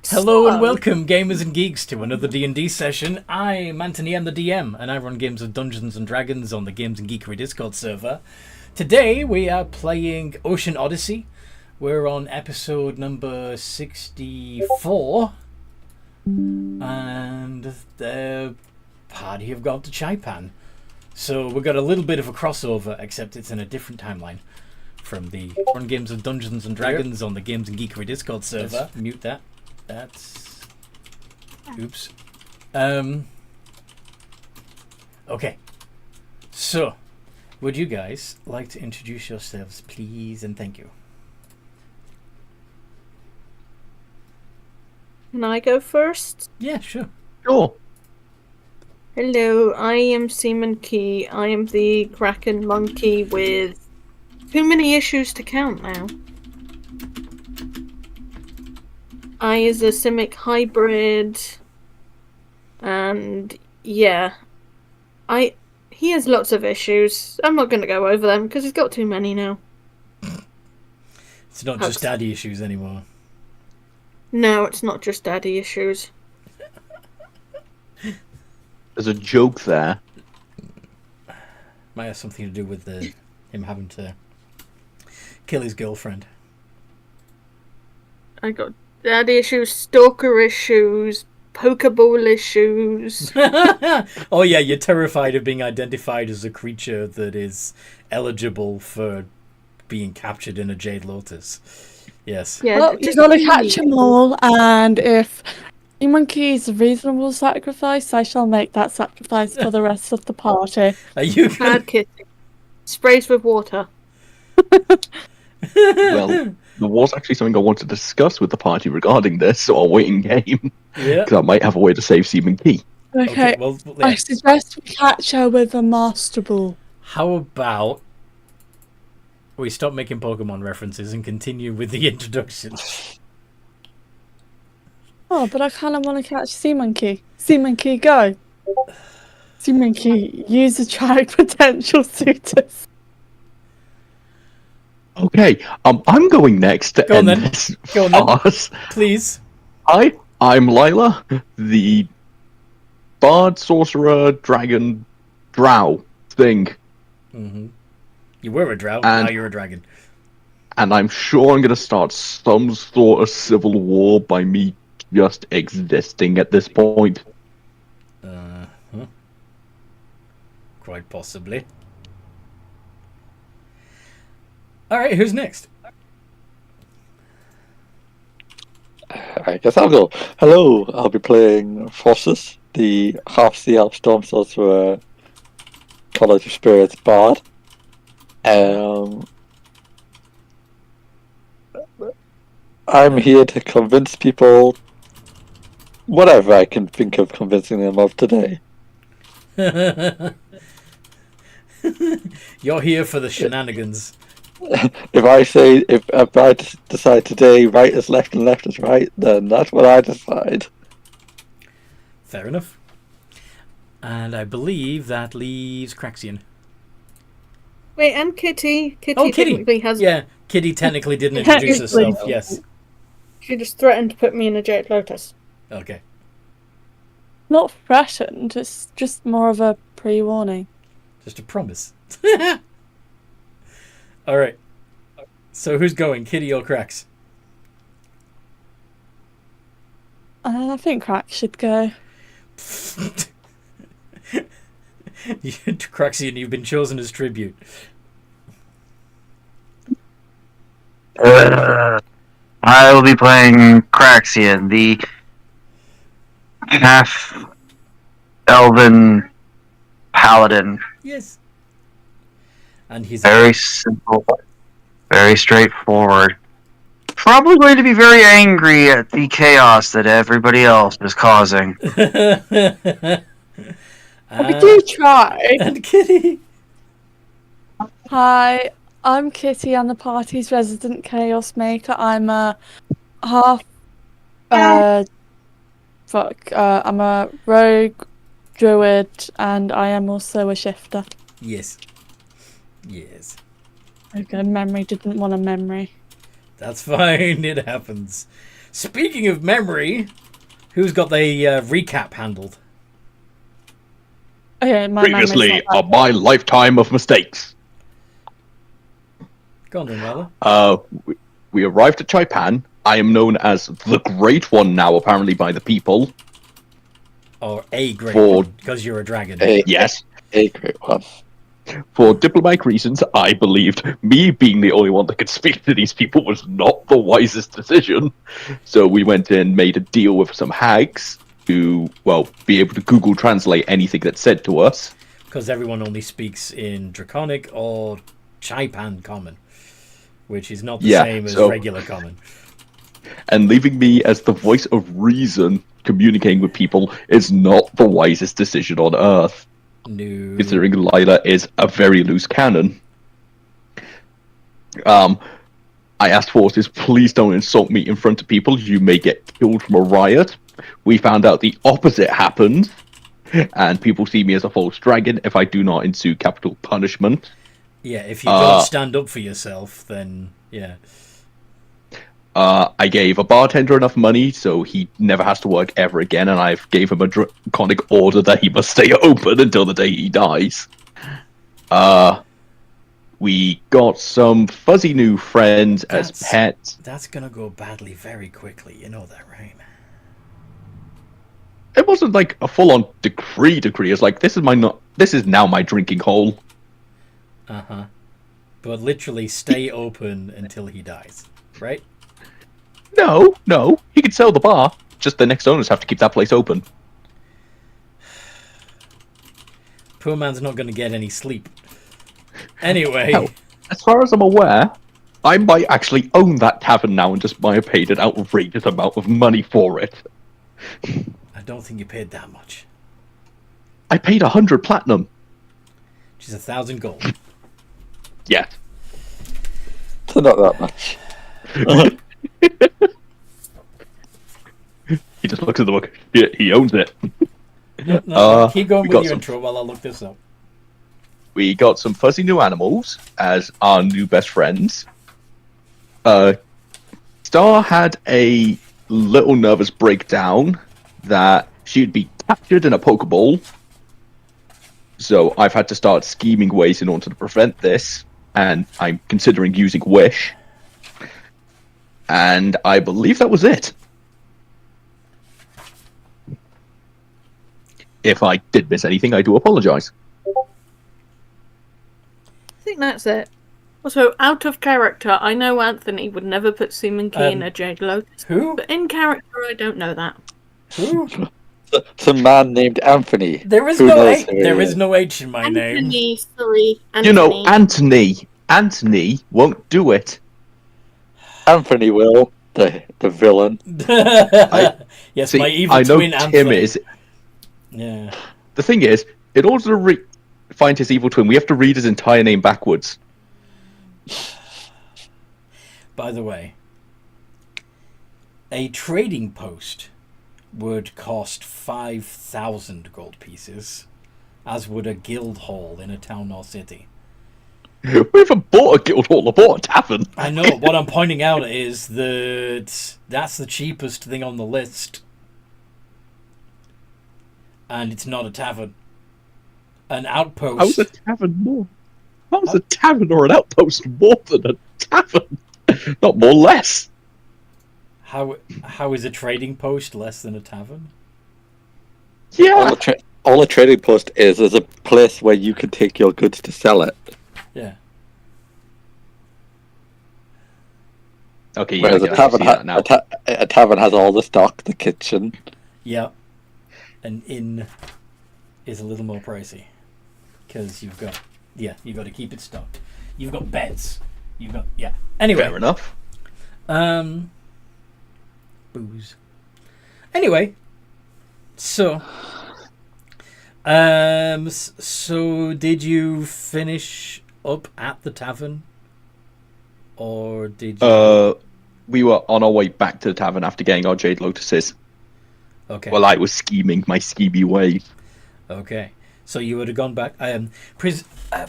Hello and welcome, gamers and geeks, to another D&D session. I'm Anthony, I'm the DM, and I run games of Dungeons and Dragons on the Games and Geekery Discord server. Today we are playing Ocean Odyssey. We're on episode number 64, and the party have gone to Chipan. So we've got a little bit of a crossover, except it's in a different timeline from the run games of Dungeons and Dragons on the Games and Geekery Discord server. Let's mute that. That's... Oops. Okay. So, would you guys like to introduce yourselves, please, and thank you? Can I go first? Yeah, sure. Sure. Hello, I am Seaman Key. I am the Kraken monkey with too many issues to count now. I is a Simic hybrid, and yeah, he has lots of issues. I'm not going to go over them because he's got too many now. It's not just daddy issues anymore. No, it's not just daddy issues. There's a joke there. Might have something to do with him having to kill his girlfriend. I got daddy issues, stalker issues, Pokeball issues. Oh yeah, you're terrified of being identified as a creature that is eligible for being captured in a Jade Lotus. Yes. Yeah, well, you gotta catch them all, and if the monkey is a reasonable sacrifice, I shall make that sacrifice for the rest of the party. Are you bad kitty? Sprays with water. Well, there was actually something I wanted to discuss with the party regarding this, so I'll wait in game. Yeah. Because I might have a way to save Seaman Key. Okay, well, yeah. I suggest we catch her with a Master Ball. How about we stop making Pokemon references and continue with the introduction? Oh, but I kind of want to catch Sea Monkey. Sea Monkey, go! Sea Monkey, use attract potential suitors. Okay, I'm going next to Go on end then. this Go on then. farce. Please. I'm Lila, the bard, sorcerer, dragon, drow thing. Mm-hmm. You were a drow, And- now you're a dragon. And I'm sure I'm going to start some sort of civil war by me just existing at this point. Uh-huh. Quite possibly. Alright, who's next? I guess I'll go. Hello, I'll be playing Frossus, the half-sea elf storm sorcerer, College of Spirits bard. I'm here to convince people whatever I can think of convincing them of today. You're here for the shenanigans. If I decide today right is left and left is right, then that's what I decide. Fair enough. And I believe that leaves Craxian. Wait, and Kitty. Kitty Oh, Kitty! technically has. Yeah, Kitty technically didn't introduce herself, yes. She just threatened to put me in a Jade Lotus. Okay. Not threatened, it's just more of a pre-warning. Just a promise. Alright. So who's going, Kitty or Crax? I think Crack should go. Craxian, you've been chosen as tribute. I will be playing Craxian, the half-elven paladin. Yes. And he's Very simple, very straightforward. Probably going to be very angry at the chaos that everybody else is causing. We do try. And Kitty. Hi, I'm Kitty. I'm the party's resident chaos maker. I'm a half. I'm a rogue, druid, and I am also a shifter. Yes. Yes. Okay, memory didn't want a memory. That's fine. It happens. Speaking of memory, who's got the recap handled? Okay, my memory's Previously not that on my lifetime of mistakes. Go on then, Weller. We arrived at Chipan. I am known as the Great One now, apparently by the people. Or a great For- one, because you're a dragon. Yes. A great one. For diplomatic reasons, I believed me being the only one that could speak to these people was not the wisest decision. So we went in, made a deal with some hags to, well, be able to Google Translate anything that's said to us. Because everyone only speaks in Draconic or Chipan Common, which is not the same as regular Common. And leaving me as the voice of reason communicating with people is not the wisest decision on Earth. No. Considering Lila is a very loose cannon. I asked forces, please don't insult me in front of people. You may get killed from a riot. We found out the opposite happened. And people see me as a false dragon if I do not ensue capital punishment. Yeah, if you don't stand up for yourself, then, yeah. I gave a bartender enough money so he never has to work ever again, and I've gave him a draconic order that he must stay open until the day he dies. We got some fuzzy new friends as pets. That's gonna go badly very quickly, you know that, right? It wasn't like a full-on decree. It's like, this is now my drinking hole. Uh-huh. But literally stay open until he dies, right? No, he could sell the bar. Just the next owners have to keep that place open. Poor man's not going to get any sleep. Anyway. Hell, as far as I'm aware, I might actually own that tavern now and just might have paid an outrageous amount of money for it. I don't think you paid that much. I paid 100 platinum. Which is 1,000 gold. Yes. So not that much. He just looks at the book. He owns it. No, keep going we with got your some- intro while I look this up. We got some fuzzy new animals as our new best friends. Star had a little nervous breakdown that she'd be captured in a Pokeball. So I've had to start scheming ways in order to prevent this, and I'm considering using Wish. And I believe that was it. If I did miss anything, I do apologize. I think that's it. Also, out of character, I know Anthony would never put Seaman Key in a Jade Lotus. Who? But in character, I don't know that. Who? Some man named Anthony. There is Who no knows H. who he There is? is no H in my name. Anthony, sorry. Anthony. You know, Anthony won't do it. Anthony will, the villain. Yes, See, my evil I know twin Tim Anthony. is. Yeah. The thing is, in order to find his evil twin, we have to read his entire name backwards. By the way, a trading post would cost 5,000 gold pieces, as would a guild hall in a town or city. We haven't bought a guild hall, I bought a tavern. I know, what I'm pointing out is that that's the cheapest thing on the list. And it's not a tavern. An outpost. How's a tavern more? How's a tavern or an outpost more than a tavern? Not more, less. How is a trading post less than a tavern? Yeah. All a trading post is a place where you can take your goods to sell it. Yeah. Okay, yeah, Whereas I see that now. a tavern has all the stock, the kitchen. Yeah. An inn is a little more pricey. Because you've got to keep it stocked. You've got beds. Anyway. Fair enough. Booze. Anyway. So did you finish up at the tavern? Or did you... We were on our way back to the tavern after getting our Jade Lotuses. Okay. Well, I was scheming my schemy way. Okay. So you would have gone back...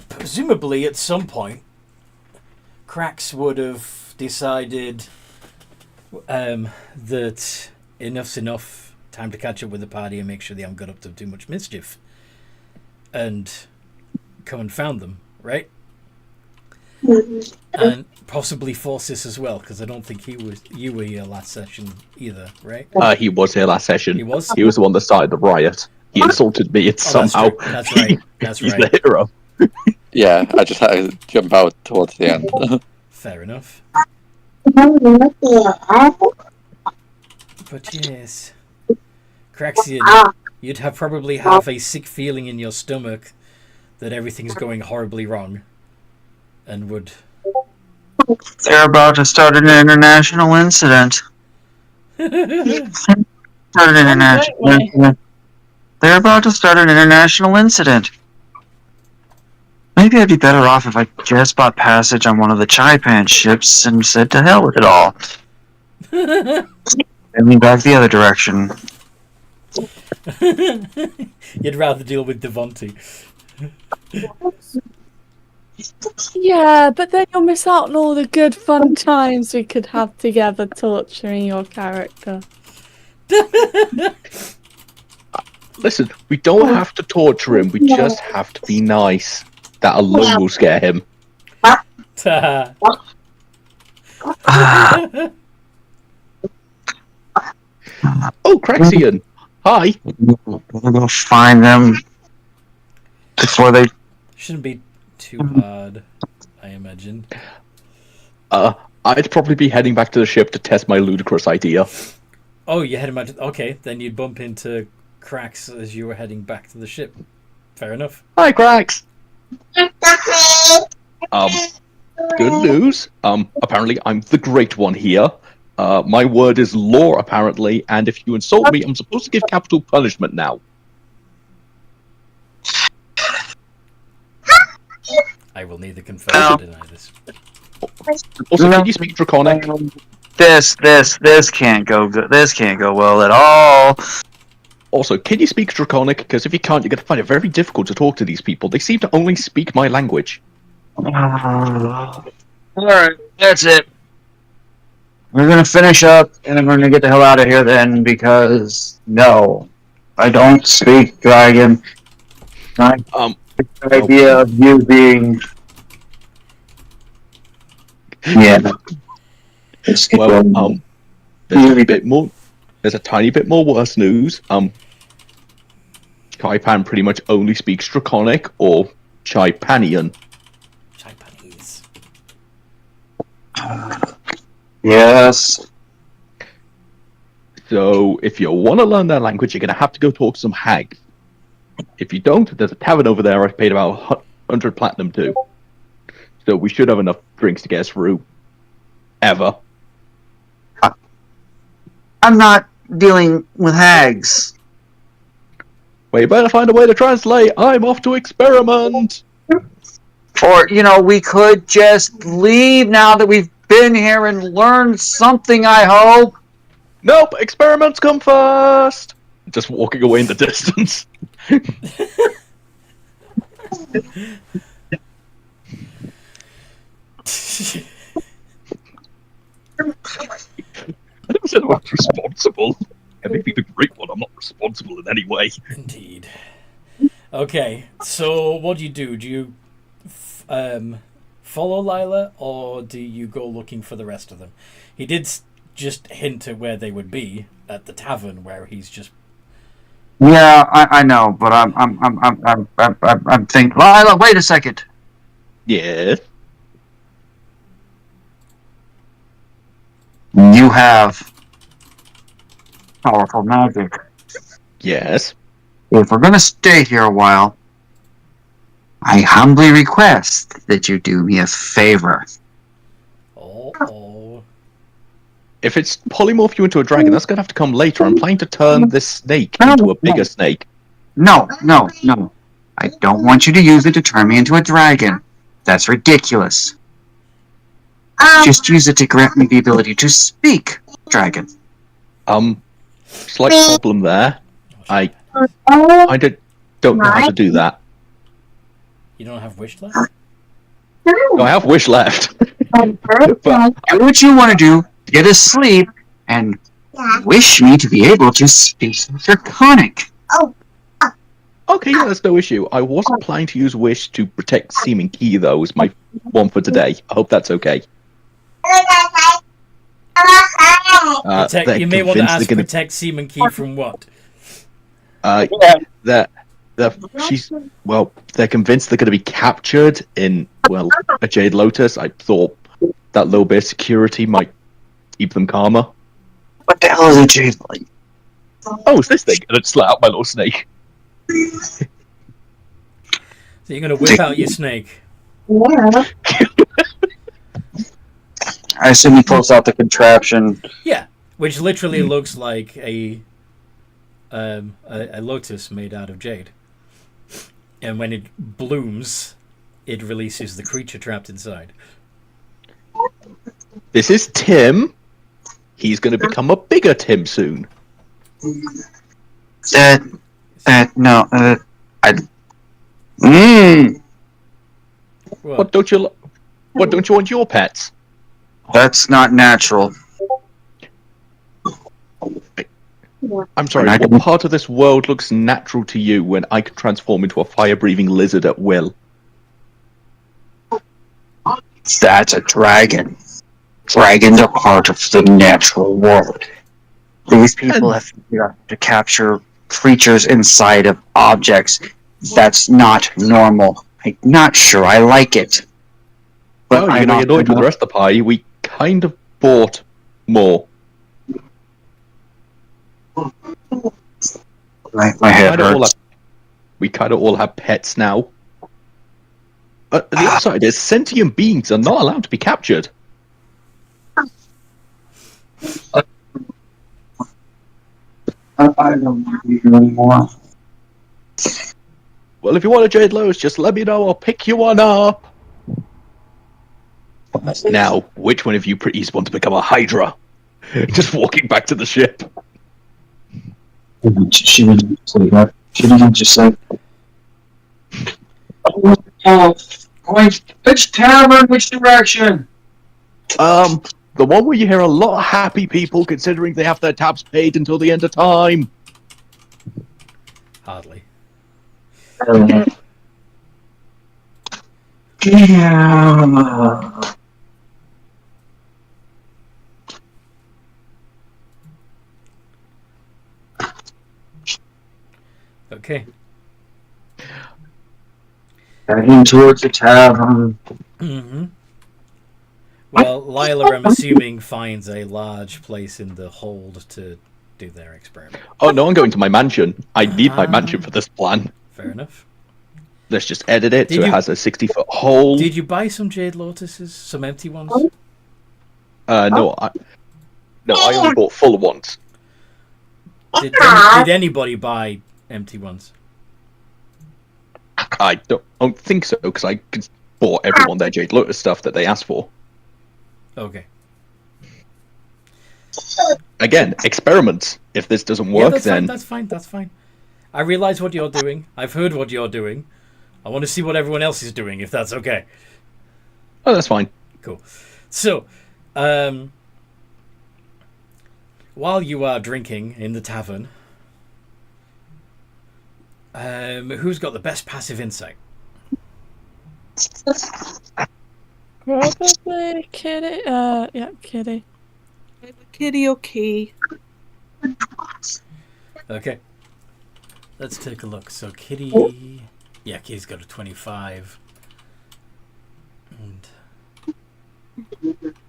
presumably at some point, Krax would have decided that enough's enough. Time to catch up with the party and make sure they haven't got up to too much mischief. And come and found them, right? And possibly Forces as well, because I don't think you were here last session either, right? He was here last session. He was? He was the one that started the riot. He insulted me, and somehow That's right. That's he's right. the hero. Yeah, I just had to jump out towards the end. Fair enough. But yes, Craxian, you'd probably have a sick feeling in your stomach that everything's going horribly wrong, and would. They're about to start an international incident. They're about to start an international incident. Maybe I'd be better off if I just bought passage on one of the Chipan ships and said to hell with it all. And me back the other direction. You'd rather deal with Devontae. Yeah, but then you'll miss out on all the good fun times we could have together torturing your character. Listen, we don't have to torture him. We just have to be nice. That alone will scare him. Oh, Craxian. Hi. We'll go find them before they... Shouldn't be too hard, I imagine. I'd probably be heading back to the ship to test my ludicrous idea. Oh, you're heading back to... Okay, then you'd bump into Cracks as you were heading back to the ship. Fair enough. Hi, Cracks. Good news. Apparently I'm the great one here. My word is law, apparently, and if you insult me, I'm supposed to give capital punishment now. I will neither confirm or deny this. Also, can you speak Draconic? This can't go good. This can't go well at all. Also, can you speak Draconic? Because if you can't, you're going to find it very difficult to talk to these people. They seem to only speak my language. Alright, that's it. We're gonna finish up, and I'm gonna get the hell out of here then, because, no, I don't speak dragon. The idea of you being... Yeah. Well, there's a tiny bit more worse news. Chipan pretty much only speaks Draconic or Chipanian. Chipanese. Yes. So, if you want to learn their language, you're going to have to go talk to some hags. If you don't, there's a tavern over there I paid about 100 platinum to. So we should have enough drinks to get us through. Ever. I'm not dealing with hags. Well, you better find a way to translate. I'm off to experiment. Or, we could just leave now that we've been here and learned something, I hope. Nope, experiments come first. Just walking away in the distance. I never said I was responsible. I may be the great one, I'm not responsible in any way. Indeed. Okay, so what do? Do you follow Lila, or do you go looking for the rest of them? He did just hint at where they would be at the tavern, where he's just. Yeah, I know, but I'm thinking. Lila, wait a second. Yes. You have powerful magic. Yes. If we're gonna stay here a while, I humbly request that you do me a favor. Oh. If it's polymorph you into a dragon, that's going to have to come later. I'm planning to turn this snake into a bigger snake. No. I don't want you to use it to turn me into a dragon. That's ridiculous. Just use it to grant me the ability to speak dragon. Slight problem there. I don't know how to do that. You don't have wish left? No, I have wish left. Do what you want to do. Get to sleep, and wish me to be able to speak Draconic. Okay, yeah, that's no issue. I wasn't planning to use Wish to protect Seeming Key, though, as my one for today. I hope that's okay. You may want to ask protect Seaman Key from what? They're convinced they're going to be captured in, a Jade Lotus. I thought that little bit of security might keep them calmer. What the hell is a Jade like? Oh, it's this thing. And I just let out my little snake. So you're going to whip out your snake? I assume he pulls out the contraption. Yeah, which literally looks like a lotus made out of jade. And when it blooms, it releases the creature trapped inside. This is Tim. He's going to become a bigger Tim soon. What don't you want your pets? That's not natural. I'm sorry, what part of this world looks natural to you when I can transform into a fire-breathing lizard at will? That's a dragon. Dragons are part of the natural world. These people have figured out to capture creatures inside of objects. That's not normal. I'm not sure I like it. But Well, you're annoyed with the rest of the pie. We kind of bought more. My head hurts. We kind of all have pets now. The upside is sentient beings are not allowed to be captured. I don't need you anymore. Well, if you want a Jade Lotus, just let me know. I'll pick you one up. Now, which one of you pretties want to become a Hydra? Just walking back to the ship. She didn't say that. She didn't just say. Which tavern? Which direction? The one where you hear a lot of happy people considering they have their tabs paid until the end of time. Hardly. Yeah. Okay. Heading towards the tavern. Mm-hmm. Well, Lila, I'm assuming, finds a large place in the hold to do their experiment. Oh, no, I'm going to my mansion. I need my mansion for this plan. Fair enough. Let's just edit it so it has a 60-foot hole. Did you buy some Jade Lotuses? Some empty ones? No, I only bought full ones. Did anybody buy empty ones? I don't think so, because I bought everyone their Jade Lotus stuff that they asked for. Okay. Again, experiments. If this doesn't work, then... That's fine. I realize what you're doing. I've heard what you're doing. I want to see what everyone else is doing, if that's okay. Oh, that's fine. Cool. So, while you are drinking in the tavern, who's got the best passive insight? Probably Kitty. Yeah, Kitty. Kitty or Key? Okay. Let's take a look. So Kitty... Yeah, Kitty's got a 25. And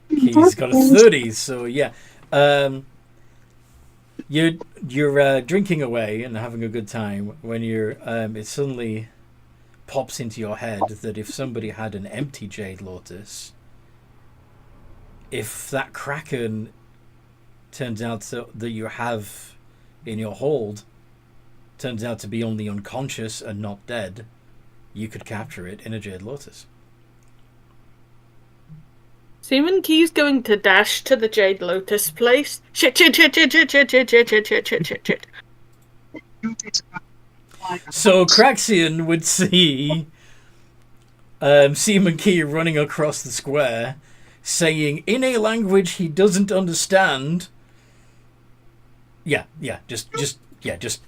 Kitty's got a 30, so yeah. You're drinking away and having a good time when it suddenly pops into your head that if somebody had an empty Jade Lotus, if that Kraken turns out that you have in your hold turns out to be only unconscious and not dead, you could capture it in a Jade Lotus. Seaman Key's going to dash to the Jade Lotus place. Shit. So Craxian would see Seaman Key running across the square, saying in a language he doesn't understand, Yeah, just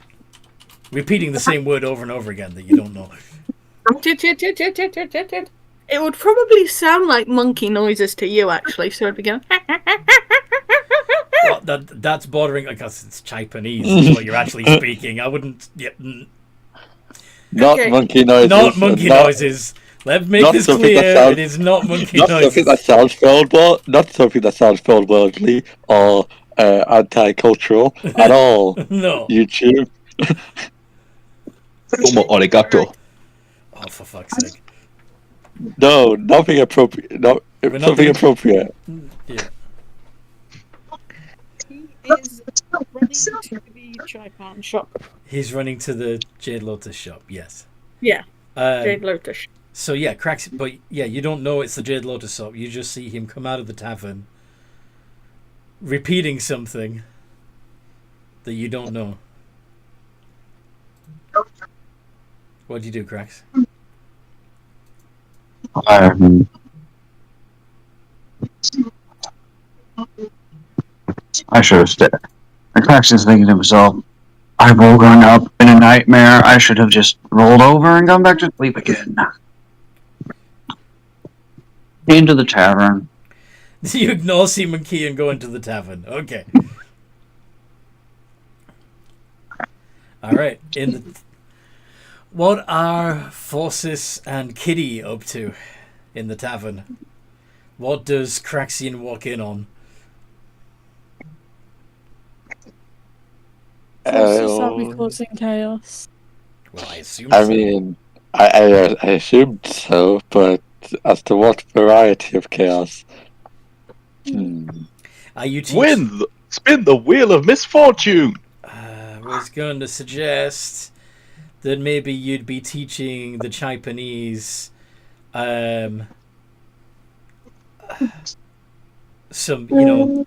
repeating the same word over and over again that you don't know. It would probably sound like monkey noises to you, actually. So it'd be going. Well, that's bordering, I guess it's Chipanese, is what you're actually speaking. I wouldn't. Yeah, Not Okay. monkey noises. not monkey noises. Let's make not this something that clear. sounds- It is not monkey Not noises. something that sounds not something that sounds third worldly or anti-cultural at all. No. YouTube. Como arigato. Oh, for fuck's sake. No, nothing appropriate. No, We're not something doing- appropriate. Yeah. He is running to the Chipan shop. He's running to the Jade Lotus shop, yes. Yeah, Jade Lotus. So yeah, cracks. But yeah, you don't know it's the Jade Lotus shop. You just see him come out of the tavern, repeating something that you don't know. What do you do, Cracks? I should have stayed. And Claxton's thinking to himself, I've woken up in a nightmare. I should have just rolled over and gone back to sleep again. Into the tavern. You ignore Seaman Key and go into the tavern. Okay. All right. What are Forces and Kitty up to in the tavern? What does Craxian walk in on? Forces are we causing chaos? Well, I assume I so. mean, I assumed so, but as to what variety of chaos? Are you Spin the wheel of misfortune. I was going to suggest that maybe you'd be teaching the Chipanese some,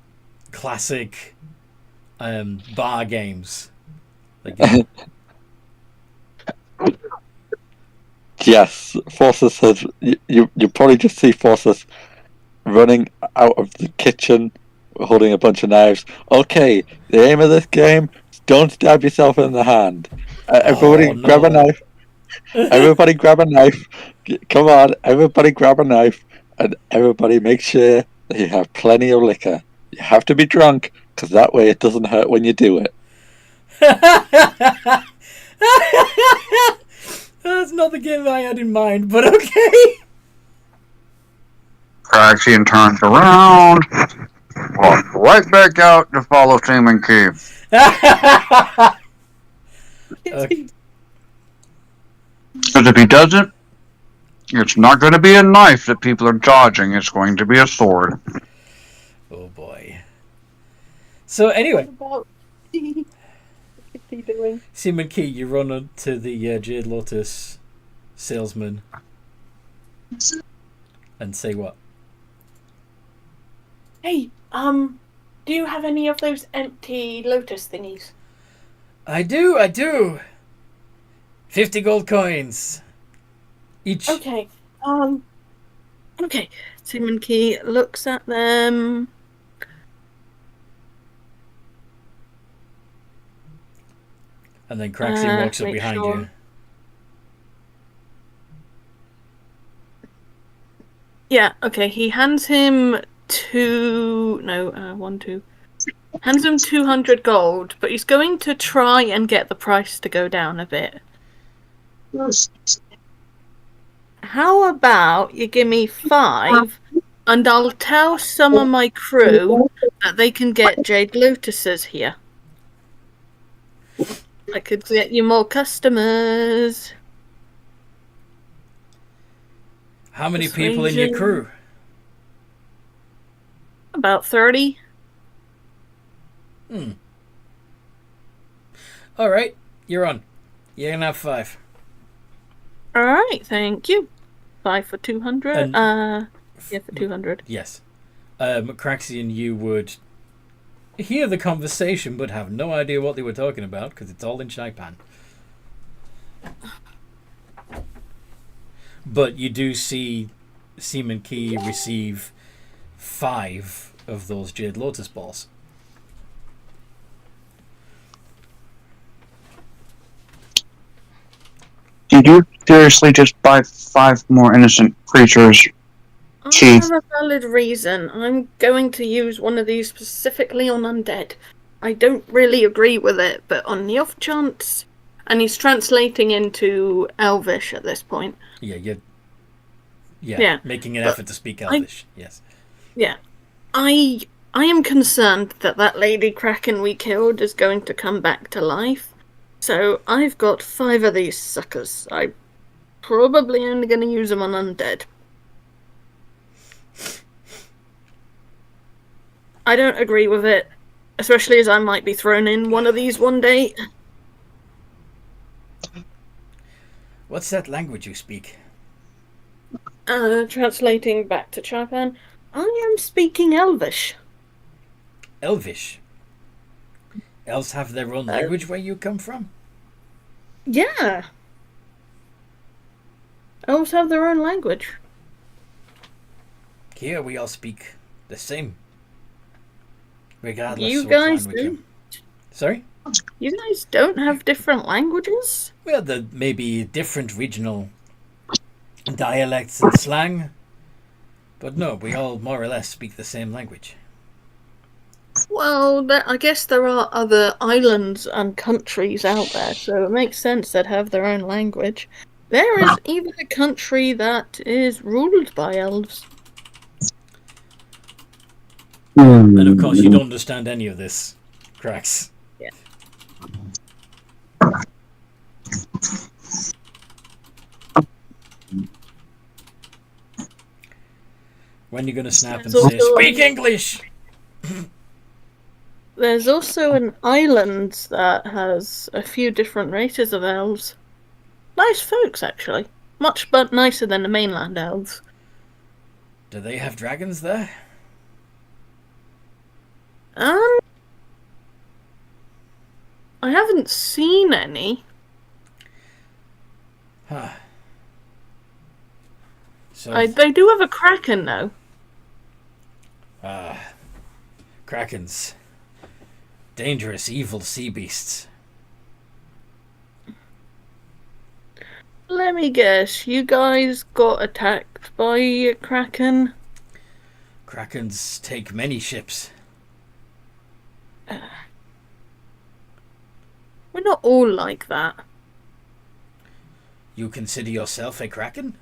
classic bar games. Like, Yes, Forces has. You probably just see Forces running out of the kitchen, holding a bunch of knives. Okay, the aim of this game is don't stab yourself in the hand. Everybody no. grab a knife. Everybody grab a knife. Come on, everybody grab a knife, and everybody make sure that you have plenty of liquor. You have to be drunk, because that way it doesn't hurt when you do it. That's not the game that I had in mind, but okay. Craxian turns around, walks right back out to follow Seaman Key. Okay. Because if he doesn't, it's not going to be a knife that people are dodging. It's going to be a sword. Oh boy. So anyway, What is he doing? Seaman Key, you run up to the Jade Lotus salesman and say what? Hey, do you have any of those empty lotus thingies? I do. 50 gold coins. Each. Okay. Okay. Simon Key looks at them. And then Craxy walks up make behind sure. you. Yeah, okay. He hands him one, two. Hands him 200 gold, but he's going to try and get the price to go down a bit. How about you give me 5, and I'll tell some of my crew that they can get Jade Lotuses here. I could get you more customers. How many people in your Persuasion. crew? About 30. Alright, you're on. You're gonna have 5. Alright, thank you. 5 for 200. And- Yeah, for 200. Yes. Craxy and you would hear the conversation but have no idea what they were talking about because it's all in Chipan. But you do see Seaman Key receive 5 of those Jade Lotus balls. Did you seriously just buy 5 more innocent creatures? I Chief. have a valid reason. I'm going to use one of these specifically on undead. I don't really agree with it, but on the off chance... And he's translating into Elvish at this point. Yeah, Yeah, making an but effort to speak Elvish. Yes. Yeah. I am concerned that that lady Kraken we killed is going to come back to life. So I've got 5 of these suckers. I'm probably only going to use them on undead. I don't agree with it, especially as I might be thrown in one of these one day. What's that language you speak? Translating back to Chipan, I am speaking Elvish. Elvish. Elves have their own language where you come from? Yeah. Elves have their own language. Here we all speak the same. Regardless You of what guys clan we do? come. Sorry? You guys don't have different languages? Well, there may be different regional dialects and slang, but no, we all more or less speak the same language. Well, I guess there are other islands and countries out there, so it makes sense they'd have their own language. There is even a country that is ruled by elves. And of course, you don't understand any of this, Cracks. Yeah. When you gonna snap and There's say, also- "Speak English"? There's also an island that has a few different races of elves. Nice folks, actually. Much but nicer than the mainland elves. Do they have dragons there? I haven't seen any. Huh. So, They do have a kraken, though. krakens. Dangerous, evil sea beasts. Let me guess, you guys got attacked by a kraken? Krakens take many ships. We're not all like that. You consider yourself a kraken?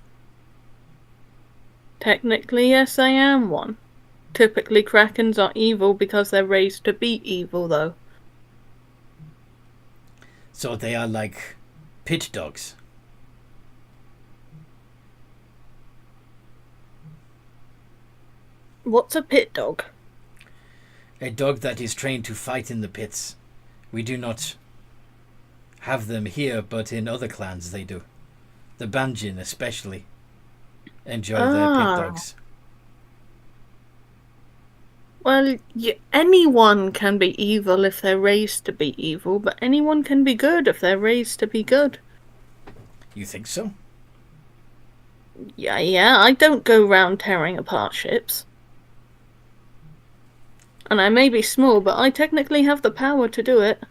Technically, yes, I am one. Typically, krakens are evil because they're raised to be evil, though. So they are like pit dogs. What's a pit dog? A dog that is trained to fight in the pits. We do not have them here, but in other clans they do. The Banjin especially enjoy their pit dogs. Well, anyone can be evil if they're raised to be evil, but anyone can be good if they're raised to be good. You think so? Yeah, I don't go round tearing apart ships. And I may be small, but I technically have the power to do it.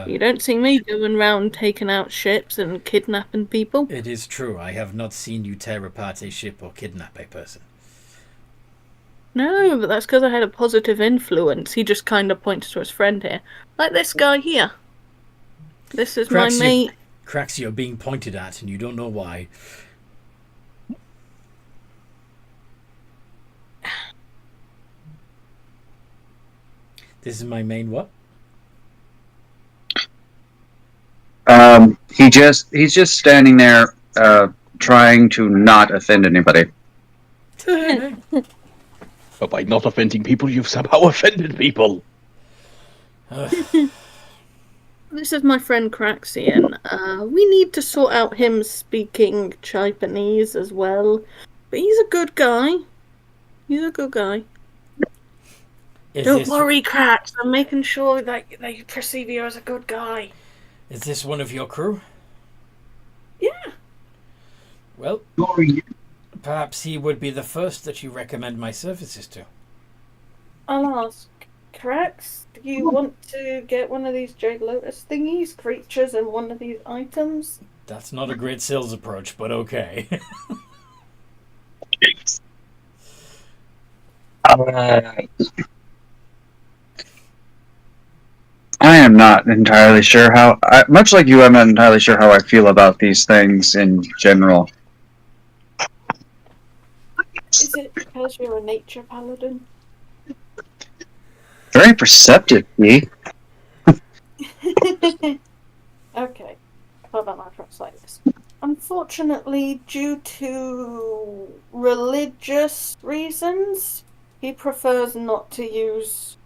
You don't see me going round taking out ships and kidnapping people. It is true. I have not seen you tear apart a ship or kidnap a person. No, but that's because I had a positive influence. He just kind of points to his friend here. Like this guy here. This is my mate. Cracks, you're being pointed at and you don't know why. This is my main what? He's just standing there, trying to not offend anybody. But by not offending people, you've somehow offended people. This is my friend Craxian. We need to sort out him speaking Chipanese as well. But he's a good guy. He's a good guy. Don't worry, Crax. I'm making sure that they perceive you as a good guy. Is this one of your crew? Yeah. Well, perhaps he would be the first that you recommend my services to. I'll ask. Krax, do you want to get one of these Jade Lotus thingies, creatures, and one of these items? That's not a great sales approach, but okay. I am not entirely sure much like you, I'm not entirely sure how I feel about these things in general. Is it because you're a nature paladin? Very perceptive, me. Okay. Hold on, I'll translate this. Unfortunately, due to religious reasons, he prefers not to use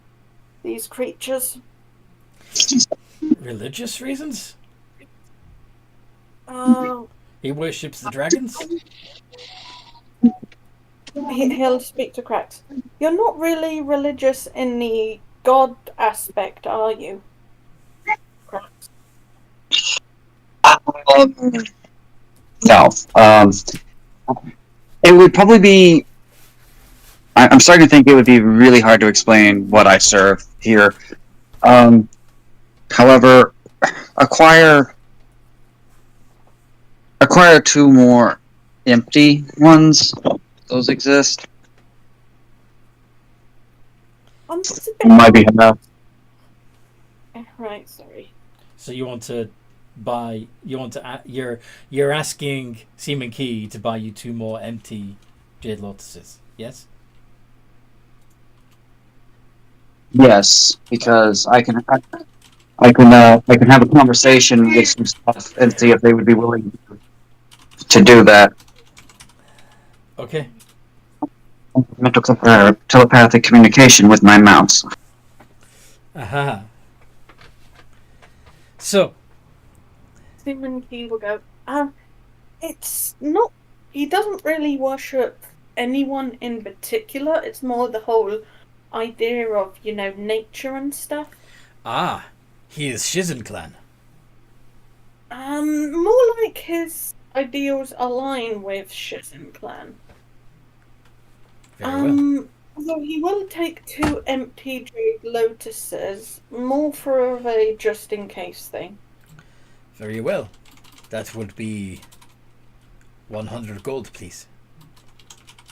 these creatures. Religious reasons? Uh, He worships the dragons? he'll speak to Krax. You're not really religious in the god aspect, are you? Krax. No. It would probably be. I'm starting to think it would be really hard to explain what I serve here. However, acquire 2 more empty ones. Those exist. It's a bit... Might be enough. Right, sorry. So you want to buy? You're asking Seaman Key to buy you 2 more empty Jade Lotuses. Yes. Yes, because I can have a conversation with some stuff and see if they would be willing to do that. Okay. Mental telepathic communication with my mouse. Aha. So. Simon Key will go, it's not... He doesn't really worship anyone in particular. It's more the whole idea of, nature and stuff. Ah, he is Shizen Clan. More like his ideals align with Shizen Clan. Very well. Although he will take 2 empty Jade Lotuses, more for a just-in-case thing. Very well. That would be 100 gold, please.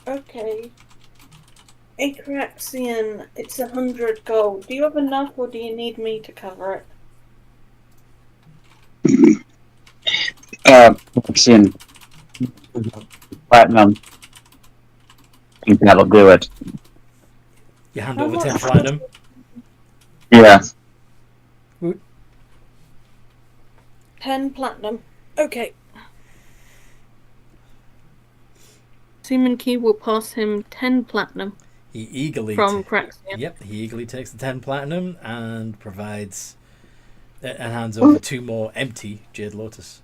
Okay. Akraxian, it's 100 gold. Do you have enough, or do you need me to cover it? Akraxian. Platinum. I think that'll do it. You hand over 10 platinum. Yeah. 10 platinum. Okay. Seaman Key will pass him 10 platinum. He eagerly from Kraxian. Yep, he eagerly takes the 10 platinum and provides and hands over 2 more empty Jade Lotus.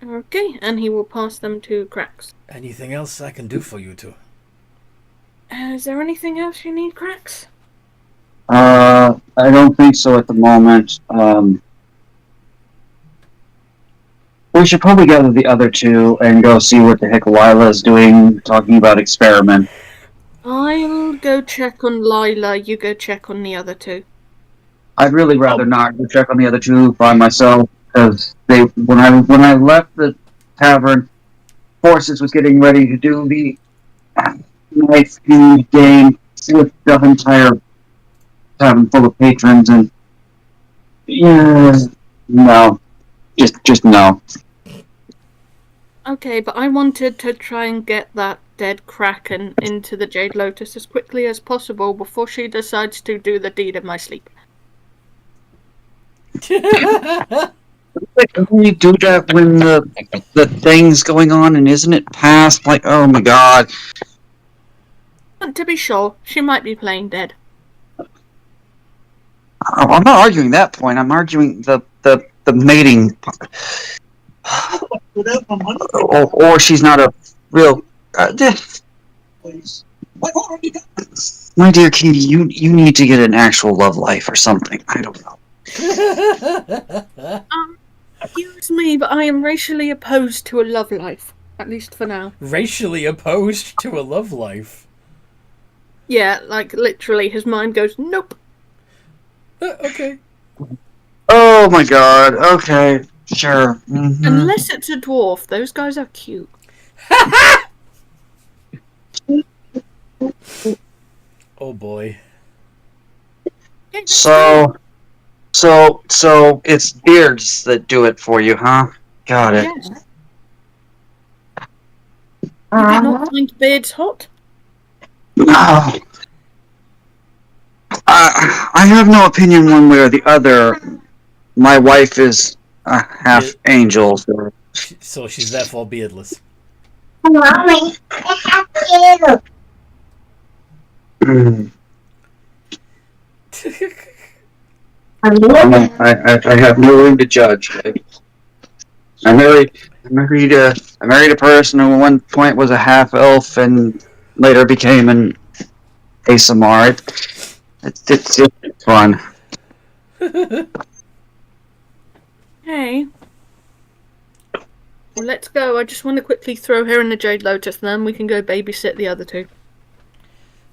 Okay, and he will pass them to Krax. Anything else I can do for you two? Is there anything else you need, Krax? I don't think so at the moment. We should probably gather the other 2 and go see what the heck Lila's doing, talking about experiment. I'll go check on Lila, you go check on the other 2. I'd really rather not go check on the other 2 by myself, because when I left the tavern, Forces was getting ready to do the knife game with the entire tavern full of patrons, and no, just no. Okay, but I wanted to try and get that dead Kraken into the Jade Lotus as quickly as possible before she decides to do the deed in my sleep. Like, can you do that when the thing's going on, and isn't it past? Like, oh my god. But to be sure, she might be playing dead. I'm not arguing that point. I'm arguing the mating. Or she's not a real. My dear Katie, you need to get an actual love life or something. I don't know. Excuse me, but I am racially opposed to a love life. At least for now. Racially opposed to a love life. Yeah, like literally his mind goes, nope. Okay. Oh my god. Okay. Sure. Mhm. Unless it's a dwarf, those guys are cute. Oh boy. So it's beards that do it for you, huh? Got it. Yeah. You did not find beards hot? No. I have no opinion one way or the other. My wife is a half angel, so. So she's therefore beardless. Mommy, I have you. I have no room to judge. I married a person who at one point was a half elf and later became an ASMR. It's fun. Hey. Well, let's go. I just want to quickly throw her in the Jade Lotus, and then we can go babysit the other two.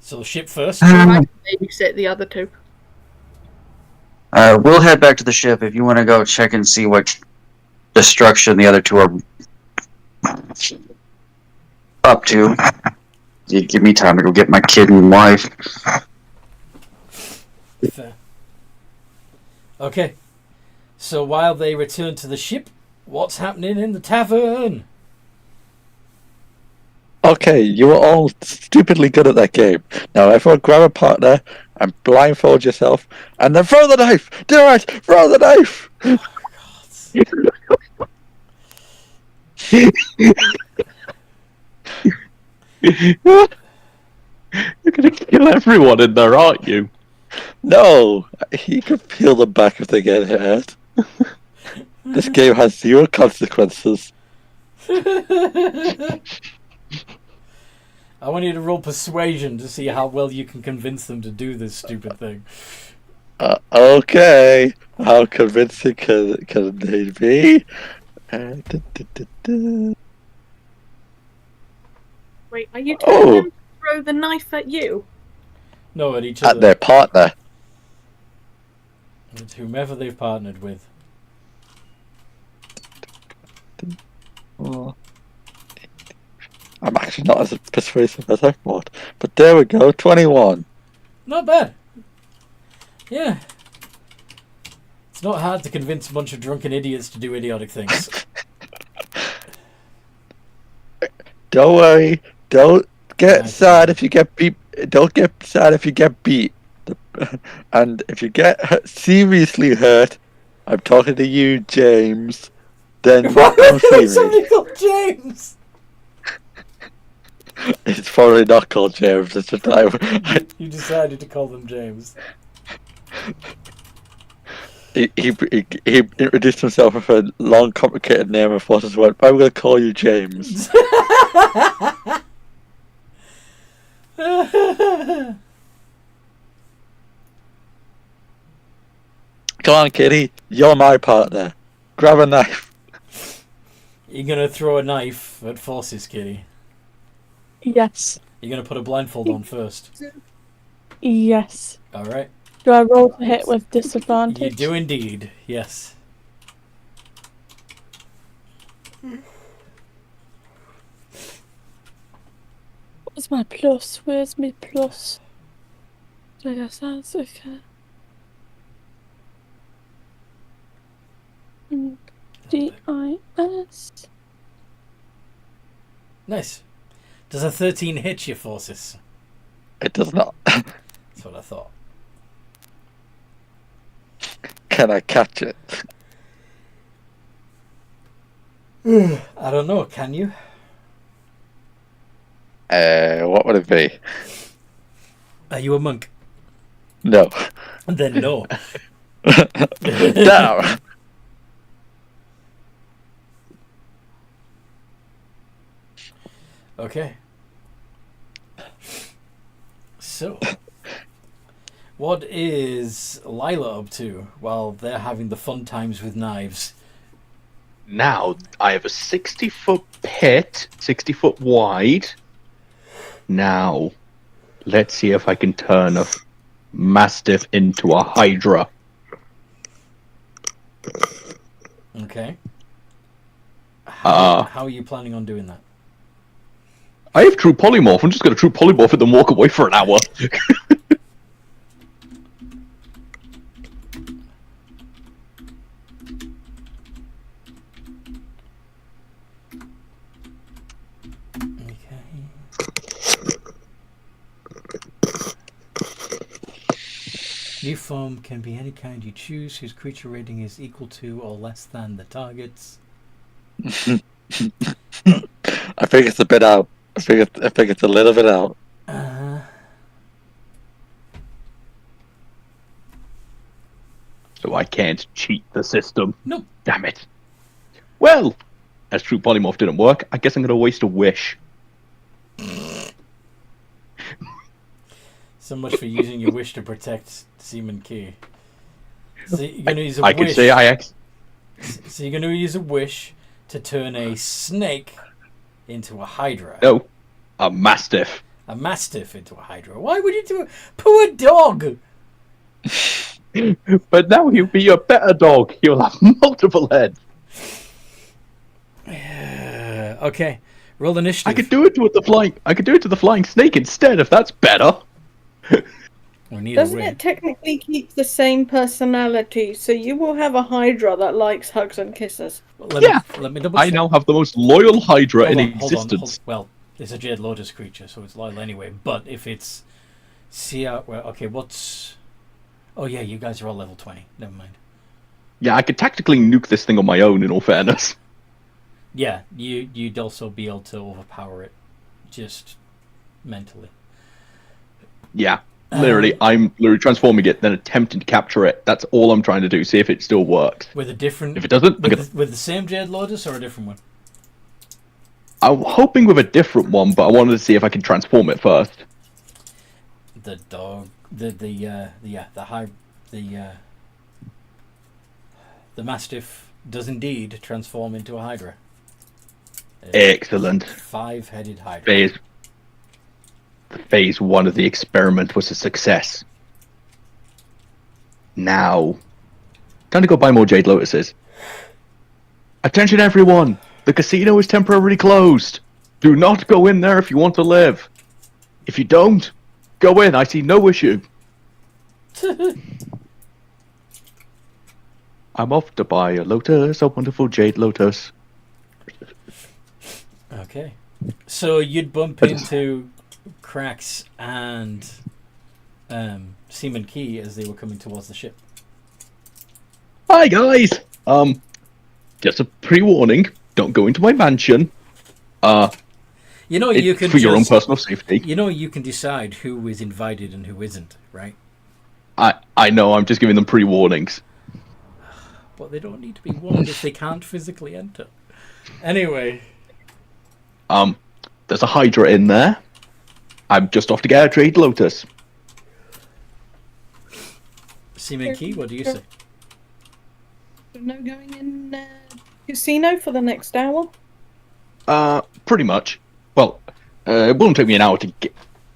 So ship first. I can babysit the other two. We'll head back to the ship if you want to go check and see what destruction the other two are up to. You give me time to go get my kid and wife. Fair. Okay. So while they return to the ship, what's happening in the tavern? Okay, you were all stupidly good at that game. Now everyone grab a partner and blindfold yourself, and then throw the knife! Do it! Throw the knife! You're gonna kill everyone in there, aren't you? No! You can peel them back if they get hurt. This game has 0 consequences. I want you to roll persuasion to see how well you can convince them to do this stupid thing. Okay. How convincing can they be? Wait, are you telling Oh. them to throw the knife at you? No, at each At other. their partner. It's whomever they've partnered with. I'm actually not as persuasive as I thought. But there we go, 21. Not bad. Yeah. It's not hard to convince a bunch of drunken idiots to do idiotic things. Don't worry. Don't get Nice. sad if you get beat. Don't get sad if you get beat. And if you get seriously hurt, I'm talking to you, James. Then come see me. Somebody called James! It's probably not called James. It's just You decided to call them James. he introduced himself with a long, complicated name and thought as well. I'm going to call you James. Come on, kitty. You're my partner. Grab a knife. You're gonna throw a knife at Forces, Kitty. Yes. You're gonna put a blindfold on first. Yes. Alright. Do I roll to hit with You disadvantage? do indeed, yes. What's my plus? Where's my plus? I guess that's okay. D-I-S. Nice. Does a 13 hit your Forces? It does not. That's what I thought. Can I catch it? I don't know, can you? What would it be? Are you a monk? No. Then no. Damn. Okay. So, what is Lila up to while they're having the fun times with knives? Now, I have a 60-foot pit, 60 foot wide. Now, let's see if I can turn a mastiff into a hydra. Okay. Uh, How are you planning on doing that? I have true polymorph. I'm just going to true polymorph it and walk away for an hour. New form can be any kind you choose, whose creature rating is equal to or less than the target's. I think it's a bit out. I think it's a little bit out. So I can't cheat the system. Nope. Damn it. Well, as true polymorph didn't work, I guess I'm going to waste a wish. So much for using your wish to protect Seaman Key. So you're going to use a I wish. could say So you're going to use a wish to turn a snake into a hydra. No, a mastiff. A mastiff into a hydra. Why would you do it? Poor dog! But now he'll be a better dog. He'll have multiple heads. Okay, roll initiative. I could do it to the flying snake instead if that's better. Doesn't it technically keep the same personality? So you will have a hydra that likes hugs and kisses. Let me double I check. now have the most loyal hydra in Hold on, existence. Well, it's a Jade Lotus creature, so it's loyal anyway. But if it's okay, what's? Oh yeah, you guys are all level 20. Never mind. Yeah, I could tactically nuke this thing on my own. In all fairness. Yeah, you'd also be able to overpower it, just mentally. Yeah, literally, I'm literally transforming it, then attempting to capture it. That's all I'm trying to do. See if it still works. With a different. If it doesn't, with the same Jade Lotus or a different one. I'm hoping with a different one, but I wanted to see if I can transform it first. The dog, the mastiff does indeed transform into a hydra. Excellent. 5-headed hydra. Phase 1 of the experiment was a success. Now, time to go buy more Jade Lotuses. Attention everyone! The casino is temporarily closed. Do not go in there if you want to live. If you don't, go in. I see no issue. I'm off to buy a lotus, a wonderful Jade Lotus. Okay. So you'd bump into Cracks and Seaman Key as they were coming towards the ship. Hi guys! Just a pre-warning, don't go into my mansion. You know, you can for your own personal safety. You know, you can decide who is invited and who isn't, right? I know, I'm just giving them pre-warnings. But they don't need to be warned if they can't physically enter. Anyway. There's a Hydra in there. I'm just off to get a Jade Lotus. Seaman Key, what do you say? No going in casino for the next hour? Pretty much. Well, it won't take me an hour to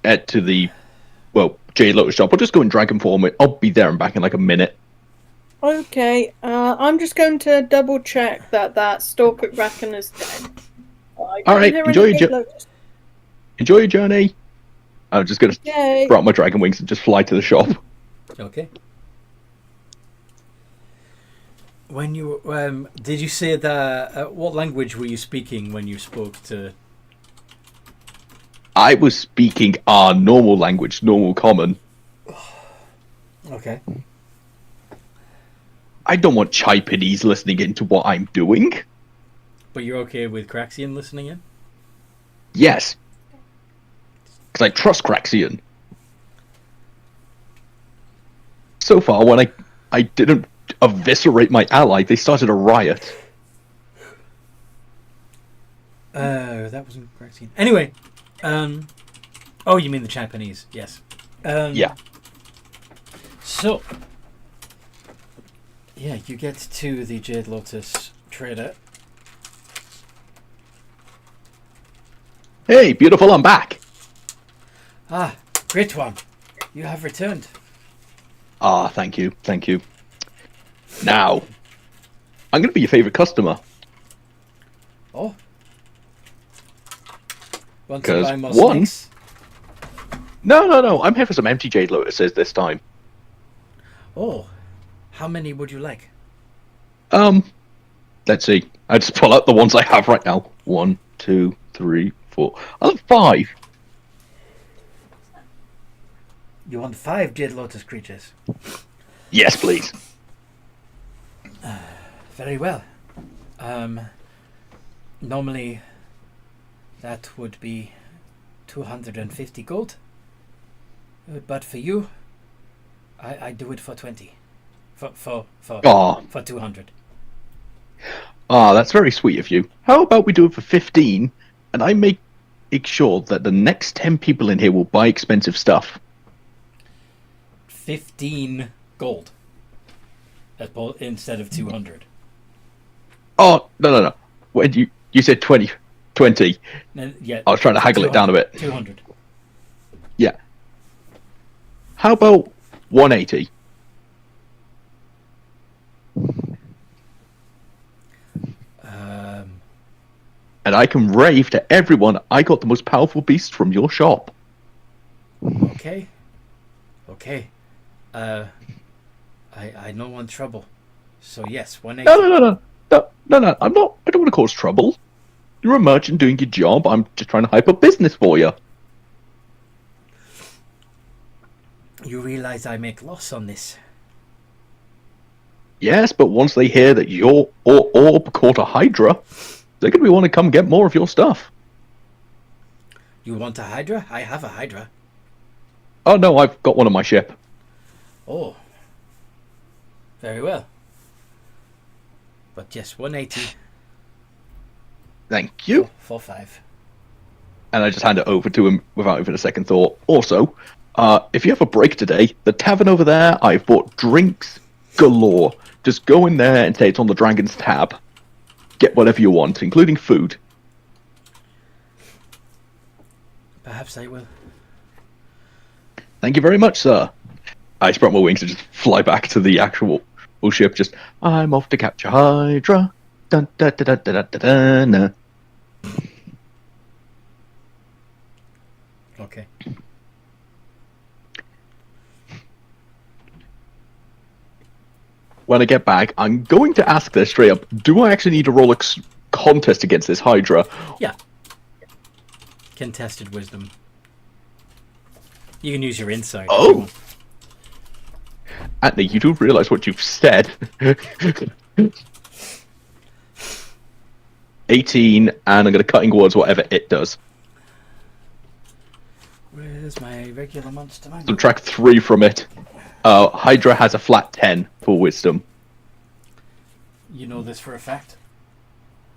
get to the, Jade Lotus shop. I'll just go in dragon form. I'll be there and back in like a minute. Okay, I'm just going to double check that Stalker Kraken is dead. Alright, enjoy your journey. I'm just going to throw out my dragon wings and just fly to the shop. Okay. When you did you say that? What language were you speaking when you spoke to? I was speaking our normal language, normal common. Okay. I don't want Chipanese listening into what I'm doing. But you're okay with Craxian listening in? Yes. Because I trust Craxian. So far, when I didn't eviscerate my ally, they started a riot. That wasn't Craxian. Anyway, oh, you mean the Japanese? Yes. Yeah. So, yeah, you get to the Jade Lotus trader, Hey, beautiful, I'm back. Ah, great one. You have returned. Ah, thank you. Now, I'm going to be your favorite customer. Oh. Want to 'Cause buy more one- snakes? No, I'm here for some empty Jade Lotuses this time. Oh. How many would you like? Let's see. I just pull out the ones I have right now. 1, 2, 3, 4. I'll have 5. You want 5 Jade Lotus creatures? Yes, please. Very well. Normally that would be 250 gold. But for you, I do it for 20. For Aw, 200. that's very sweet of you. How about we do it for 15, and I make sure that the next 10 people in here will buy expensive stuff. 15 gold. Instead of 200. Oh, no. When you said 20. Yeah. I was trying to haggle it down a bit. 200. Yeah. How about 180? And I can rave to everyone I got the most powerful beast from your shop. Okay. I don't want trouble. So yes, 180. No. I don't want to cause trouble. You're a merchant doing your job. I'm just trying to hype up business for you. You realize I make loss on this. Yes, but once they hear that your orb caught a Hydra, they're going to want to come get more of your stuff. You want a Hydra? I have a Hydra. Oh no, I've got one on my ship. Oh. Very well. But yes, 180 Thank you. for 5. And I just hand it over to him without even a second thought. Also, if you have a break today, the tavern over there, I've bought drinks galore. Just go in there and say it's on the Dragon's tab. Get whatever you want, including food. Perhaps I will. Thank you very much, sir. I spread my wings and just fly back to the actual ship. Just, I'm off to capture Hydra. Dun, da, da, da, da, da, da, da. Okay. When I get back, I'm going to ask this straight up. Do I actually need to roll a contest against this Hydra? Yeah. Contested wisdom. You can use your insight. if you Oh! want. Anthony, you do realise what you've said. 18, and I'm going to cutting words whatever it does. Where's my regular monster manual? Subtract 3 from it. Hydra has a flat 10 for wisdom. You know this for a fact?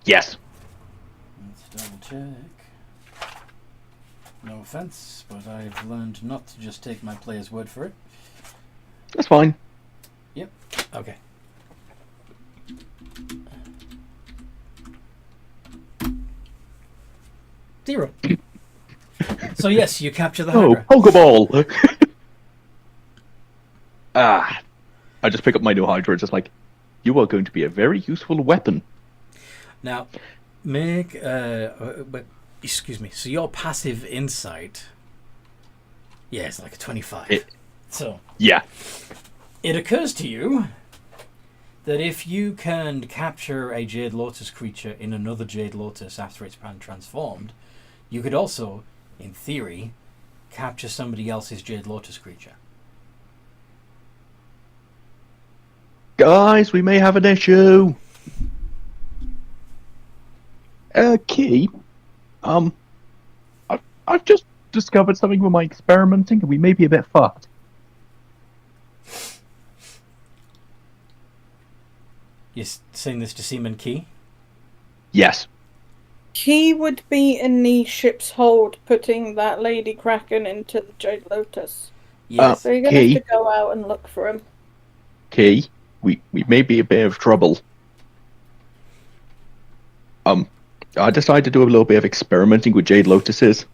Yes. Let's double check. No offense, but I've learned not to just take my player's word for it. That's fine. Yep. Okay. Zero. So yes, you capture the Oh, Hydra. Pokeball! I just pick up my new Hydra, just like, you are going to be a very useful weapon. Now, make excuse me. So your passive insight, yeah, it's like a 25. So Yeah. it occurs to you that if you can capture a Jade Lotus creature in another Jade Lotus after it's been transformed, you could also, in theory, capture somebody else's Jade Lotus creature. Guys, we may have an issue. Key, I've just discovered something with my experimenting, and we may be a bit fucked. You're saying this to Seaman Key? Yes. He would be in the ship's hold putting that Lady Kraken into the Jade Lotus. Yes. So you're going to Key. have to go out and look for him. Key, we may be a bit of trouble. I decided to do a little bit of experimenting with Jade Lotuses.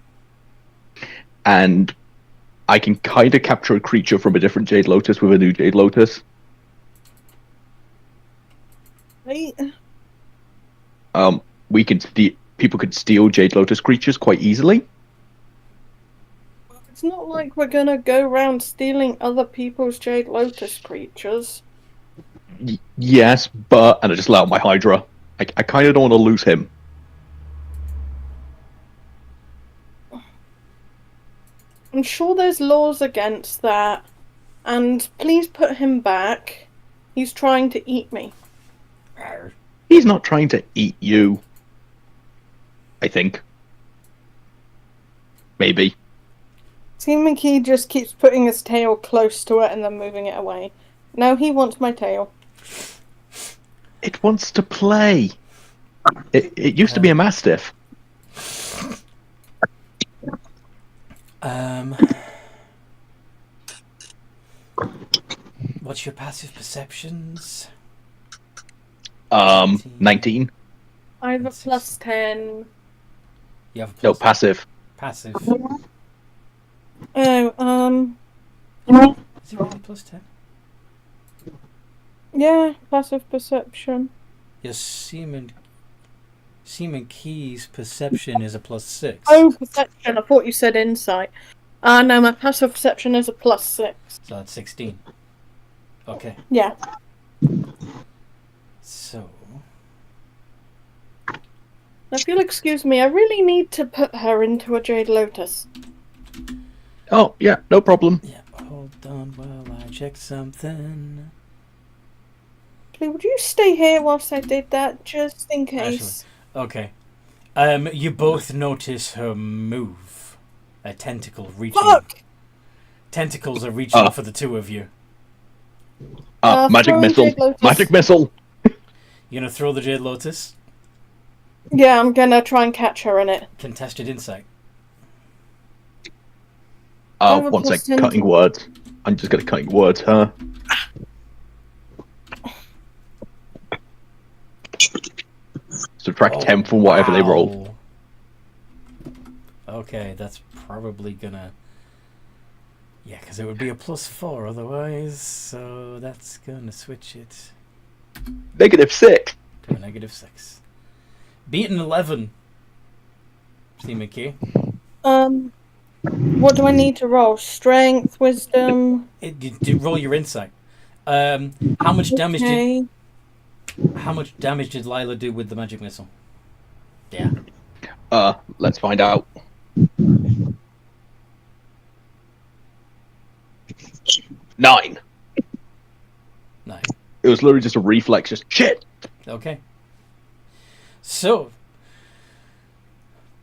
And I can kind of capture a creature from a different Jade Lotus with a new Jade Lotus. Right. People could steal Jade Lotus creatures quite easily. It's not like we're gonna go around stealing other people's Jade Lotus creatures. Yes, but... And I just let out my Hydra. I kind of don't want to lose him. I'm sure there's laws against that. And please put him back. He's trying to eat me. He's not trying to eat you. I think. Maybe. Seeming he just keeps putting his tail close to it and then moving it away. Now he wants my tail. It wants to play. It used to be a Mastiff. What's your passive perceptions? 19. I have a plus 10. You have a No, plus passive. passive. Oh, Is it really plus 10? yeah, passive perception. Your Seaman Key's perception is a plus 6. Oh, perception. I thought you said insight. No, my passive perception is a plus 6. So that's 16. Okay. Yeah. So... Now, if you'll excuse me, I really need to put her into a Jade Lotus. Oh, yeah, no problem. Yeah, hold on while I check something. Actually, would you stay here whilst I did that, just in case? Okay. You both notice her move. A tentacle reaching. Fuck! Tentacles are reaching for the two of you. Magic throw missile. Jade Lotus. Magic missile. You gonna throw the Jade Lotus? Yeah, I'm gonna try and catch her in it. Contested insight. have a One sec. plus 10 Cutting words. I'm just gonna cutting words, huh? Subtract 10 from whatever they roll. Wow. Okay, that's probably gonna... Yeah, because it would be a +4 otherwise, so that's gonna switch it -6. to a -6. Beat an 11. See Mickey. What do I need to roll? Strength, wisdom. You roll your insight. How much damage Okay. How much damage did Lila do with the magic missile? Yeah. Let's find out. Nine. Nice. It was literally just a reflex, just shit. Okay. So,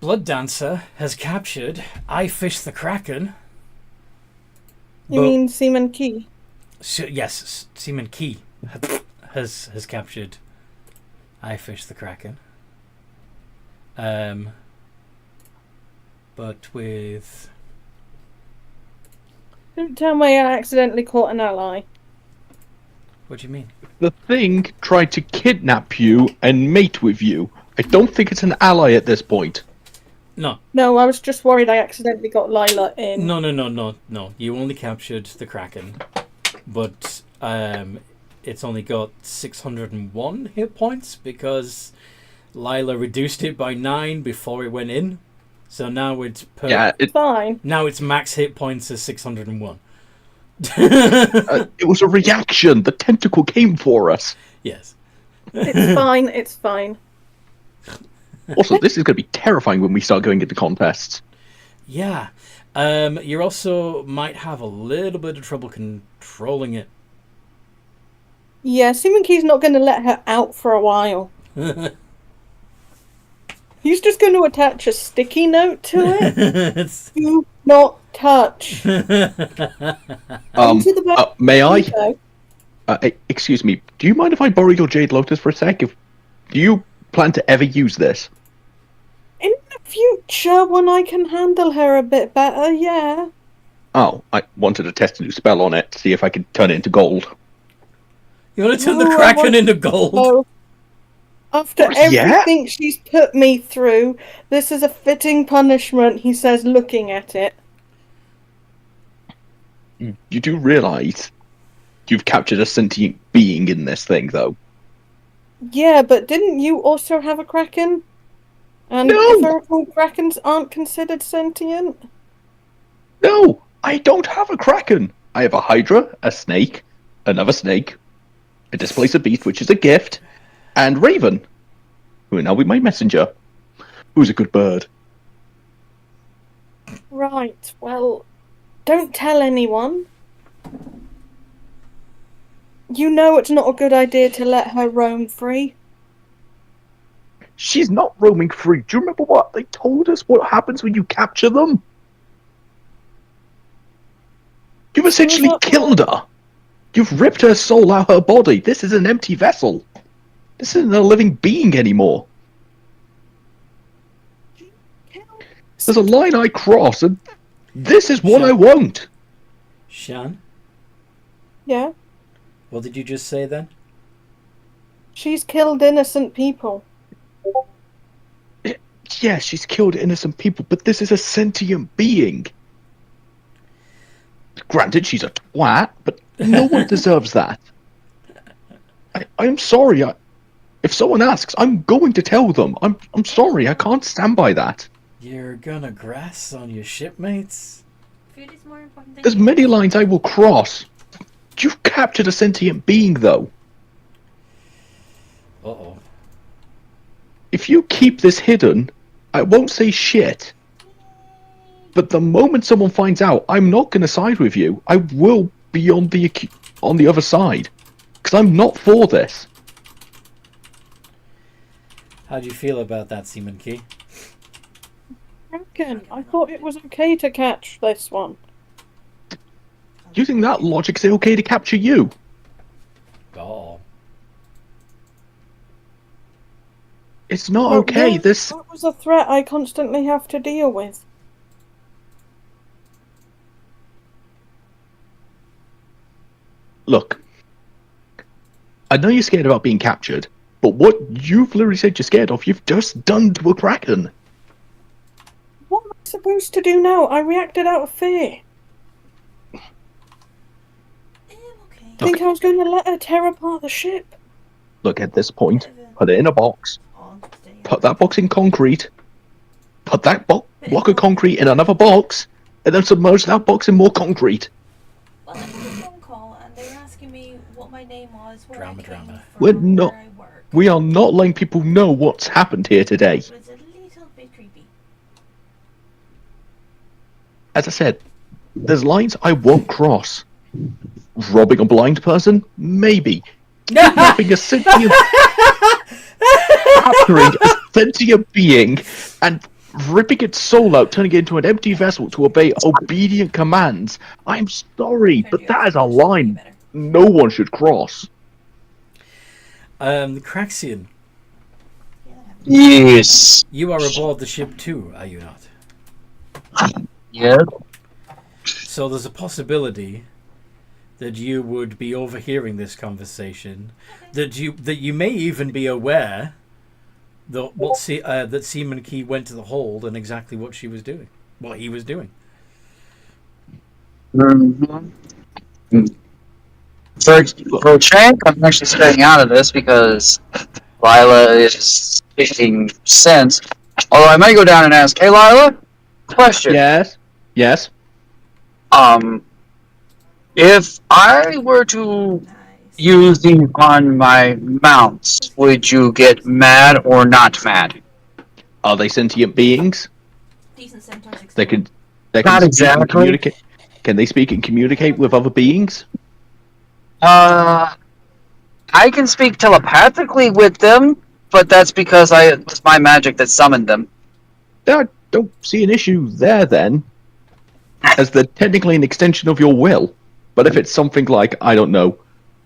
Blood Dancer has captured I Fish the Kraken. You mean Seaman Key? Yes, Seaman Key has captured I Fish the Kraken. But with... Don't tell me I accidentally caught an ally. What do you mean? The thing tried to kidnap you and mate with you. I don't think it's an ally at this point. No. No, I was just worried I accidentally got Lila in. No. You only captured the Kraken. But it's only got 601 hit points because Lila reduced it by 9 before it went in. So now it's fine. Now its max hit points is 601. It was a reaction. The tentacle came for us. Yes. It's fine. It's fine. Also, this is going to be terrifying when we start going into contests. Yeah. You also might have a little bit of trouble controlling it. Yeah, Seaman Key's not going to let her out for a while. He's just going to attach a sticky note to it. Do not touch. May I? Excuse me. Do you mind if I borrow your Jade Lotus for a sec? Do you plan to ever use this? In the future, when I can handle her a bit better, yeah. Oh, I wanted to test a new spell on it, see if I could turn it into gold. You want to turn the Kraken into gold? Oh. After everything she's put me through, this is a fitting punishment, he says, looking at it. You do realize you've captured a sentient being in this thing, though? Yeah, but didn't you also have a kraken? And No! if I recall, krakens aren't considered sentient? No! I don't have a kraken! I have a hydra, a snake, another snake, a displacer beast, which is a gift, and Raven, who will now be my messenger, who's a good bird. Right, well, don't tell anyone. You know it's not a good idea to let her roam free. She's not roaming free. Do you remember what they told us? What happens when you capture them? You've essentially killed her. You've ripped her soul out her body. This is an empty vessel. This isn't a living being anymore. There's a line I cross, and this is what I won't. Shan, Yeah? what did you just say then? She's killed innocent people. Yeah, she's killed innocent people, but this is a sentient being. Granted, she's a twat, but no one deserves that. I'm sorry. If someone asks, I'm going to tell them. I'm sorry. I can't stand by that. You're gonna grass on your shipmates? Food is more important than There's many lines I will cross. You've captured a sentient being, though. Uh-oh. If you keep this hidden, I won't say shit. But the moment someone finds out, I'm not going to side with you. I will be on the other side. Because I'm not for this. How do you feel about that, Seaman Key? Kraken, I thought it was okay to catch this one. Using that logic, it's okay to capture you. Oh. It's not Well, okay. yeah, This... That was a threat I constantly have to deal with. Look. I know you're scared about being captured, but what you've literally said you're scared of, you've just done to a kraken. What am I supposed to do now? I reacted out of fear. okay. I think I was going to let her tear apart the ship. Look, at this point, put it in a box, put that box in concrete, put that block of concrete in another box, and then submerge that box in more concrete. Well, I had a phone call and they were asking me what my name was, where Drama, I came drama. from, We're not- where I work. We are not letting people know what's happened here today. But it's a little bit creepy. As I said, there's lines I won't cross. Robbing a blind person? Maybe. Kidnapping a sentient... capturing a sentient being and ripping its soul out, turning it into an empty vessel to obey obedient commands. I'm sorry, but that is a line no one should cross. Craxian, Yes. you are aboard the ship too, are you not? Yeah. So there's a possibility that you would be overhearing this conversation, that you may even be aware that Seaman Key went to the hold and exactly what she was doing, what he was doing. Mm-hmm. For a change, I'm actually staying out of this because Lila is speaking sense. Although I might go down and ask, hey Lila, question. Yes. Yes. If I were to Nice. use these on my mounts, would you get mad or not mad? Are they sentient beings? Decent centaurs. They can Not speak and exactly. communicate. Can they speak and communicate with other beings? I can speak telepathically with them, but that's because it was my magic that summoned them. I don't see an issue there then, as they're technically an extension of your will. But if it's something like, I don't know,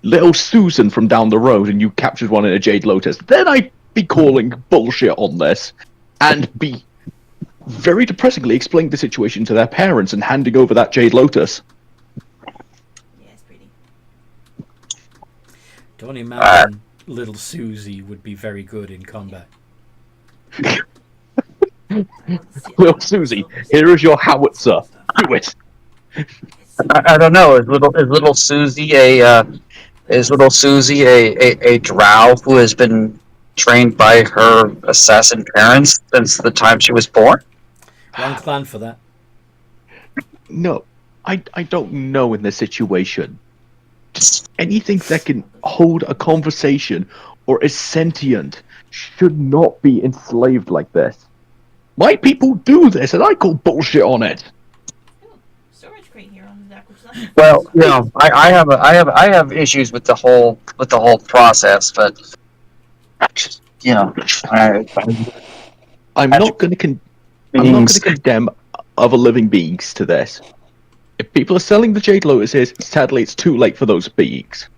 little Susan from down the road and you captured one in a Jade Lotus, then I'd be calling bullshit on this and be very depressingly explaining the situation to their parents and handing over that Jade Lotus. Yeah, it's pretty. Don't imagine. little Susie would be very good in combat. Little Susie, here is your howitzer. Do it. I don't know. Is little Susie a drow who has been trained by her assassin parents since the time she was born? Wrong clan for that. No, I don't know in this situation. Just anything that can hold a conversation or is sentient should not be enslaved like this. My people do this, and I call bullshit on it. Storage crate here on the deck, which is actually Well, you know, I have issues with the whole process, but you know, I'm not going to condemn other living beings to this. If people are selling the Jade Lotuses, sadly, it's too late for those beings.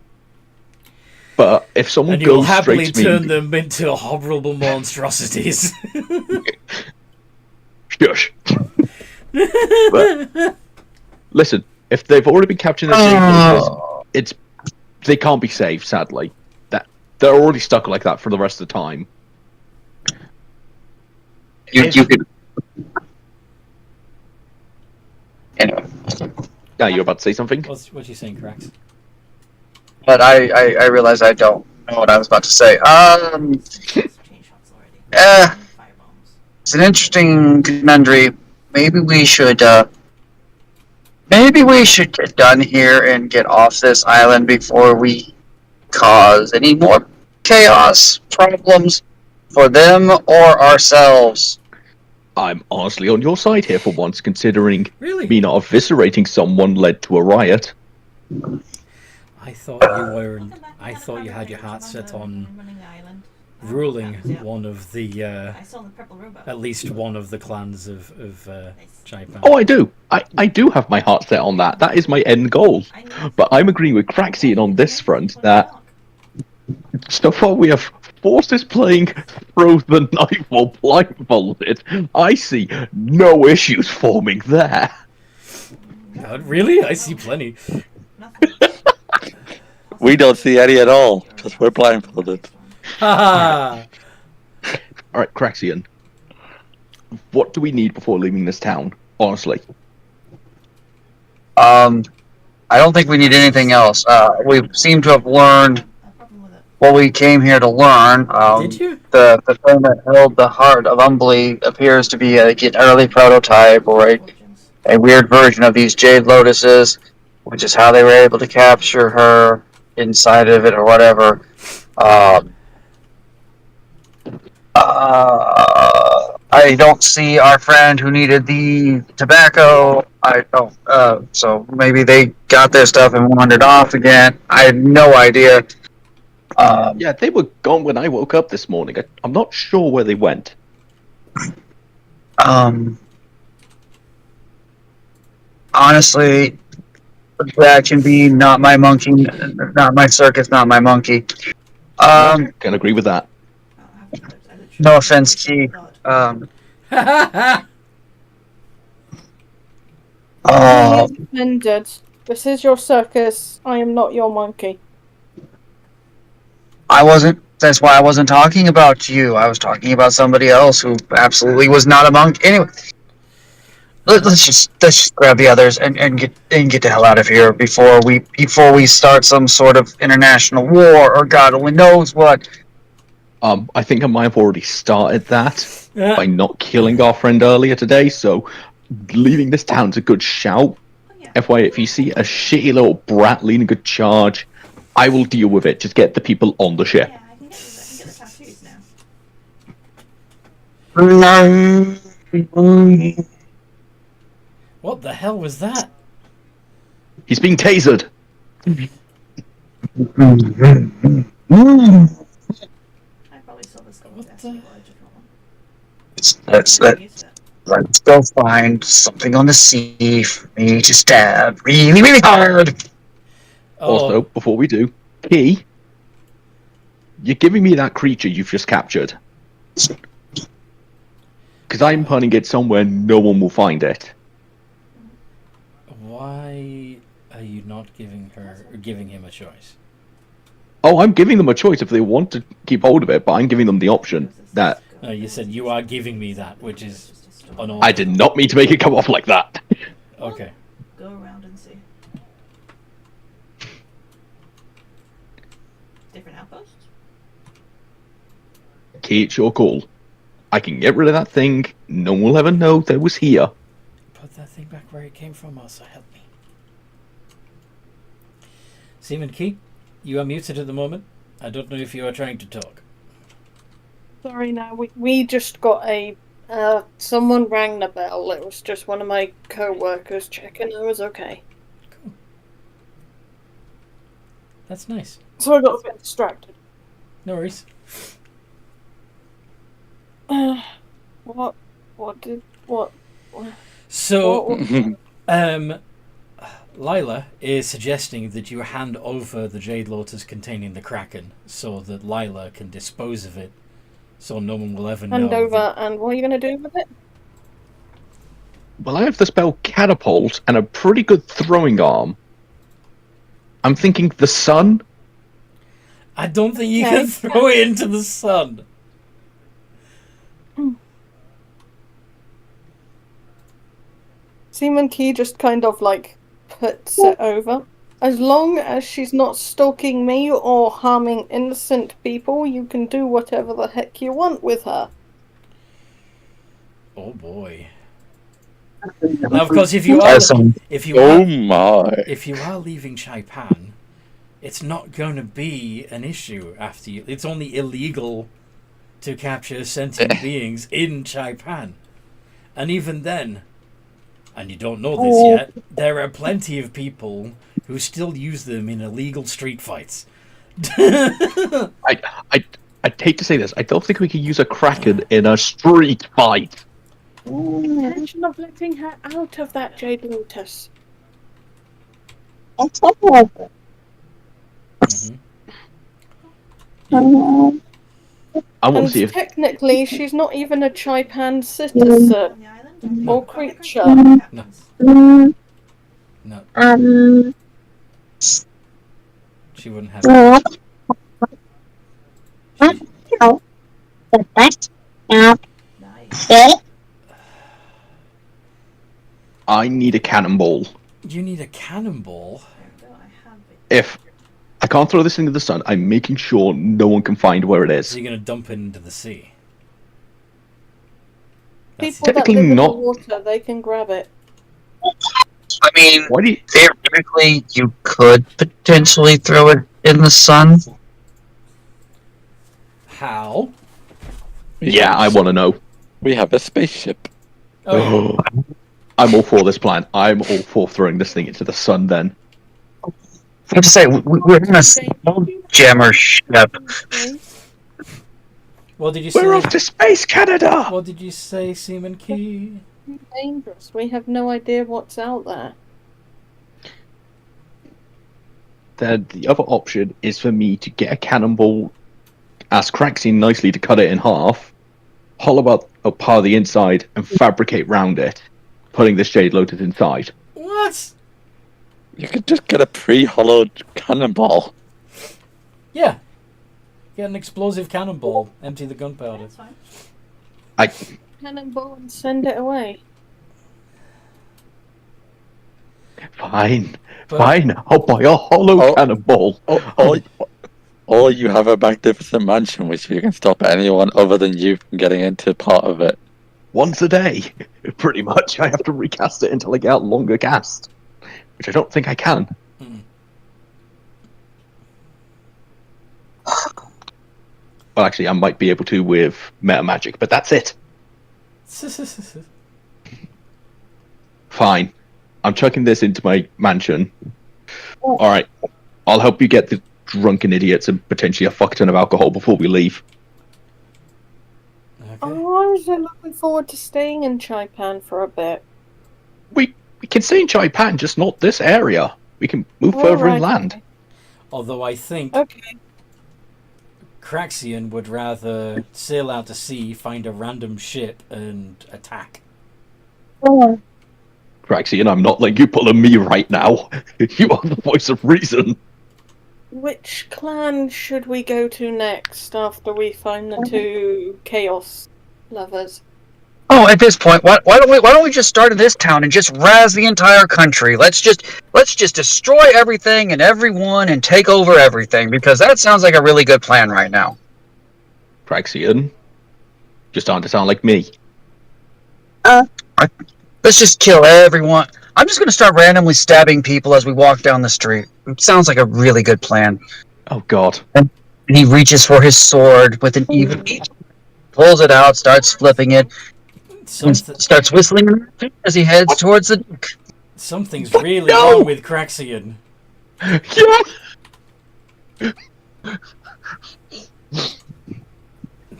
But if someone And you will goes happily straight to turn me, them into horrible monstrosities. shush. But listen, if they've already been captured in the Jade Lotus, they can't be saved. Sadly, they're already stuck like that for the rest of the time. you could. Anyway, Yeah, you're about to say something? What you saying, Crax? but I realize I don't know what I was about to say. It's an interesting conundrum. Maybe we should get done here and get off this island before we cause any more chaos problems for them or ourselves. I'm honestly on your side here for once, considering Really? me not eviscerating someone led to a riot. I thought you had your heart set on ruling one of the, I saw the purple robot. at least one of the clans of Chipan. Oh, I do. I do have my heart set on that. That is my end goal. But I'm agreeing with Craxian on this front that so far we have forces playing through the night while blindfolded. I see no issues forming there. God, really? I see plenty. We don't see any at all because we're blindfolded. Ha Alright, Craxian. What do we need before leaving this town? Honestly. I don't think we need anything else. We seem to have learned what we came here to learn. Did you? The thing that held the heart of Umbly appears to be an early prototype or a weird version of these Jade Lotuses, which is how they were able to capture her inside of it or whatever. I don't see our friend who needed the tobacco. I don't. So maybe they got their stuff and wandered off again. I had no idea. Yeah, they were gone when I woke up this morning. I'm not sure where they went. Honestly, that can be not my monkey, not my circus, not my monkey. Can agree with that. No offense, Key. Offended. This is your circus. I am not your monkey. I wasn't. That's why I wasn't talking about you. I was talking about somebody else who absolutely was not a monk. Anyway, let's just grab the others and get the hell out of here before we start some sort of international war or God only knows what. I think I might have already started that by not killing our friend earlier today, so leaving this town's a good shout. FYI, if you see a shitty little brat leading a charge, I will deal with it. Just get the people on the ship. Yeah, I can get the tattoos now. What the hell was that? He's being tasered. I probably saw this going What with the- Let's go find something on the sea for me to stab really, really hard. Also, before we do, Key, you're giving me that creature you've just captured. Because I'm putting it somewhere no one will find it. Why are you not giving him a choice? Oh, I'm giving them a choice if they want to keep hold of it, but I'm giving them the option that You said you are giving me that, which is an I did not mean to make it come off like that. Okay. Go around and see. Different outposts? Key, it's your call. I can get rid of that thing. No one will ever know that it was here. Put that thing back where it came from, also help me. Seaman Key, you are muted at the moment. I don't know if you are trying to talk. Sorry, now we just got a. Someone rang the bell. It was just one of my co-workers checking I was okay. Cool. That's nice. So I got a bit distracted. No worries. What? So, Lila is suggesting that you hand over the Jade Lotus containing the Kraken so that Lila can dispose of it so no one will ever know. Hand over, and what are you going to do with it? Well, I have the spell Catapult and a pretty good throwing arm. I'm thinking the sun? I don't think you Okay. can throw it into the sun. Seaman Key just kind of like puts it over. As long as she's not stalking me or harming innocent people, you can do whatever the heck you want with her. Oh boy. Now, of course, if you are leaving Chipan, it's not going to be an issue after you. It's only illegal to capture sentient beings in Chipan, and even then, and you don't know this yet, there are plenty of people who still use them in illegal street fights. I'd hate to say this. I don't think we can use a Kraken in a street fight. Intention of letting her out of that Jade Lotus. Mhm. I want And to see if technically, she's not even a Chipan citizen On the island? or creature. No. No. She wouldn't have it. Nice. I need a cannonball. You need a cannonball. There we go, I have it. If I can't throw this into the sun, I'm making sure no one can find where it So is. you're going to dump it into the sea. That's People that Technically live in the not. water, they can grab it. I mean, Why do you... theoretically, you could potentially throw it in the sun. How? Yeah, I want to know. We have a spaceship. Oh, I'm all for this plan. I'm all for throwing this thing into the sun then. I have to say, we're in a small jammer ship. what did you We're say? off to space, Canada! What did you say, Seaman Key? Dangerous. We have no idea what's out there. Then the other option is for me to get a cannonball, ask Craxine nicely to cut it in half, hollow out a part of the inside, and fabricate round it, putting this Jade Lotus inside. What? You could just get a pre-hollowed cannonball. Yeah. Get an explosive cannonball. Empty the gunpowder. That's fine. I Cannonball and send it away. fine, But- fine. I'll buy a hollow Oh. cannonball. Or you have a magnificent mansion which you can stop anyone other than you from getting into part of it. Once a day, pretty much. I have to recast it until I get out longer cast, which I don't think I can. Well, actually, I might be able to with meta magic, but that's it. Fine. I'm chucking this into my mansion. Alright. I'll help you get the drunken idiots and potentially a fuck ton of alcohol before we leave. Okay. Oh, I was looking forward to staying in Chipan for a bit. We can stay in Chipan, just not this area. We can move further Alright, inland. Although I think Okay. Craxian would rather sail out to sea, find a random ship, and attack. Craxy, and I'm not letting you pull on me right now. You are the voice of reason. Which clan should we go to next after we find the two chaos lovers? Oh, at this point, why don't we just start in this town and just razz the entire country? Let's just destroy everything and everyone and take over everything, because that sounds like a really good plan right now. Praxian, just starting to sound like me. Let's just kill everyone. I'm just gonna start randomly stabbing people as we walk down the street. It sounds like a really good plan. Oh God. And he reaches for his sword with an even, pulls it out, starts flipping it, and starts whistling as he heads towards the Duke. Something's really wrong with Craxian.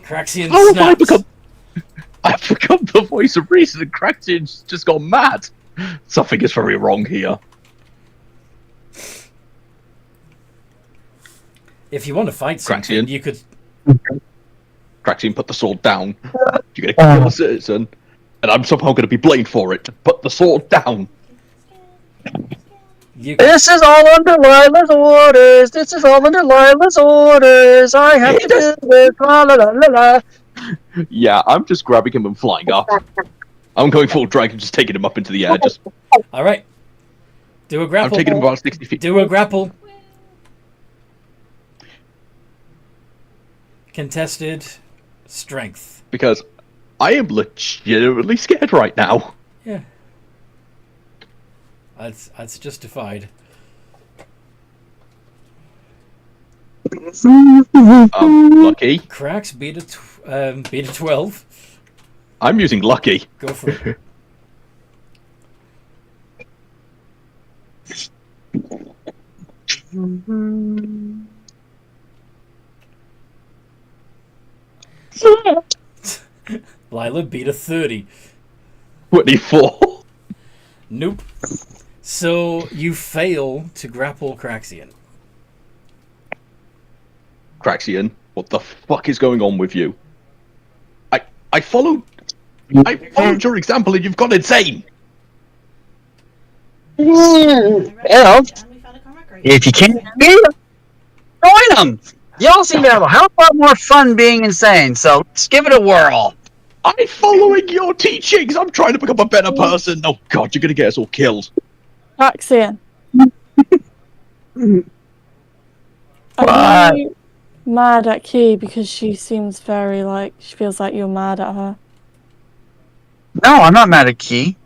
Craxian How snaps. have I've become the voice of reason, and Craxian's just gone mad. Something is very wrong here. If you want to fight something, Craxian. you could... Craxian, put the sword down. You're gonna kill a citizen, and I'm somehow gonna be blamed for it. Put the sword down. This is all under Lila's orders. This is all under Lila's orders. I have to do this. La la la la la. Yeah, I'm just grabbing him and flying up. I'm going full dragon, just taking him up into the air. Just Alright. Do a I'm grapple. taking him about 60 feet. Do a grapple. Contested strength. Because I am legitimately scared right now. Yeah. That's justified. Lucky. Cracks beat a 12. I'm using lucky. Go for it. Lila beat a 30. 24. Nope. So you fail to grapple Craxian. Craxian, what the fuck is going on with you? I followed your example and you've gone insane. Well, if you can't beat them, join them. Y'all seem to have a hell of a lot more fun being insane, so let's give it a whirl. I'm following your teachings. I'm trying to become a better person. Oh God, you're gonna get us all killed. Craxian. What? Are you mad at Key because she seems very like she feels like you're mad at her? No, I'm not mad at Key.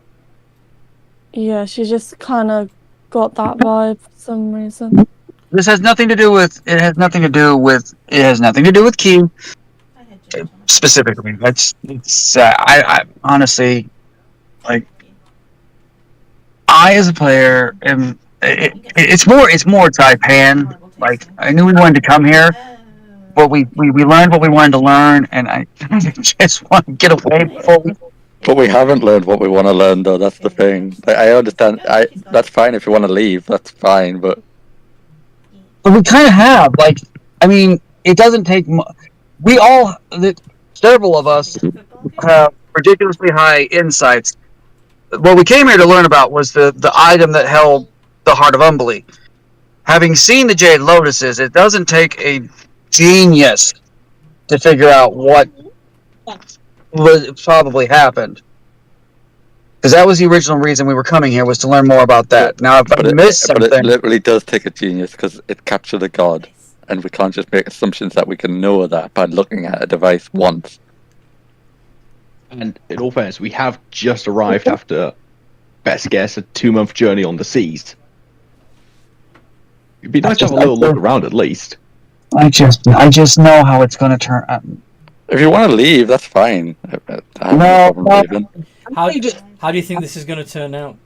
Yeah, she just kind of got that vibe for some reason. This has nothing to do with. It has nothing to do with Key specifically. I honestly, like, I as a player am. It's more Chipan. Like, I knew we wanted to come here, but we learned what we wanted to learn, and I just want to get away before we. But we haven't learned what we want to learn, though. That's the thing. I understand. That's fine if you want to leave. That's fine, but we kind of have. Like, I mean, it doesn't take. We all, several of us, have ridiculously high insights. What we came here to learn about was the item that held the Heart of Umbly. Having seen the Jade Lotuses, it doesn't take a genius to figure out what probably happened. Because that was the original reason we were coming here, was to learn more about that. Now, if I missed something... But it literally does take a genius, because it captured a god. And we can't just make assumptions that we can know that by looking at a device once. And in all fairness, we have just arrived after, best guess, a 2-month journey on the seas. It'd be nice to have a little look around at least. I just know how it's going to turn out. If you want to leave, that's fine. I have no problem leaving. How do you think this is going to turn out?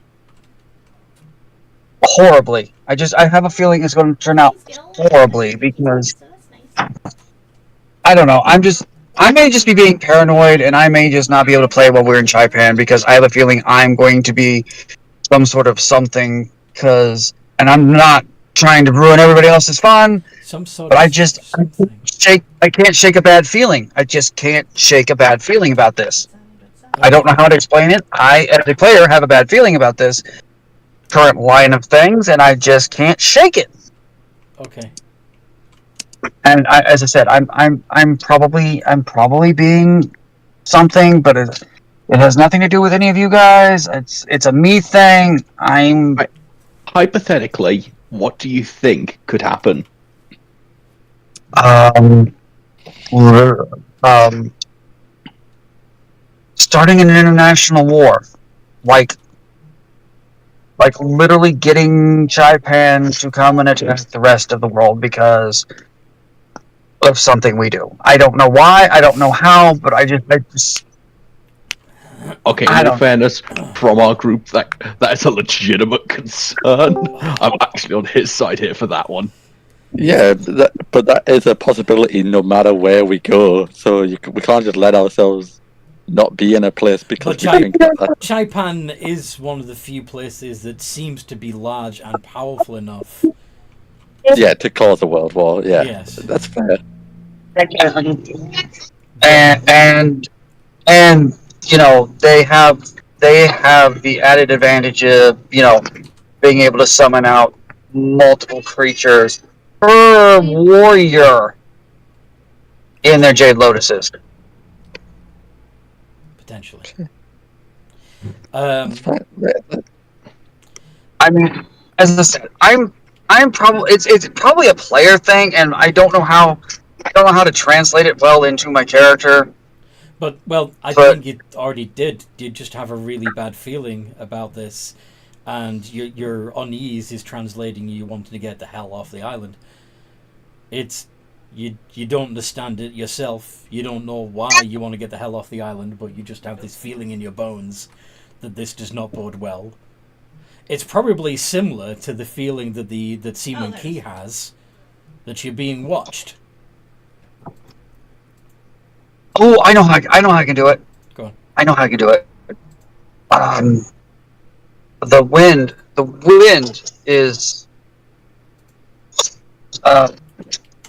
Horribly. I have a feeling it's going to turn out horribly, because I don't know. I may just be being paranoid, and I may just not be able to play while we're in Chipan, because I have a feeling I'm going to be some sort of something, and I'm not trying to ruin everybody else's fun, but I can't shake a bad feeling. I just can't shake a bad feeling about this. I don't know how to explain it. I, as a player, have a bad feeling about this current line of things, and I just can't shake it. Okay. And as I said, I'm probably being something, but it has nothing to do with any of you guys. It's a me thing. Hypothetically, what do you think could happen? Um, starting an international war, like literally getting Chipan to come and attack the rest of the world because of something we do. I don't know why, I don't know how, but I just Okay, in all fairness, from our group, that is a legitimate concern. I'm actually on his side here for that one. Yeah, but that is a possibility no matter where we go. So we can't just let ourselves not be in a place because But we think that. Chipan is one of the few places that seems to be large and powerful enough. Yeah, to cause a world war. Yeah, Yes. that's fair. And you know they have the added advantage of being able to summon out multiple creatures per warrior in their Jade Lotuses. Potentially. That's fair. I mean, as I said, I'm probably it's probably a player thing, and I don't know how to translate it well into my character. But, I think you already did. You just have a really bad feeling about this, and your unease is translating you wanting to get the hell off the island. It's you don't understand it yourself. You don't know why you want to get the hell off the island, but you just have this feeling in your bones that this does not bode well. It's probably similar to the feeling that Seaman Key has, that you're being watched. Oh, I know how I can do it. Go on. I know how I can do it. The wind is.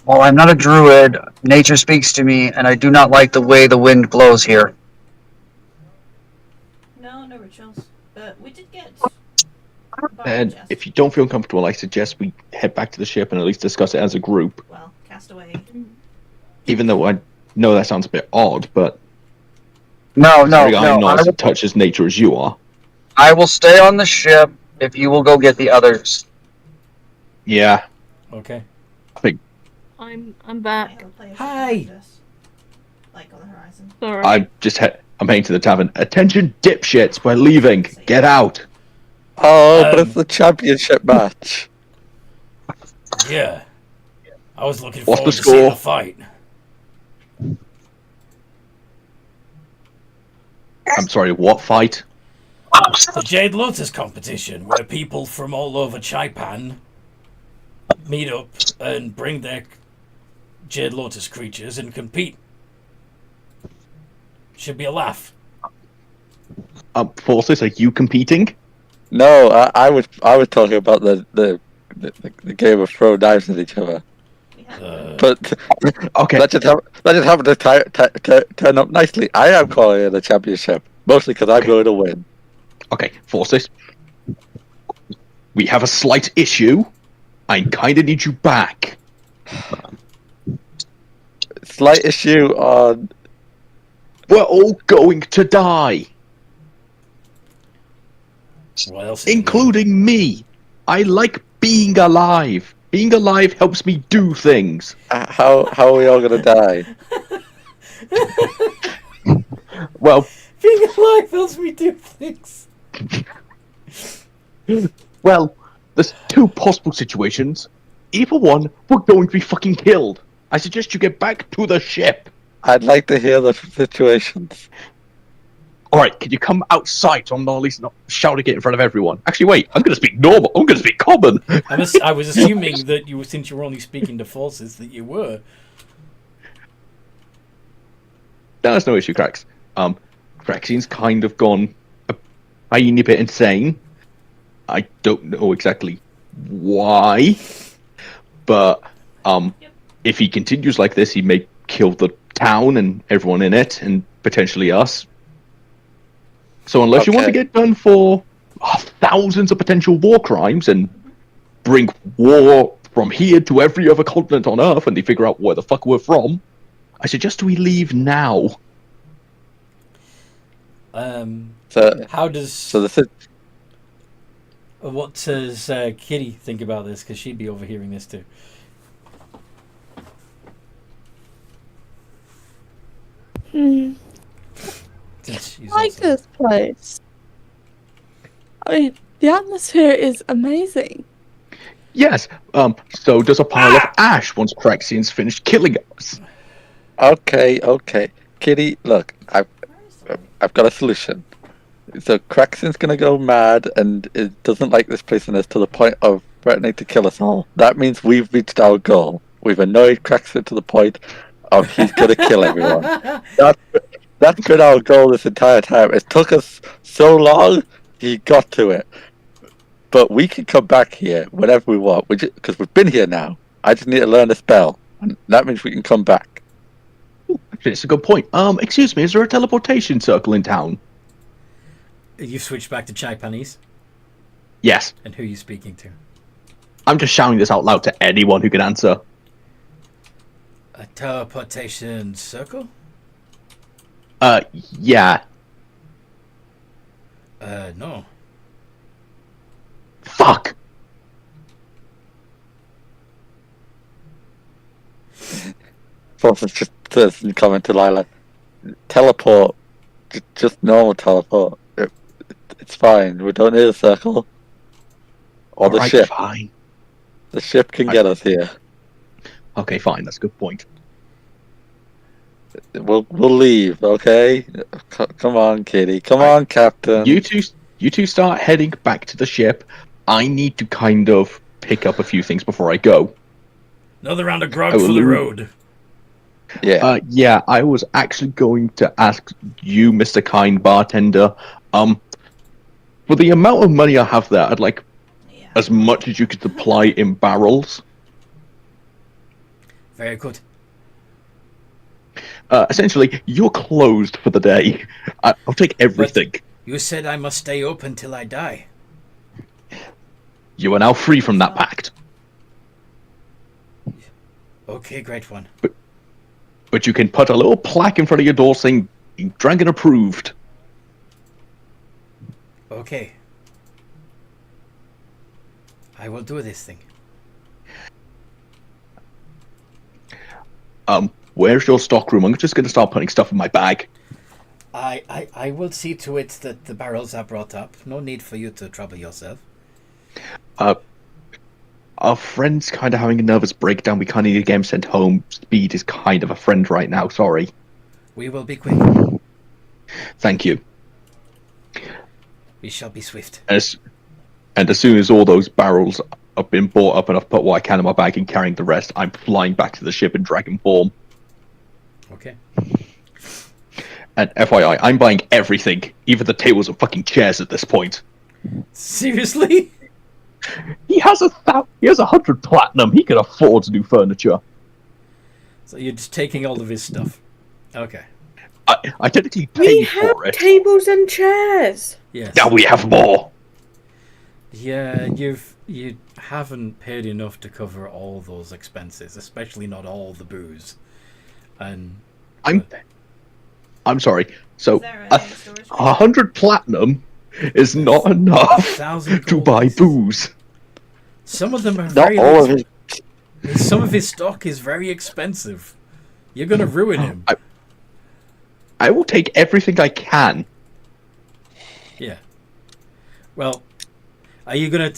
Well, I'm not a druid. Nature speaks to me, and I do not like the way the wind blows here. No rituals. But we did get. And if you don't feel comfortable, I suggest we head back to the ship and at least discuss it as a group. Well, castaway. Even though I know that sounds a bit odd, but No. I'm not as touched as nature as you are. I will stay on the ship if you will go get the others. Yeah. Okay. I'm back. Hi. Like on the horizon. Sorry. I'm heading to the tavern. Attention, dipshits! We're leaving. Get out. Oh, but it's the championship match. Yeah. I was looking What's forward the to seeing the score? fight. I'm sorry, what fight? The Jade Lotus competition, where people from all over Chipan meet up and bring their Jade Lotus creatures and compete. Should be a laugh. Forces, are you competing? No, I was talking about the game of throw knives at each other. But Okay. that just happened to turn up nicely. I am calling it a championship, mostly because I'm going to win. Okay, Forces. We have a slight issue. I kind of need you back. Slight issue on. We're all going to die, What else? Is including me. I like being alive. Being alive helps me do things. How are we all going to die? Well, being alive helps me do things. well, there's two possible situations. Either one, we're going to be fucking killed. I suggest you get back to the ship. I'd like to hear the situations. Alright, can you come outside so I'm not at least not shouting it in front of everyone? Actually, wait, I'm going to speak normal. I'm going to speak common. I was assuming that since you were only speaking to forces, that you were. No, there's no issue, Cracks. Craxine's kind of gone a tiny bit insane. I don't know exactly why, but if he continues like this, he may kill the town and everyone in it, and potentially us. So unless you want to get done for thousands of potential war crimes and bring war from here to every other continent on Earth and they figure out where the fuck we're from, I suggest we leave now. How does... So the What does Kitty think about this? Because she'd be overhearing this too. She's I like also- this place. I mean, the atmosphere is amazing. Yes, so does a pile of ash once Craxian's finished killing us. Okay. Kitty, look, I've got a solution. So Craxton's gonna go mad and it doesn't like this place and is to the point of threatening to kill us all. That means we've reached our goal. We've annoyed Craxton to the point of he's gonna kill everyone. That's been our goal this entire time. It took us so long, he got to it. But we can come back here whenever we want, because we've been here now. I just need to learn a spell, and that means we can come back. Actually, it's a good point. Excuse me, is there a teleportation circle in town? You switch back to Chipanese, Yes. and who are you speaking to? I'm just shouting this out loud to anyone who can answer. A teleportation circle? Yeah. No. Fuck! Forces just says in comment to Lila, teleport, just normal teleport. It's fine. We don't need a circle. Or the Alright, ship. fine. The ship can get us here. Okay, fine, that's a good point. We'll leave, okay? Come on, Kitty. Come on, Captain. You two start heading back to the ship. I need to kind of pick up a few things before I go. Another round of grog I for will the leave. road. Yeah. Yeah, I was actually going to ask you, Mr. Kind Bartender, for the amount of money I have there, I'd like Yeah. as much as you could supply in barrels. Very good. Essentially, you're closed for the day. I'll take everything. You said I must stay up until I die. You are now free from that pact. Okay, great one. But you can put a little plaque in front of your door saying, Dragon approved. Okay. I will do this thing. Where's your stockroom? I'm just going to start putting stuff in my bag. I will see to it that the barrels are brought up. No need for you to trouble yourself. Our friend's kind of having a nervous breakdown. We kind of need to get him sent home. Speed is kind of a friend right now. Sorry. We will be quick. Thank you. We shall be swift. And as soon as all those barrels have been bought up and I've put what I can in my bag and carrying the rest, I'm flying back to the ship in dragon form. Okay. And FYI, I'm buying everything, even the tables and fucking chairs at this point. Seriously? He has 100 platinum. He can afford new furniture. So you're just taking all of his stuff. Okay. I technically We paid have for it. tables and chairs. Yes. Now we have more. Yeah, you haven't paid enough to cover all those expenses, especially not all the booze. And I'm sorry. So Is there a storage 100 platinum is not enough 1,000 to gold buy pieces. booze. Some of them are Not very all of it. Some of his stock is very expensive. You're gonna ruin him. I will take everything I can. Yeah. Well, are you gonna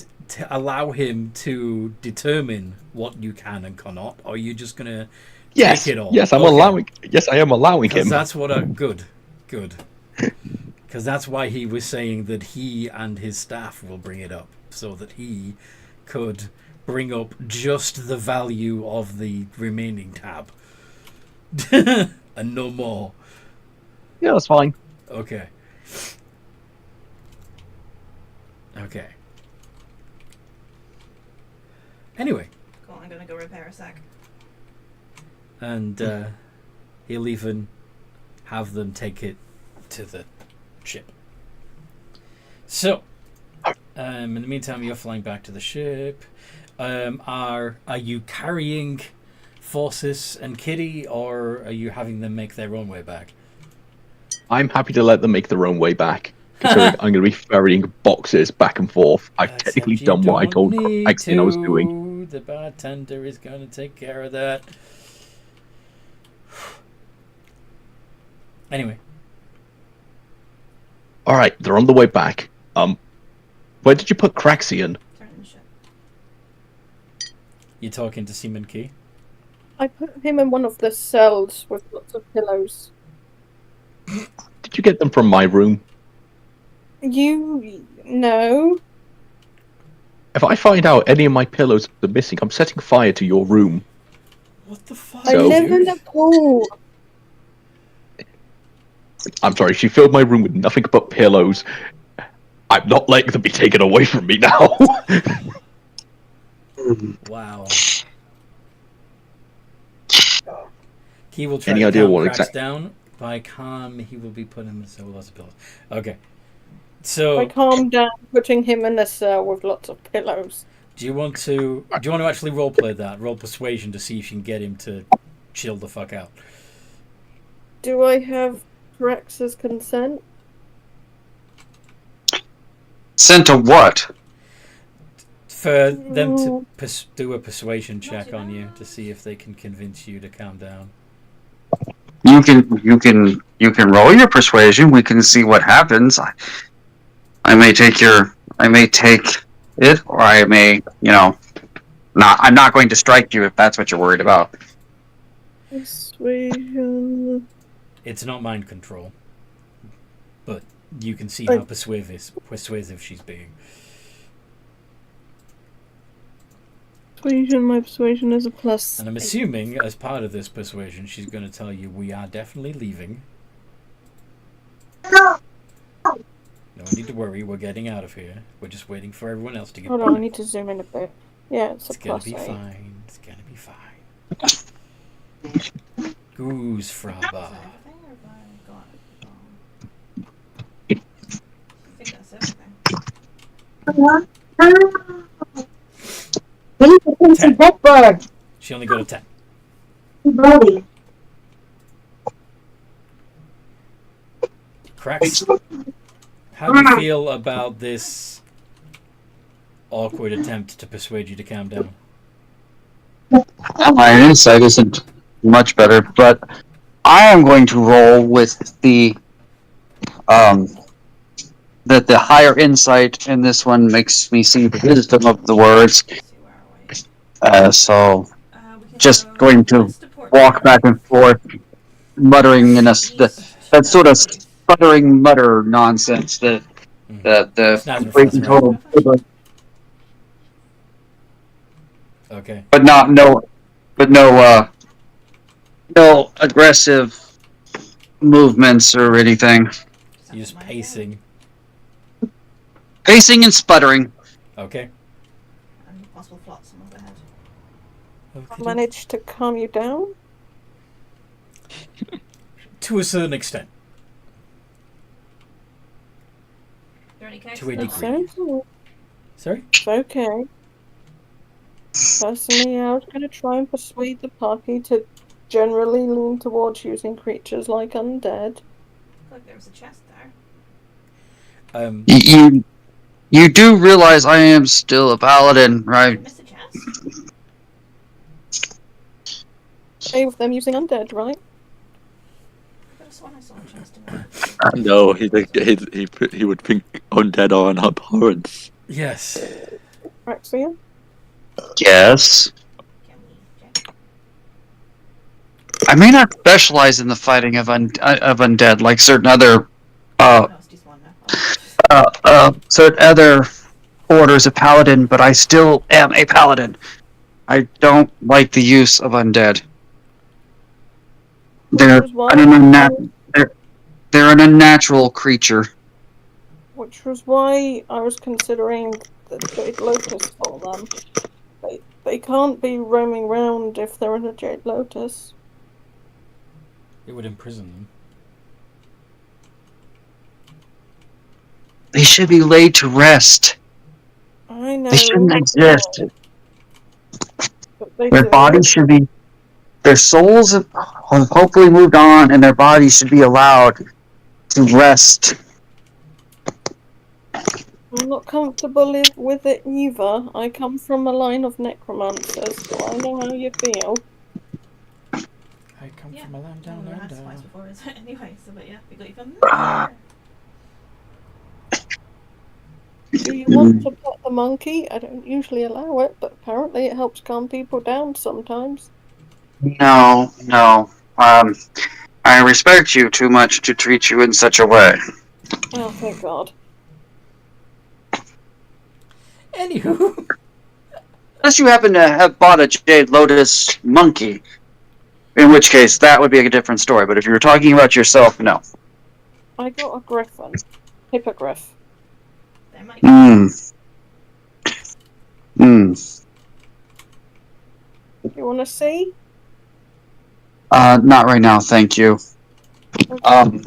allow him to determine what you can and cannot, or are you just gonna Yes, take it all? yes, I am allowing Because him. that's what good. Because that's why he was saying that he and his staff will bring it up, so that he could bring up just the value of the remaining tab, and no more. Yeah, that's fine. Okay. Okay. Anyway, Cool, I'm gonna go repair a sack. and he'll even have them take it to the ship. So, In the meantime, you're flying back to the ship. Are you carrying Forces and Kitty, or are you having them make their own way back? I'm happy to let them make their own way back, considering I'm going to be ferrying boxes back and forth. I've Except technically you done what I don't told need Maxine I was to. doing. The bartender is going to take care of that. Anyway. All right, they're on the way back. Where did you put Craxian? You're talking to Seaman Key? I put him in one of the cells with lots of pillows. Did you get them from my room? No. If I find out any of my pillows are missing, I'm setting fire to your room. What the fuck? I So- live in the pool. I'm sorry, she filled my room with nothing but pillows. I'm not letting them be taken away from me now. Wow. He will try Any to idea calm what Cracks exact- down. By calm, he will be putting him in cell with lots of pillows. Okay. I So, calm down, putting him in a cell with lots of pillows. do you want to actually roleplay that? Roll persuasion to see if you can get him to chill the fuck out. Do I have Rex's consent? Sent to what? For them to do a persuasion check on you to see if they can convince you to calm down. You can roll your persuasion. We can see what happens. I may take it, or I may, not. I'm not going to strike you if that's what you're worried about. Persuasion. It's not mind control, but you can see how persuasive she's being. Persuasion, my persuasion is a plus. And I'm assuming, as part of this persuasion, she's going to tell you we are definitely leaving. No need to worry, we're getting out of here. We're just waiting for everyone else to get Hold back. on, I need to zoom in a bit. Yeah, it's a Gonna plus be 8. fine. It's gonna be fine. Goose Fraba. I think that's everything. She only got a 10. Cracks. How do you feel about this awkward attempt to persuade you to calm down? My insight isn't much better, but I am going to roll with the that the higher insight in this one makes me see the wisdom of the words. So just going to walk back and forth, muttering in that sort of sputtering mutter nonsense that the complete and total. Okay. But no aggressive movements or anything. You're just pacing. Pacing and sputtering. Okay. And possible flotsam of the head. I managed to calm you down? To a certain extent. Are there any cakes To a left? degree. Sounds Sorry? okay. Personally, I was going to try and persuade the party to generally lean towards using creatures like undead. Look, there was a chest there. You do realize I am still a paladin, Did right? you miss a chest? Save with them using undead, right? I could have sworn I saw a chest in there. No, he would think undead are an abhorrence. Yes. Raxian? Yes. Can we check? I may not specialize in the fighting of undead like certain other No, it's just one now. certain other orders of paladin, but I still am a paladin. I don't like the use of undead. They're an unnatural creature. Which was why I was considering the Jade Lotus for them. They can't be roaming around if they're in a Jade Lotus. It would imprison them. They should be laid to rest. I know. They shouldn't exist. But they Their do. bodies should be. Their souls have hopefully moved on, and their bodies should be allowed to rest. I'm not comfortable with it either. I come from a line of necromancers, so I know how you feel. I come Yeah. from a land down we were under. asked twice before, anyway. So, but yeah, we got you from there. Do you want to pet the monkey? I don't usually allow it, but apparently it helps calm people down sometimes. No. I respect you too much to treat you in such a way. Oh, thank God. Anywho. Unless you happen to have bought a Jade Lotus monkey. In which case, that would be a different story. But if you were talking about yourself, no. I got a griffin. Hippogriff. There might You want to see? Not right now, thank you. Okay.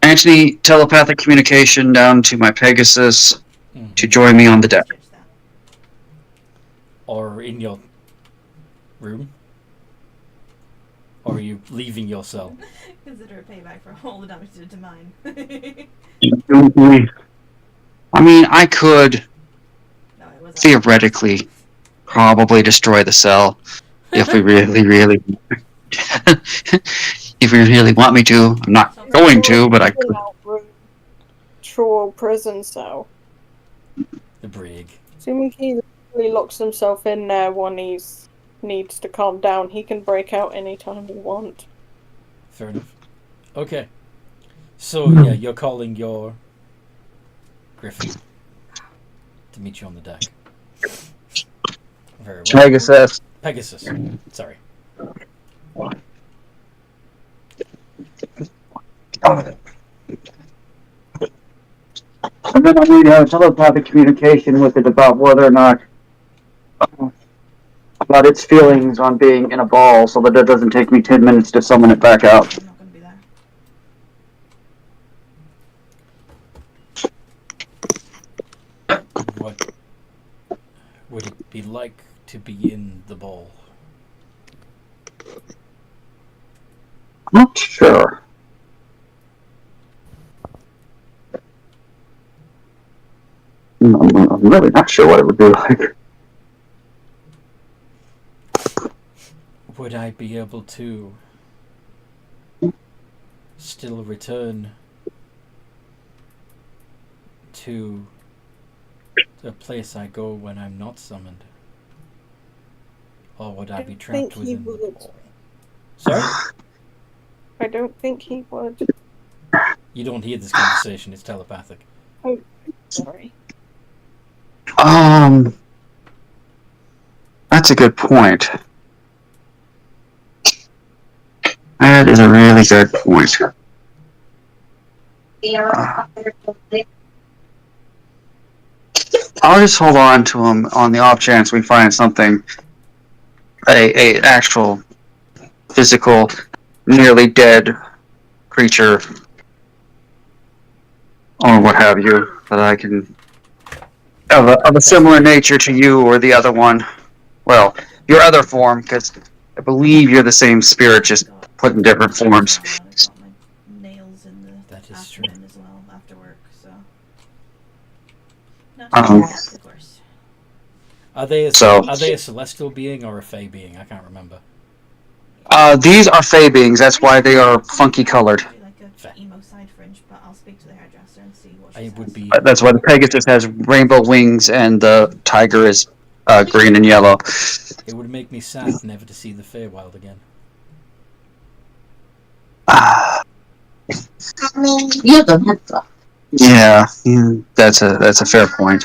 Anthony, telepathic communication down to my Pegasus to join me on the deck. Or in your room? Or are you leaving your cell? Consider a payback for all the damage you did to mine. I mean, I could No, it was theoretically probably destroy the cell if we really if we really want me to. I'm not going to, but I could. True prison cell. The brig. Assuming he really locks himself in there when he needs to calm down, he can break out anytime he wants. Fair enough. Okay. So, yeah, you're calling your Griffin to meet you on the deck. Very well. Pegasus. Pegasus. Sorry. And then I need to have telepathic communication with it about whether or not about its feelings on being in a ball, so that it doesn't take me 10 minutes to summon it back out. I'm not going to be there. What would it be like to be in the ball? Not sure. I'm really not sure what it would be like. Would I be able to still return to the place I go when I'm not summoned? Or would I be trapped think he within the would. ball? Sorry? I don't think he would. You don't hear this conversation, it's telepathic. Oh, sorry. That's a good point. That is a really good point. I'll just hold on to him on the off chance we find something, a actual physical, nearly dead creature, or what have you, that I can of a similar nature to you or the other one. Well, your other form, because I believe you're the same spirit, just put in different forms. I've got my nails in the That is true. afternoon as well, after work, so. Not Um, of course. Are they a celestial being or a fey being? I can't remember. These are fey beings, that's why they are funky colored. Maybe like Fair. a emo side fringe, but I'll speak to the hairdresser and see what she I says. would be That's why the Pegasus has rainbow wings and the tiger is green and yellow. It would make me sad never to see the Feywild again. Yeah, that's a fair point.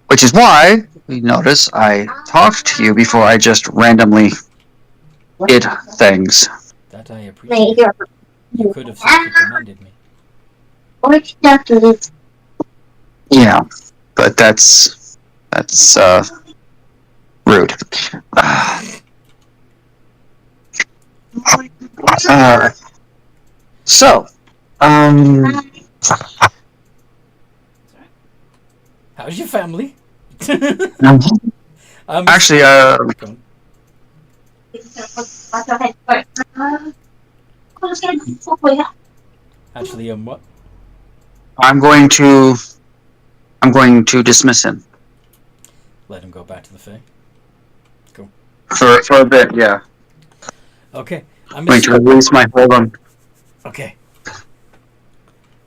Which is why, you notice, I talked to you before I just randomly did things. That I appreciate. You could have simply commanded me. Yeah, but that's rude. So, How's your family? Actually, Go on. Actually, what? I'm going to dismiss him Let him go back to the Fae. Cool. for a bit. Yeah, Okay. I'm going to release my hold on. Okay.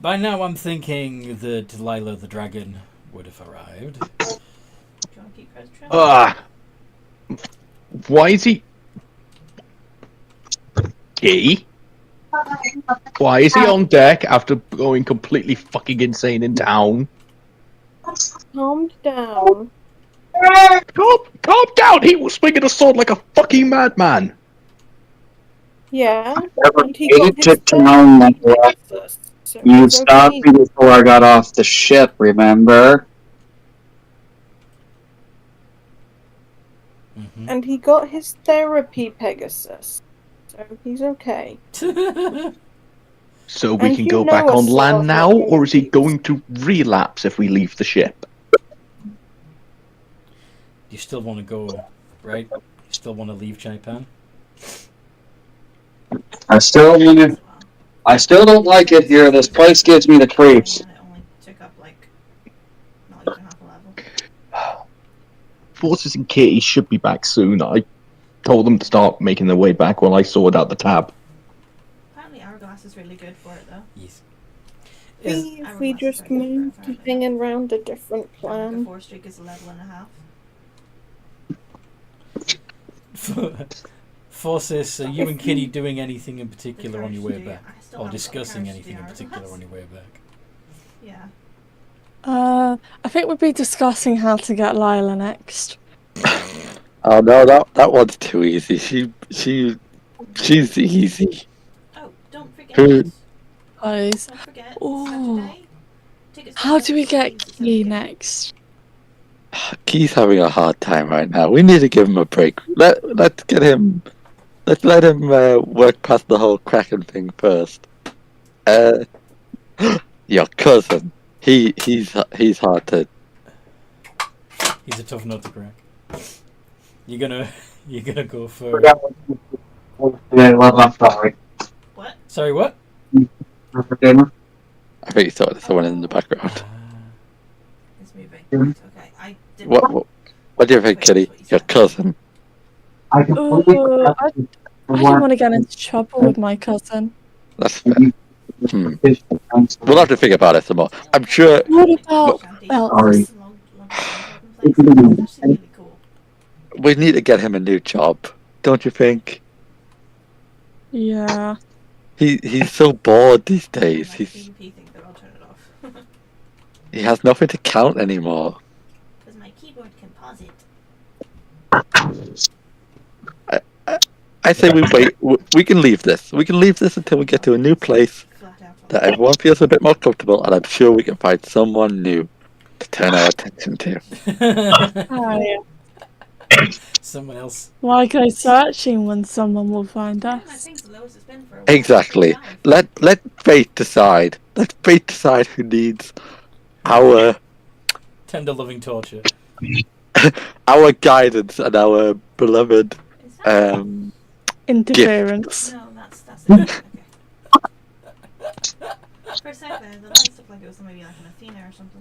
By now, I'm thinking that Delilah the dragon would have arrived. Do you want to keep Chris track? Why is he gay? Why is he on deck after going completely fucking insane in town? Calm down. Calm down! He was swinging a sword like a fucking madman! Yeah. Never And he made got it his to town like that. Pegasus, so You it's stopped okay. me before I got off the ship, remember? Mm-hmm. And he got his therapy Pegasus, so he's okay. So we And can you go know back us on so land well, now, fucking or is he idiots. going to relapse if we leave the ship? You still want to go, right? You still want to leave Chipan? I still don't like it here. This place gives me the creeps. And it only took up like not even half a level. Forces and Katie should be back soon. I told them to start making their way back while I sorted out the tab. Apparently, hourglass is really good for it though. Yes. See if we just move to hanging around a different The plan. 4 streak is a level and a half. Forces, are you and Kitty doing anything in particular on your way Courage to do- back? I still Or haven't got the discussing courage to do anything in particular hourglass. on your way back? Yeah. I think we'd be discussing how to get Lila next. Oh no, that one's too easy. She's easy. Oh, don't forget. Who- Guys, Don't forget. Ooh. Saturday. Tickets how for do we get Saturday. Key next? Key's having a hard time right now. We need to give him a break. Let's get him. Let's let him work past the whole Kraken thing first. Your cousin. He's hard to. He's a tough nut to crack. You're gonna go for. I'm sorry. What? Sorry, what? I think you thought there's someone in the background. It's moving. Mhm. It's okay. I didn't. What do you think, Kitty? Your cousin. I completely Ooh, forgot I to- don't want to get into trouble with my cousin. That's fair. We'll have to think about it some more. I'm sure. What about Shanty. belts? Sorry. It's a long place. It's actually really cool. We need to get him a new job, don't you think? Yeah. He's so bored these My days. PvP thing, but I'll turn it off. He has nothing to count anymore. Because my keyboard can pause it. I say we wait. We can leave this. We can leave this until we get to a new place Flat out. that everyone feels a bit more comfortable, and I'm sure we can find someone new to turn our attention to. Hi. Someone else. Why go searching when someone will find My us? thing's the lowest it's been for a while. Exactly. 5. Let fate decide. Let fate decide who needs our Tender loving torture. our guidance and our beloved Is that Interference. No, that's it. Okay. For a sec there, the lights looked like it was maybe like an Athena or something.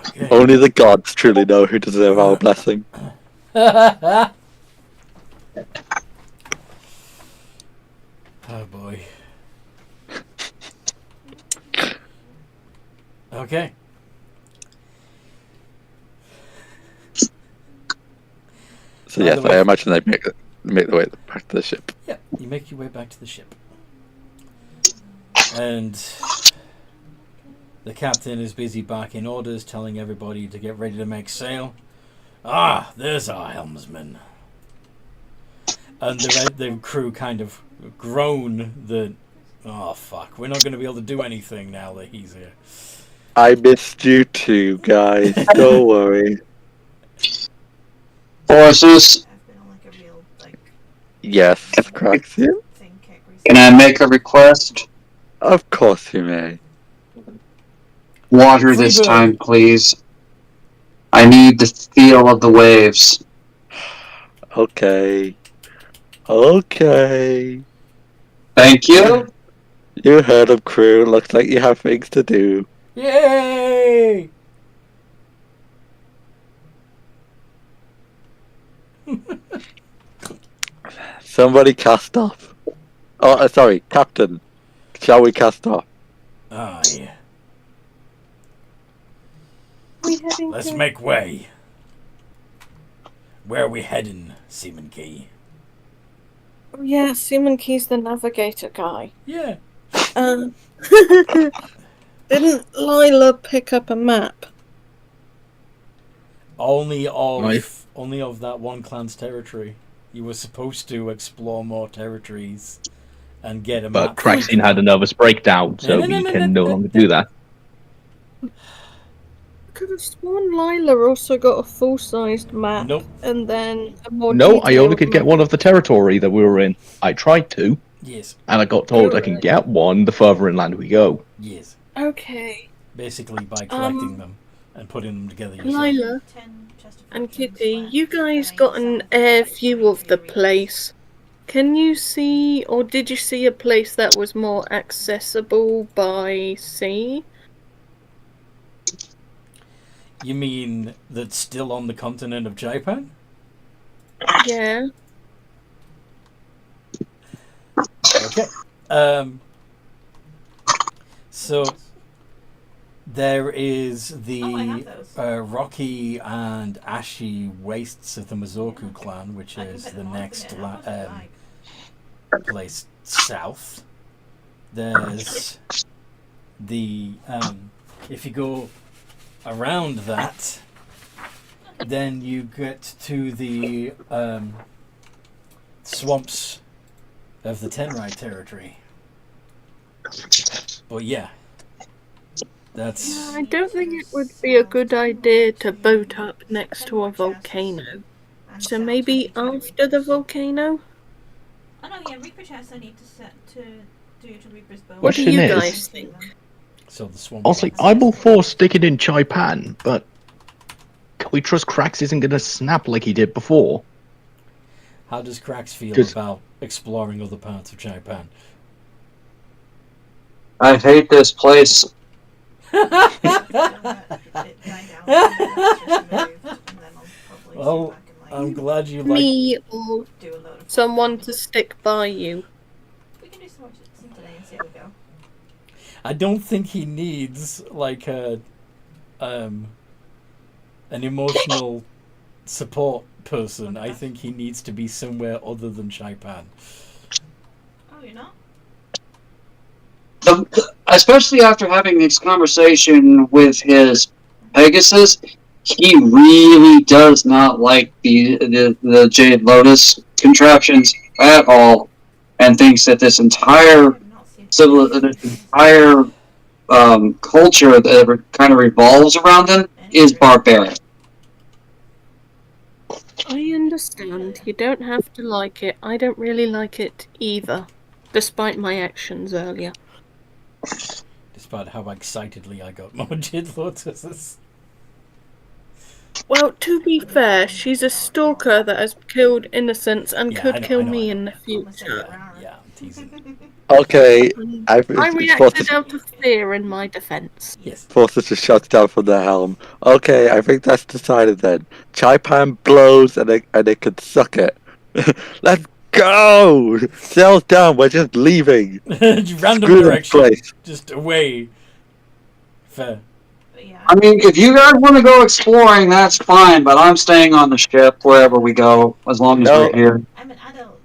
Okay. only the gods truly know who deserve our blessing. Oh boy. Okay. So By yes, the way- I imagine they make the way back to the ship. Yeah, you make your way back to the ship. And the captain is busy barking orders, telling everybody to get ready to make sail. Ah, there's our helmsman. And the crew kind of groan that, oh fuck, we're not going to be able to do anything now that he's here. I missed you too, guys. Don't worry. Forces, I've been on like a real like Yes, Craxian. thing kick recently. can I make a request? Of course you may. water this Freebird. time, please. I need the feel of the waves. Okay. Okay. Thank you. You heard him, crew. Looks like you have things to do. Yay! Somebody cast off. Oh, sorry, Captain. Shall we cast off? Aye. We heading Let's to- make way. Where are we heading, Seaman Key? Oh, yeah, Simon Key's the navigator guy. Yeah. Didn't Lila pick up a map? Only of Right. that one clan's territory. You were supposed to explore more territories and get a But map. Craxine had a nervous breakdown, so No, no, we no, can no, no no, longer do that. I could have sworn Lila also got a full-sized map. Nope. And then a more No, I only detailed could get map. one of the territory that we were in. I tried to, Yes. and I got told I can get one the further inland we go. Yes. Okay. Basically by collecting them and putting them together yourself. Lila 10 Chesterfield and Kings Kitty, Square. you guys I got an set air up view of the theories. place. Can you see, or did you see a place that was more accessible by sea? You mean that's still on the continent of Chipan? Yeah. Okay. So there is Oh, I the have those. rocky and ashy wastes of the Mazoku clan, which I can is put the them on next for now, if you like. place south. There's the if you go around that, then you get to the swamps of the Tenrai territory. But yeah, that's I don't think it would be a good idea to boat up next to a volcano. And So south maybe to after the Reaper's. volcano? Oh no, yeah, Reaper chest I need to set to do to Reaper's bone. What do Question you is- guys think? so the swamp. Honestly, I'm all for sticking in Chipan, but can we trust Crax isn't going to snap like he did before? How does Crax feel 'Cause- about exploring other parts of Chipan? I hate this place. Well, I'm glad you like. Me or someone to stick by you? We can do some today and see how we go. I don't think he needs like an emotional support person. I think he needs to be somewhere other than Chipan. Oh, you're not? Especially after having this conversation with his Pegasus, he really does not like the Jade Lotus contraptions at all, and thinks that this entire culture that kind of revolves around them is barbaric. I understand. You don't have to like it. I don't really like it either, despite my actions earlier. Despite how excitedly I got more Jade Lotuses. Well, to be fair, she's a stalker that has killed innocents and Yeah, could I know, kill I know, me I know. in the future. Yeah, I'm teasing. Okay, I it's reacted out of fear in my defense. Yes. Forces to shut down from the helm. Okay, I think that's decided then. Chipan blows and it could suck it. Let's go! Sails down, we're just leaving. Random Screw this direction. place. Just away. Fair. But yeah. I mean, if you guys want to go exploring, that's fine, but I'm staying on the ship wherever we go, as long as No. we're here. I'm an adult.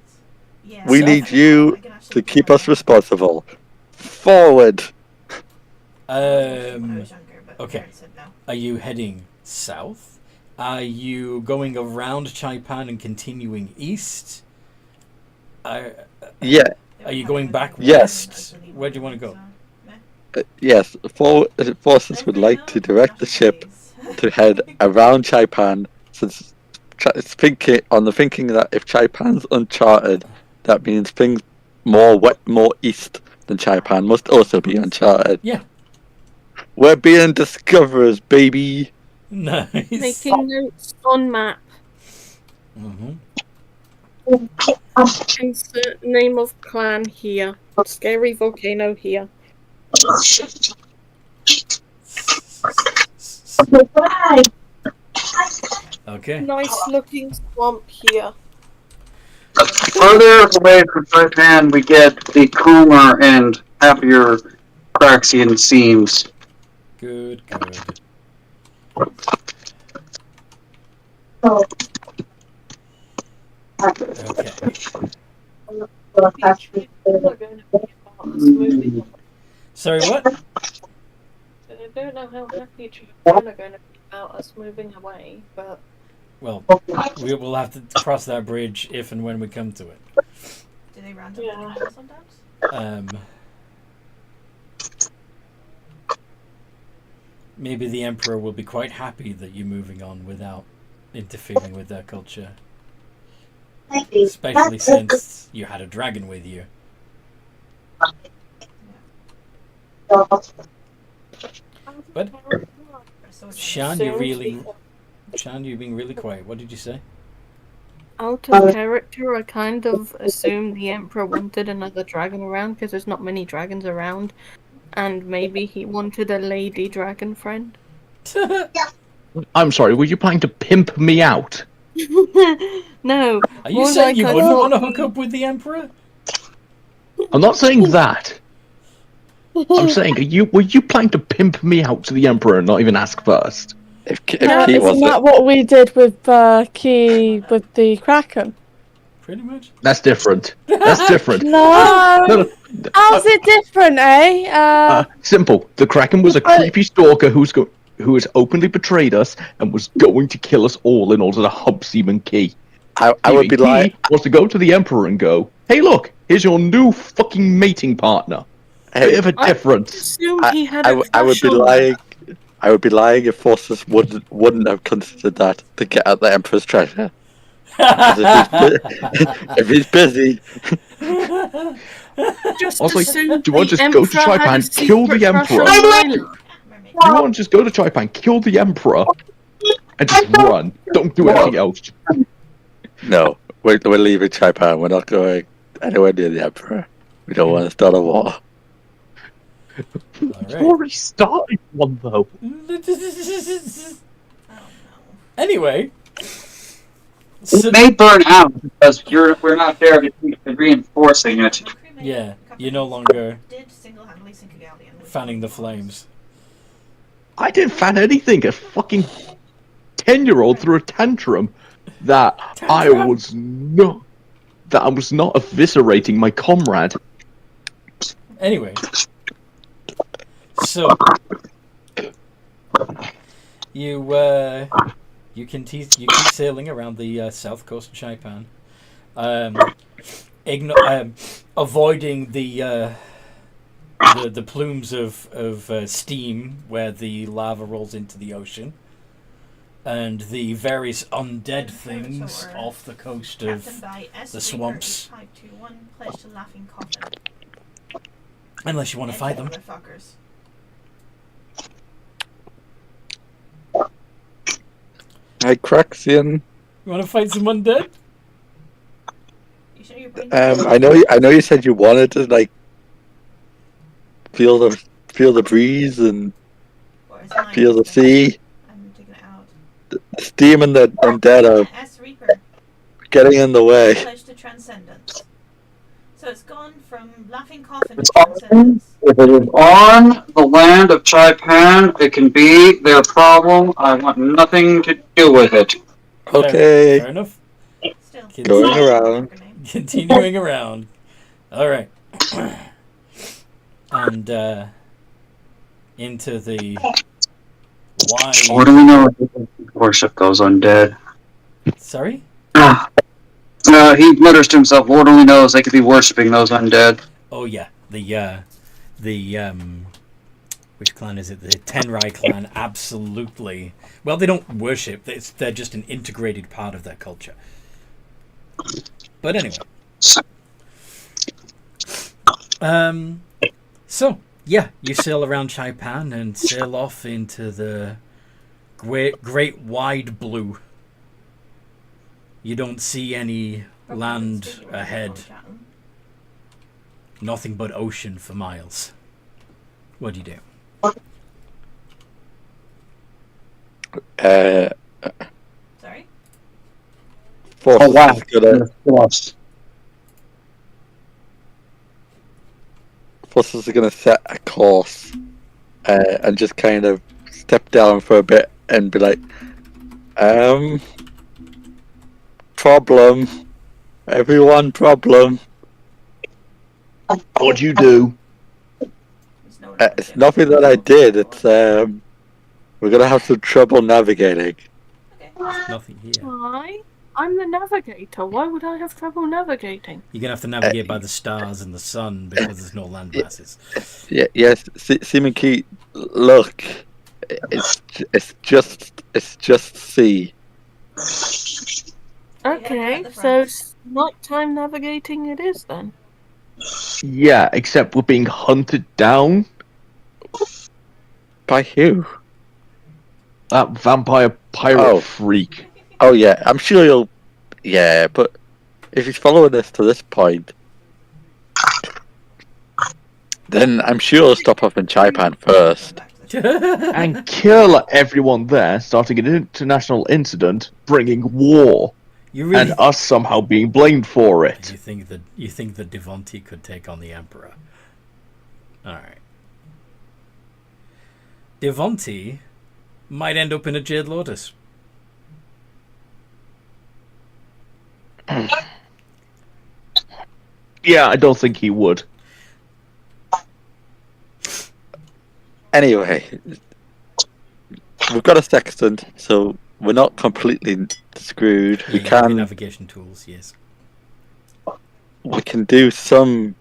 Yeah. We I need can- you I can actually To do keep my us own. responsible. Forward! I was younger, but okay. parents said no. Are you heading south? Are you going around Chipan and continuing east? Are Yeah, you going back Yes. west? Where do you want to go? yes. Forces would like to direct the ship to head around Chipan, since it's thinking that if Chipan's uncharted, that means things more east than Chipan must also be uncharted. Yeah. We're being discoverers, baby. Nice. Making notes on map. Mm-hmm. Insert name of clan here. Scary volcano here. Okay. Nice looking swamp here. Further away from Chipan, we get the calmer and happier Praxian scenes. Good, good. Okay. Sorry, what? I don't know how happy Chipan are going to be about us moving away, but Well, we will have to cross that bridge if and when we come to it. Do they randomly Yeah. kill sometimes? Maybe the Emperor will be quite happy that you're moving on without interfering with their culture. Especially since you had a dragon with you. But So it's Shan, you're being really quiet. What did you say? out of character, I kind of assumed the Emperor wanted another dragon around because there's not many dragons around, and maybe he wanted a lady dragon friend. I'm sorry, were you planning to pimp me out? No. Are you more saying like you I wouldn't thought want to hook up with the Emperor? I'm not saying that. I'm saying, were you planning to pimp me out to the Emperor and not even ask first? If Key Isn't was that what we did with Key with the Kraken? Pretty much. That's different. That's different. No. No, How's it different, eh? simple. The Kraken was a creepy stalker who has openly betrayed us and was going to kill us all in order to hump Seaman Key. I would be He lying. wants to go to the Emperor and go, hey, look, here's your new fucking mating partner. Bit of a difference. assumed he had I a would crush be on lying. I would be lying if Forces wouldn't have considered that to get at the Emperor's treasure. 'Cause if he's busy, Just Also, assumed do you want to the just go to Emperor had a Chipan, kill the secret crush Emperor? on Lila. Mermaid. You want to just go to Chipan, kill the Emperor, and just run. Don't do anything else. no, we're leaving Chipan. We're not going anywhere near the Emperor. We don't want to start a war. Alright. Already started one, though. Oh no. Anyway. So, It may burn out because we're not there to keep reinforcing it. Well, crewmate yeah, Captain you're no longer did single-handedly sink a galleon. with fanning the bombs. flames. I didn't fan anything. A fucking 10-year-old threw a tantrum that I was not eviscerating my comrade. Anyway. So you keep sailing around the south coast of Chipan, avoiding the plumes of steam where the lava rolls into the ocean, and the various undead things off the coast Captained of by S. the Reaper, swamps. Type 2-1, pledged to Laughing Coffin. Unless you want to fight them. Motherfuckers. Hey, Craxian. You want to fight some undead? You sure you're bringing I know you said you wanted to like feel the breeze and Or is mine feel the just been- sea. I'm taking it out. The steam and the undead are S. Reaper, getting in the way. pledged to Transcendence. So it's gone from Laughing Coffin to It's on, Transcendence. if it is on the land of Chipan, it can be their problem. I want nothing to do with it. Okay. Fair enough. Still. Going around. Continuing around. Alright. And into the wide. What do we know? Worship those undead. Sorry? He mutters to himself, Lord only knows they could be worshipping those undead. Oh yeah. The which clan is it? The Tenrai clan absolutely. Well, they don't worship. They're just an integrated part of their culture. But anyway. So Yeah, you sail around Chipan and sail off into the great wide blue. You don't see any land ahead. Nothing but ocean for miles. What do you do? Sorry? Force wow. is gonna Forces are going to set a course and just kind of step down for a bit and be like, problem. Everyone, problem. What'd you do? It's nothing that I did. It's, we're going to have some trouble navigating. Nothing here. Why? I'm the navigator. Why would I have trouble navigating? You're going to have to navigate by the stars and the sun because there's no land masses. Yes, Seaman Key, look, it's just sea. Okay, so nighttime navigating it is then. Yeah, except we're being hunted down. By who? That vampire pirate freak. Oh yeah, I'm sure you'll. Yeah, but if he's following us to this point, then I'm sure he'll stop off in Chipan first. And kill everyone there, starting an international incident, bringing war, and us somehow being blamed for it. You think that Devonti could take on the Emperor? All right. Devonti might end up in a Jade Lotus. Yeah, I don't think he would. Anyway, we've got a sextant, so we're not completely screwed. We can navigation tools, yes. We can do some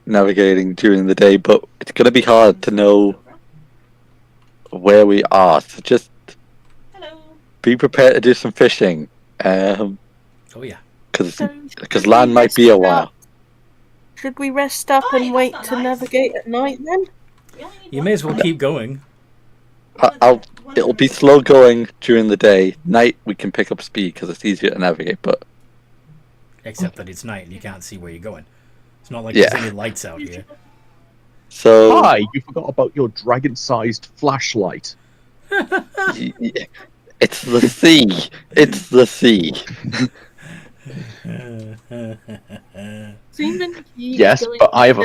navigating during the day, but it's going to be hard to know where we are. So just be prepared to do some fishing. Oh yeah. Because land might be a while. Should we rest up and wait to navigate at night then? You may as well keep going. It'll be slow going during the day. Night we can pick up speed because it's easier to navigate. But except that it's night and you can't see where you're going. It's not like there's any lights out here. So hi, you forgot about your dragon-sized flashlight. It's the sea. It's the sea. Yes, but I have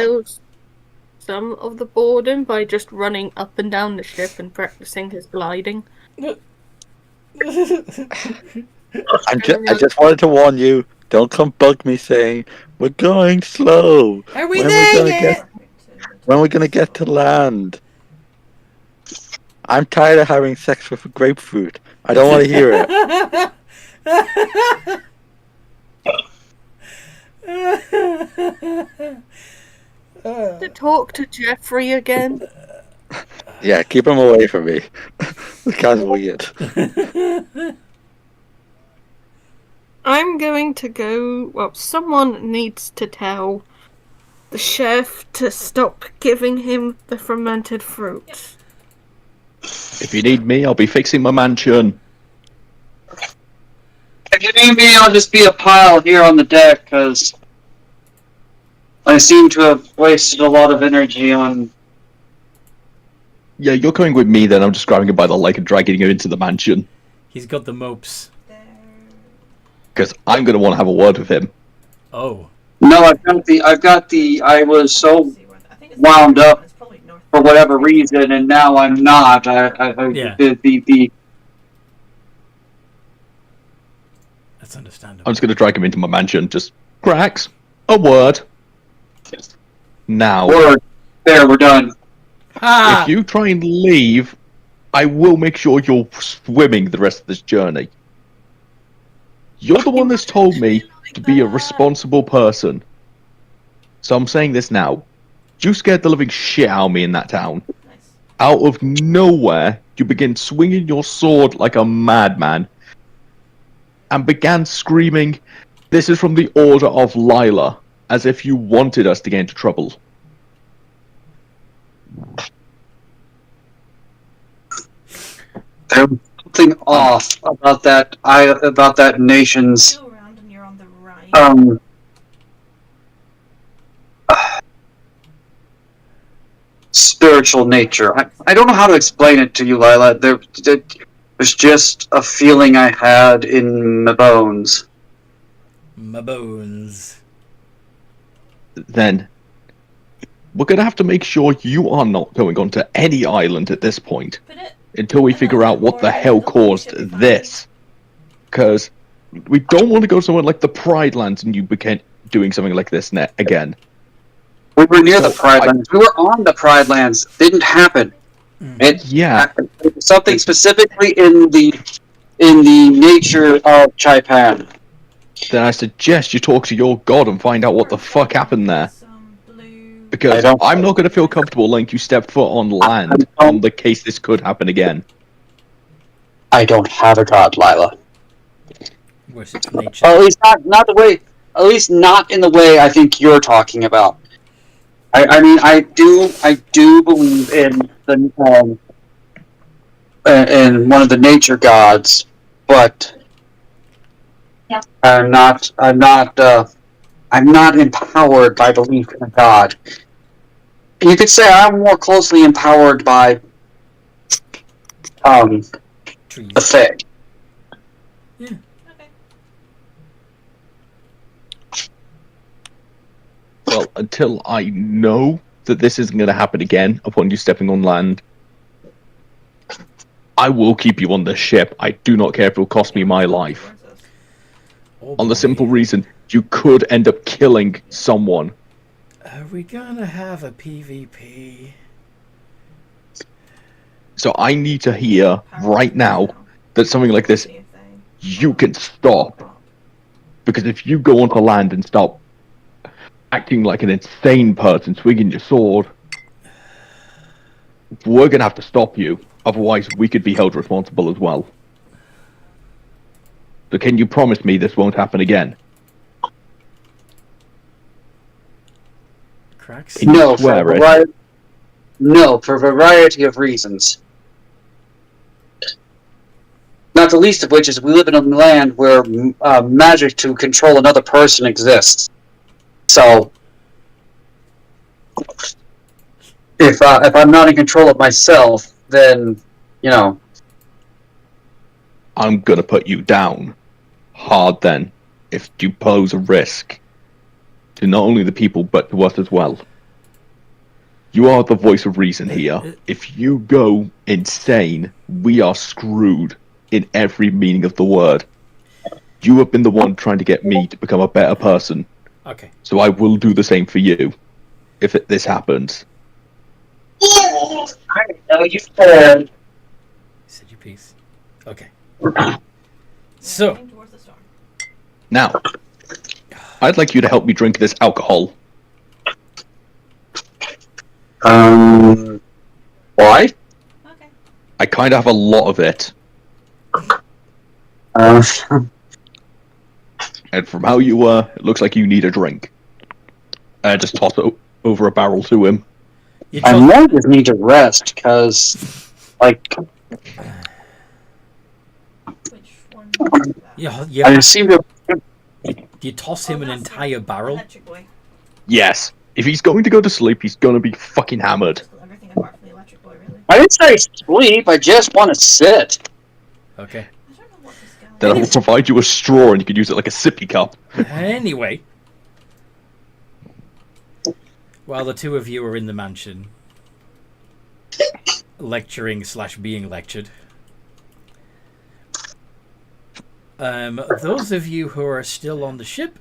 some of the boredom by just running up and down the ship and practicing his gliding. I just wanted to warn you. Don't come bug me saying we're going slow. Are we there yet? When we're gonna get to land? I'm tired of having sex with a grapefruit. I don't want to hear it. To talk to Jeffrey again. Yeah, keep him away from me. This guy's weird. I'm going to go. Well, someone needs to tell the chef to stop giving him the fermented fruits. If you need me, I'll be fixing my mansion. If you need me, I'll just be a pile here on the deck, because I seem to have wasted a lot of energy on... Yeah, you're coming with me then. I'm just grabbing him by the leg and dragging him into the mansion. He's got the mopes. Because I'm going to want to have a word with him. Oh. No, I was so wound up for whatever reason, and now I'm not. That's understandable. I'm just going to drag him into my mansion. Just, Grax, a word. Now. Word. There, we're done. If you try and leave, I will make sure you're swimming the rest of this journey. You're the one that's told me to be a responsible person. So I'm saying this now. You scared the living shit out of me in that town. Out of nowhere, you begin swinging your sword like a madman. And began screaming, "This is from the Order of Lila," as if you wanted us to get into trouble. There's something off about that nation's Go around and you're on the right. Spiritual nature. I don't know how to explain it to you, Lila. There's just a feeling I had in my bones. My bones. Then we're gonna have to make sure you are not going onto any island at this point until we figure out what the hell caused this. Because we don't want to go somewhere like the Pride Lands and you begin doing something like this again. We were near the Pride Lands. We were on the Pride Lands. Didn't happen. It happened. Something specifically in the nature of Chipan. Then I suggest you talk to your god and find out what the fuck happened there. Because I'm not going to feel comfortable letting you step foot on land on the case this could happen again. I don't have a god, Lila. Worship nature. Or at least not the way. At least not in the way I think you're talking about. I mean, I do believe in the in one of the nature gods, but I'm not empowered by belief in a god. You could say I'm more closely empowered by the Fae. Yeah. Okay. Well, until I know that this isn't going to happen again upon you stepping on land, I will keep you on the ship. I do not care if it will cost me my life. On the simple reason, you could end up killing someone. Are we gonna have a PvP? So I need to hear right now that something like this you can stop. Because if you go onto land and stop acting like an insane person, swinging your sword, we're gonna have to stop you. Otherwise, we could be held responsible as well. So can you promise me this won't happen again? Cracks? Can you swear it? No, for a variety of reasons. Not the least of which is we live in a land where magic to control another person exists. So, if I'm not in control of myself, then, you know... I'm gonna put you down. Hard then, if you pose a risk. To not only the people, but to us as well. You are the voice of reason here. If you go insane, we are screwed in every meaning of the word. You have been the one trying to get me to become a better person. Okay. So I will do the same for you, if this happens. I know you said. Said your piece. Okay. So. Now, I'd like you to help me drink this alcohol. Why? Okay. I kind of have a lot of it. And from how you were, it looks like you need a drink. Just toss it over a barrel to him. I might just need to rest, because, like... Which one? Yeah, I seem to... You toss him an entire barrel? Electric boy. Yes. If he's going to go to sleep, he's going to be fucking hammered. Everything apart from the electric boy, really. I didn't say sleep, I just want to sit. Okay. I don't know what this guy Then I will provide you a straw and you can use it like a sippy cup. Anyway. While the two of you are in the mansion, lecturing / being lectured, those of you who are still on the ship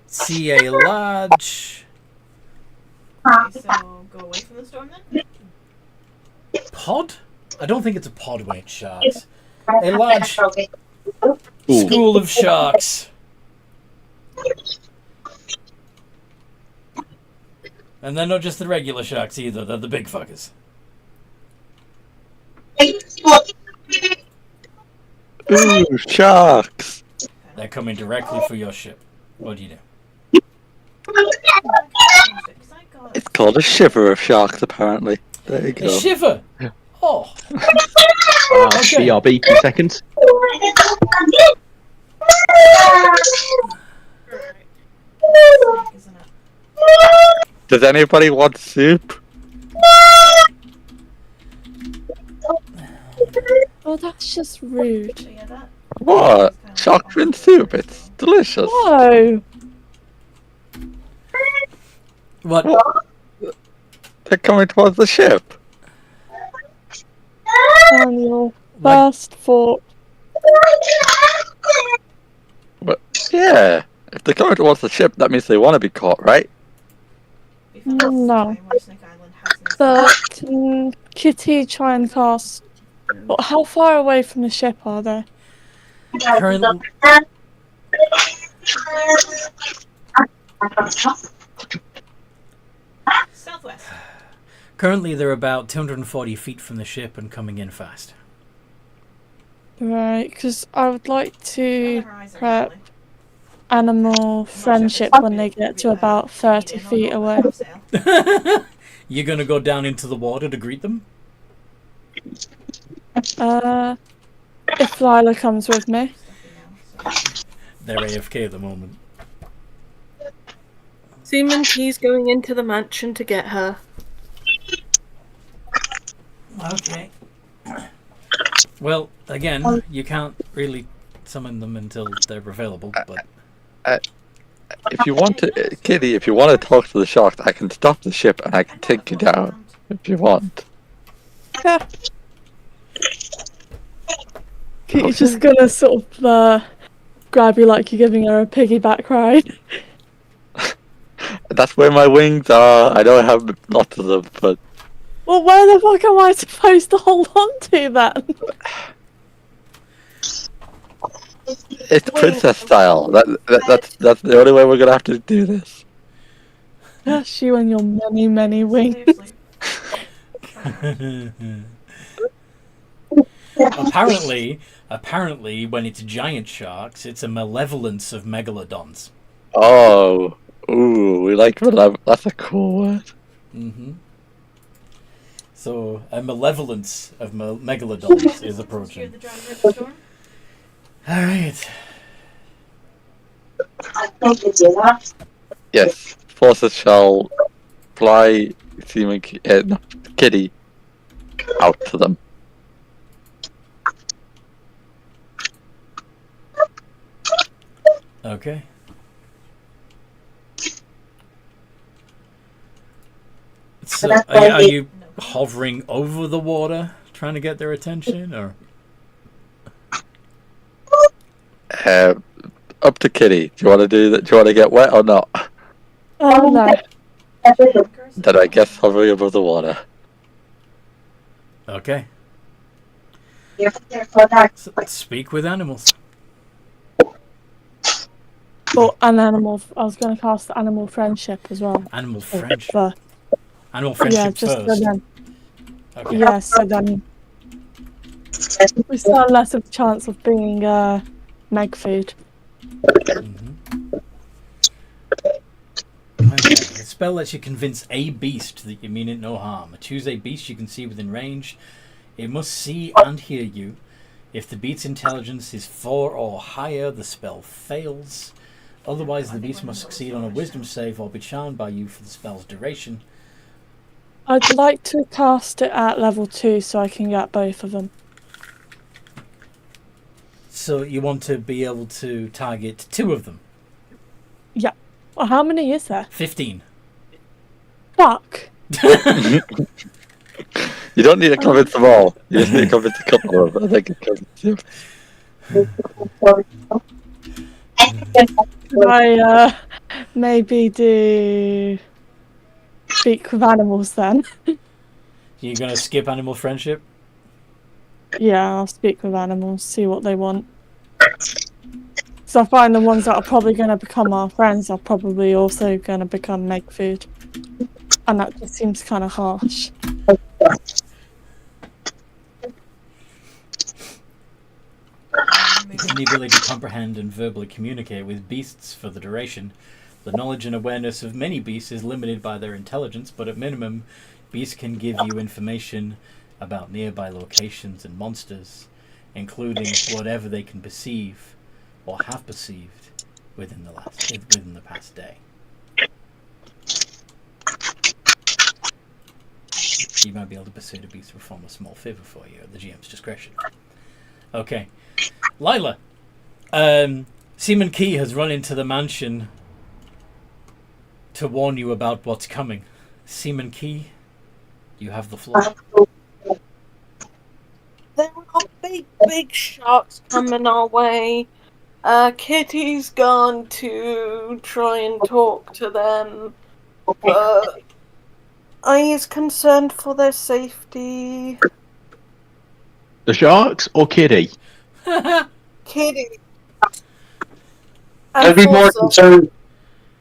see a large Okay, so go away from the storm then? pod? I don't think it's a pod with sharks. A large school of sharks. And they're not just the regular sharks either, they're the big fuckers. Ooh, sharks! They're coming directly for your ship. What do you do? Because I got can't. It's called a shiver of sharks, apparently. There you A go. shiver. Oh, Okay. BRB, 2 seconds. Snake, isn't it? Does anybody want soup? Oh, that's just rude. So yeah, that. What? Shark fin soup? It's delicious. No. what? They're coming towards the ship. Daniel, What? first thought. But yeah, if they're coming towards the ship, that means they want to be caught, right? No. Snake Island has no But can Kitty try and cast? Well, how far away from the ship are they? Currently, Southwest. currently, they're about 240 feet from the ship and coming in fast. Right, because I would like to Other horizon, prep actually. animal friendship when they get to about 30 feet away. You're gonna go down into the water to greet them? If Lila comes with me. They're AFK at the moment. Seaman Key's going into the mansion to get her. Okay. Well, again, you can't really summon them until they're available, but If you want to, Kitty, if you want to talk to the sharks, I can stop the ship and I can take you down if you want. Yeah. Kitty's just gonna sort of grab you like you're giving her a piggyback ride. That's where my wings are. I don't have lots of them, but Well, where the fuck am I supposed to hold on to then? it's princess style. That's the only way we're gonna have to do this. Yes, you and your many, many wings. apparently, when it's giant sharks, it's a malevolence of megalodons. Oh, ooh, we like that's a cool word. Mm-hmm. So, a malevolence of megalodons is approaching. Alright. Yes, forces shall fly Kitty out to them. Okay. So, are you hovering over the water, trying to get their attention, or? Up to Kitty. Do you want to do that? Do you want to get wet or not? Oh no. Then I guess hovering above the water. Okay. So, speak with animals. But an animal. I was going to cast animal friendship as well. Animal friendship. But, Animal friendship yeah, just first. so then. Okay. Yeah, so then we still have less of a chance of being meg food. Mm-hmm. Okay. The spell lets you convince a beast that you mean it no harm. Choose a beast you can see within range. It must see and hear you. If the beast's intelligence is 4 or higher, the spell fails. Otherwise, the beast must succeed on a wisdom save or be charmed by you for the spell's duration. I'd like to cast it at level 2 so I can get both of them. So you want to be able to target 2 of them. Yeah. Well, how many is there? 15. Fuck. You don't need to convince them all. You just need to convince a couple of them. I think it convinces you. Could I maybe do speak with animals then? You're going to skip animal friendship? Yeah, I'll speak with animals, see what they want. So I find the ones that are probably going to become our friends are probably also going to become meg food. And that just seems kind of harsh. The ability to comprehend and verbally communicate with beasts for the duration. The knowledge and awareness of many beasts is limited by their intelligence, but at minimum, beasts can give you information about nearby locations and monsters, including whatever they can perceive or have perceived within the past day. You might be able to persuade a beast to perform a small favor for you at the GM's discretion. Okay. Lila. Seaman Key has run into the mansion to warn you about what's coming. Seaman Key, you have the floor. There are big sharks coming our way. Kitty's gone to try and talk to them, but I is concerned for their safety. The sharks or Kitty? Kitty. I'd be more concerned.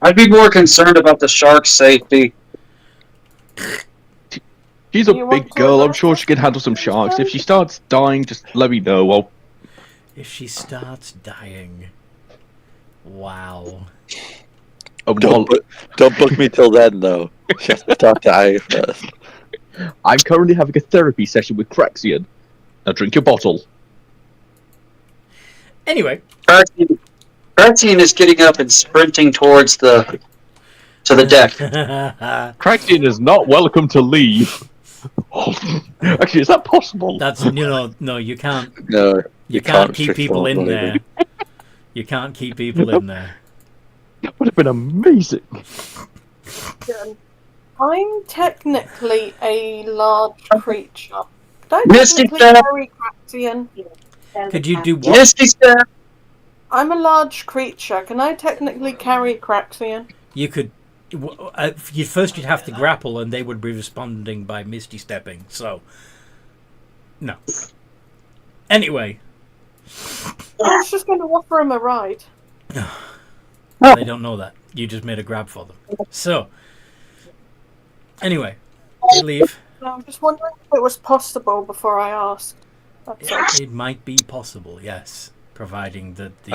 I'd be more concerned about the shark's safety. She's a You want big to girl. I'm alert sure us she can handle some sharks. If she starts dying, just let me know. If she starts dying. Wow. Well, Don't book me till then, though. She has to start dying first. I'm currently having a therapy session with Craxian. Now drink your bottle. Anyway. Craxian is getting up and sprinting towards to the deck. Craxian is not welcome to leave. Actually, is that possible? That's no, you can't. No, You can't keep restrict people in somebody. there. You can't keep people in there. That would have been amazing. I'm technically a large creature. Don't Misty technically Step. carry Craxian. Could you do what? Misty Step. I'm a large creature. Can I technically carry Craxian? You could. You'd have to grapple, and they would be responding by misty stepping. So, no. Anyway, I was just going to offer him a ride. they don't know that. You just made a grab for them. So, anyway, you leave. No, I'm just wondering if it was possible before I asked. That's all. It might be possible, yes, providing that the.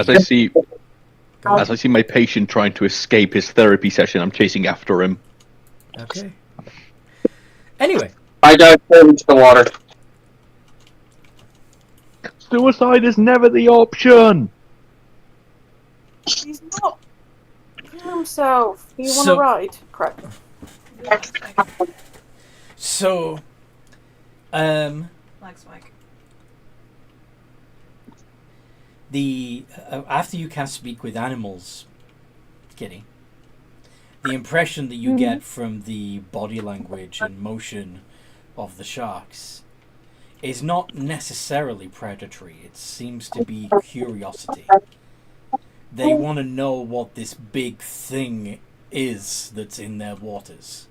As I see my patient trying to escape his therapy session, I'm chasing after him. Okay. Anyway, I dive into the water. Suicide is never the option. He's not killing himself. Do you want So- a ride? Crap. so, Thanks, Mike. the after you can speak with animals, Kitty, the impression that you get from the body language and motion of the sharks is not necessarily predatory. It seems to be curiosity. They want to know what this big thing is that's in their waters.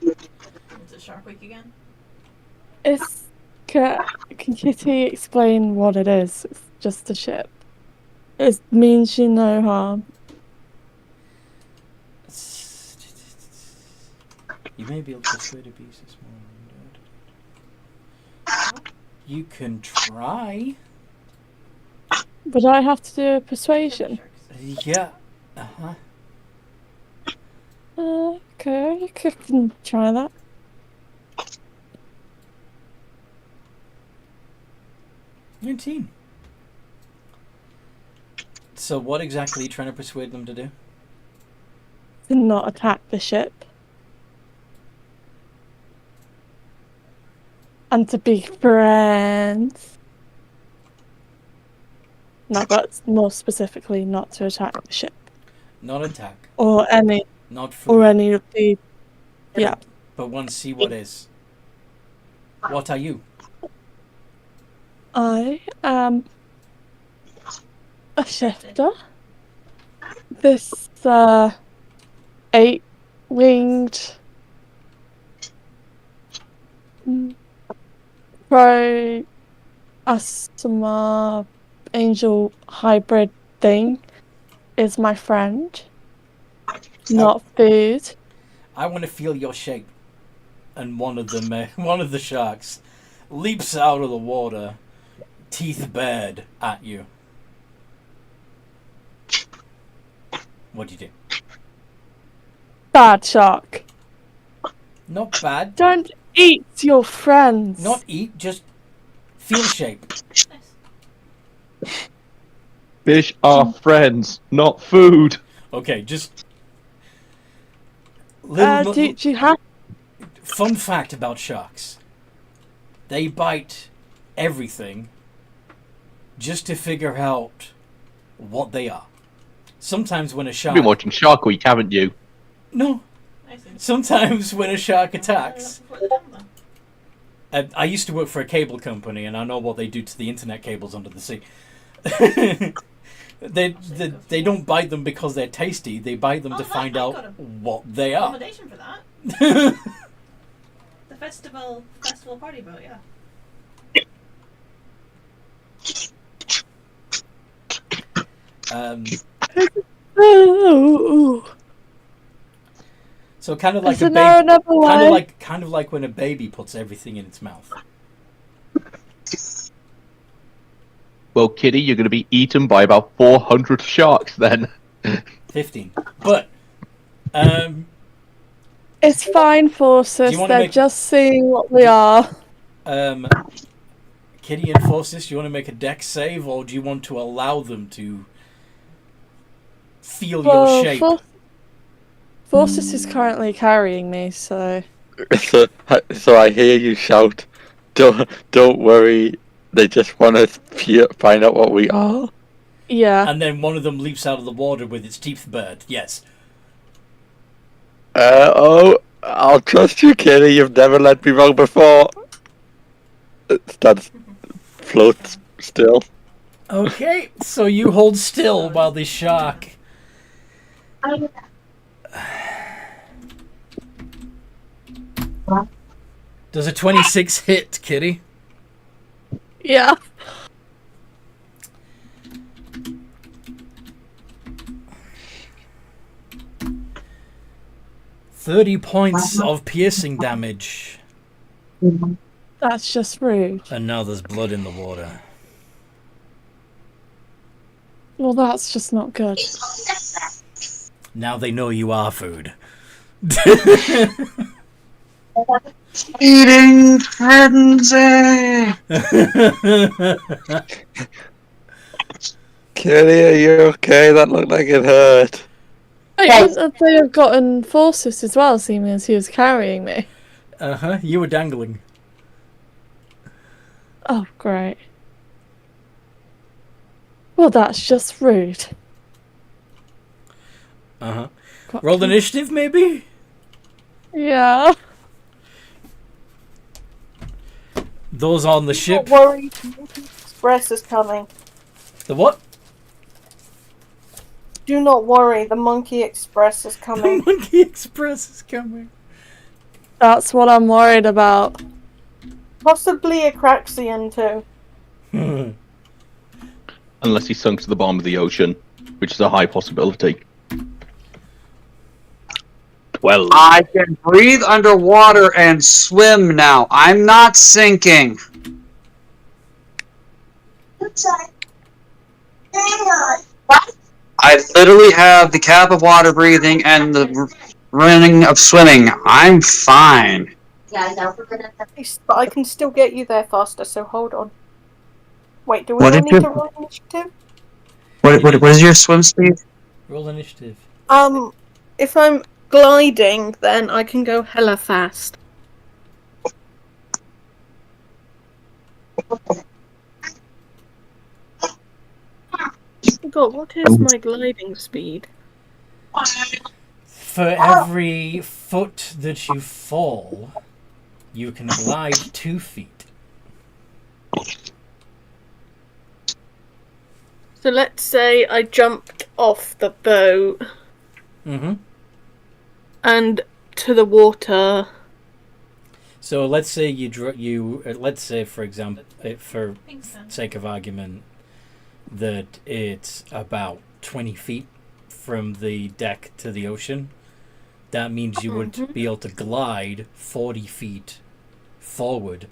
Is it Shark Week again? Can Kitty explain what it is? It's just a ship. It means you no harm. You may be able to persuade a beast this morning. You can try. But I have to do a persuasion. Yeah. Uh-huh. Okay, I can try that. 19. So what exactly are you trying to persuade them to do? To not attack the ship. And to be friends. No, but more specifically, not to attack the ship. Not attack. Or any Not food. or any of the yeah. But one see what is. What are you? I am a shifter. This 8-winged pro asthma angel hybrid thing is my friend. Not food. I want to feel your shape. And one of them, one of the sharks, leaps out of the water, teeth bared at you. What do you do? Bad shark. Not bad. Don't eat your friends. Not eat, just feel shape. Nice. Fish are friends, not food. Okay, just... do you have... Fun fact about sharks. They bite everything just to figure out what they are. Sometimes when a shark... You've been watching Shark Week, haven't you? No. Nice. Sometimes when a shark attacks... Put it down then. I used to work for a cable company, and I know what they do to the internet cables under the sea. They don't bite them because they're tasty. They bite them to find I out got a what they are. accommodation for that. The festival party boat, yeah. So kind of like Isn't a there baby, another way? kind of like when a baby puts everything in its mouth. Well, Kitty, you're going to be eaten by about 400 sharks then. 15. But It's fine, Forces. Do you wanna They're make- just seeing what we are. Kitty and Forces, do you want to make a dex save, or do you want to allow them to feel your shape? Forces is currently carrying me, so... So I hear you shout, don't worry, they just want to find out what we are. Yeah. And then one of them leaps out of the water with its teeth bared. Yes. I'll trust you, Kitty, you've never led me wrong before. Stands, floats still. Okay, so you hold still while the shark... Does a 26 hit, Kitty? Yeah. $30 points of piercing damage. That's just rude. And now there's blood in the water. Well, that's just not good. Now they know you are food. Eating frenzy! Kitty, are you okay? That looked like it hurt. Hey, wouldn't they have gotten Forces as well, seeing as he was carrying me? Uh-huh, you were dangling. Oh, great. Well, that's just rude. Uh-huh. Got Roll to- initiative, maybe? Yeah. Those on the ship. Don't worry, Express is coming. The what? Do not worry, the Monkey Express is The coming. Monkey Express is coming. That's what I'm worried about. Possibly a Craxian too. Unless he sunk to the bottom of the ocean, which is a high possibility. 12. I can breathe underwater and swim now. I'm not sinking. I literally have the cap of water breathing and the running of swimming. I'm fine. But I can still get you there faster, so hold on. Wait, do we What all did need you- to roll initiative? What is your swim speed? Roll initiative. If I'm gliding, then I can go hella fast. God, what is my gliding speed? For every foot that you fall, you can glide 2 feet. So let's say I jumped off the boat Mm-hmm. and to the water. So let's say let's say, for example, for Kingston. sake of argument, that it's about 20 feet from the deck to the ocean. That means you would be able to glide 40 feet forward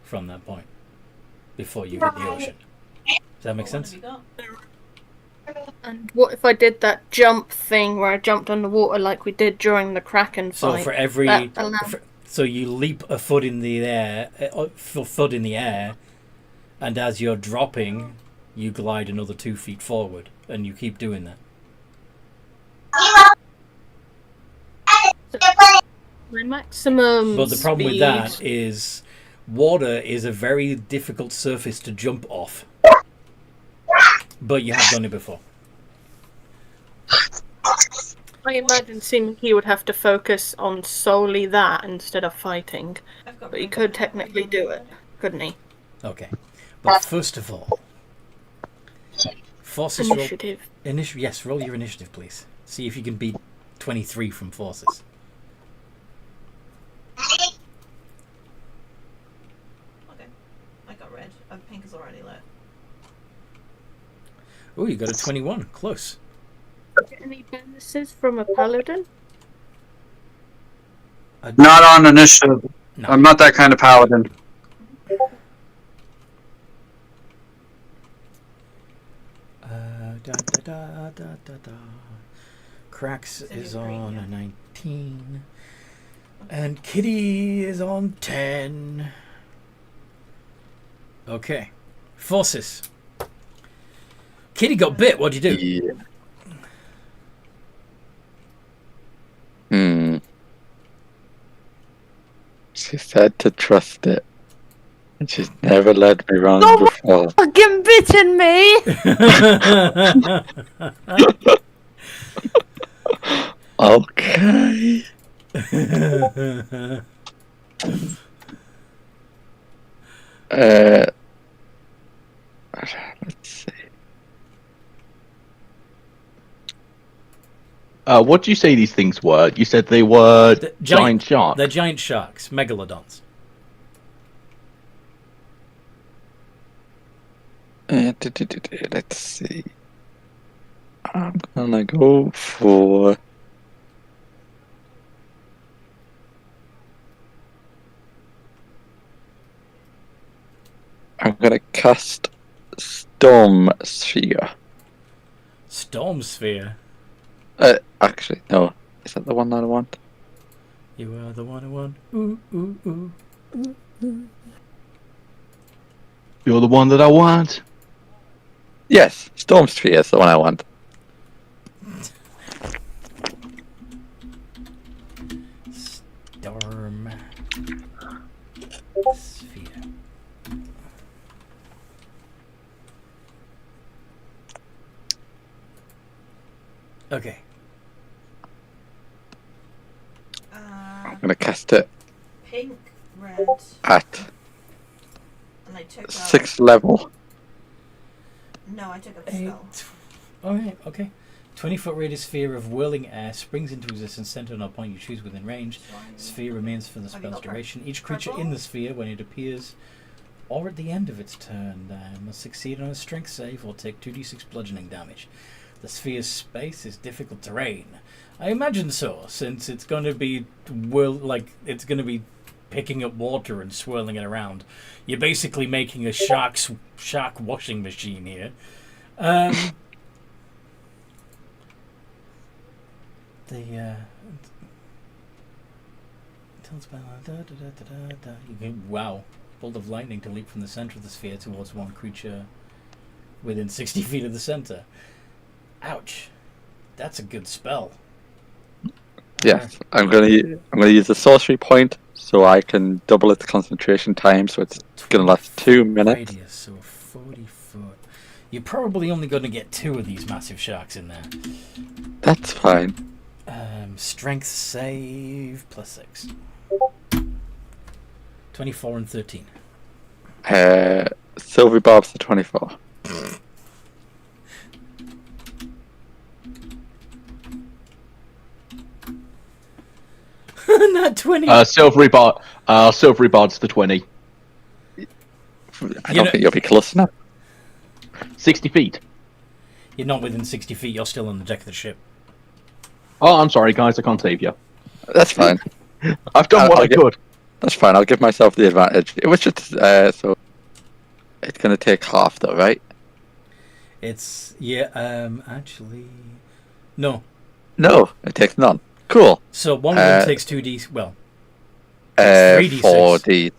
from that point before you hit the ocean. Does that make What one sense? have you got? And what if I did that jump thing where I jumped underwater like we did during the Kraken So fight? for every, That allows- so you leap a foot in the air, and as you're dropping, you glide another 2 feet forward, and you keep doing that. My maximum. But the problem with speed- that is, water is a very difficult surface to jump off. But you have done it before. I imagine he would have to focus on solely that instead of fighting. I've got But he could technically do it, couldn't he? Okay. But first of all, forces roll. Initiative. Yes, roll your initiative, please. See if you can beat 23 from forces. Okay. I got red. Pink is already lit. Oh, you got a 21. Close. Get any bonuses from a paladin? Not on initiative. No. I'm not that kind of paladin. Cracks So is you're green, on yeah. a 19. And Kitty is on 10. Okay. Forces. Kitty got bit. What'd you do? Yeah. Hmm. She said to trust it. And she's never led me wrong No! before. Fucking bitten me! Okay. Let's see. What do you say these things were? You said they were The giant sharks. They're giant sharks, megalodons. Let's see. I'm gonna go for. I'm gonna cast Storm Sphere. Storm sphere. Actually, no. Is that the one that I want? You are the one I want. Ooh, ooh, ooh. You're the one that I want. Yes, Storm Sphere is the one I want. Storm sphere. Okay. I'm gonna cast it Pink, red, at and I took 6th level. No, I took a Eight. spell. Alright, okay. 20-foot radius sphere of whirling air springs into existence centered on a point you choose within range. Sphere remains for the Have you spell's got duration. Each creature purple? in the sphere, when it appears, or at the end of its turn, must succeed on a strength save or take 2d6 bludgeoning damage. The sphere's space is difficult terrain. I imagine so, since it's going to be it's going to be picking up water and swirling it around. You're basically making a shark washing machine here. Wow. Bolt of lightning to leap from the center of the sphere towards one creature within 60 feet of the center. Ouch. That's a good spell. Yes, I'm gonna use the sorcery point so I can double its concentration time, so it's gonna last 2 minutes. Radius, so 40 foot. You're probably only going to get 2 of these massive sharks in there. That's fine. Strength save plus 6. 24 and 13. Silvery Bob's the 24. Not 20. Silvery Bard's the 20. I don't think you'll be close enough. 60 feet. You're not within 60 feet. You're still on the deck of the ship. Oh, I'm sorry, guys. I can't save you. That's fine. I've done what I could. That's fine. I'll give myself the advantage. It was just so. It's gonna take half, though, right? It's actually no. No, it takes none. Cool. So one of them takes 2d. Well, It's 3d6. 4D.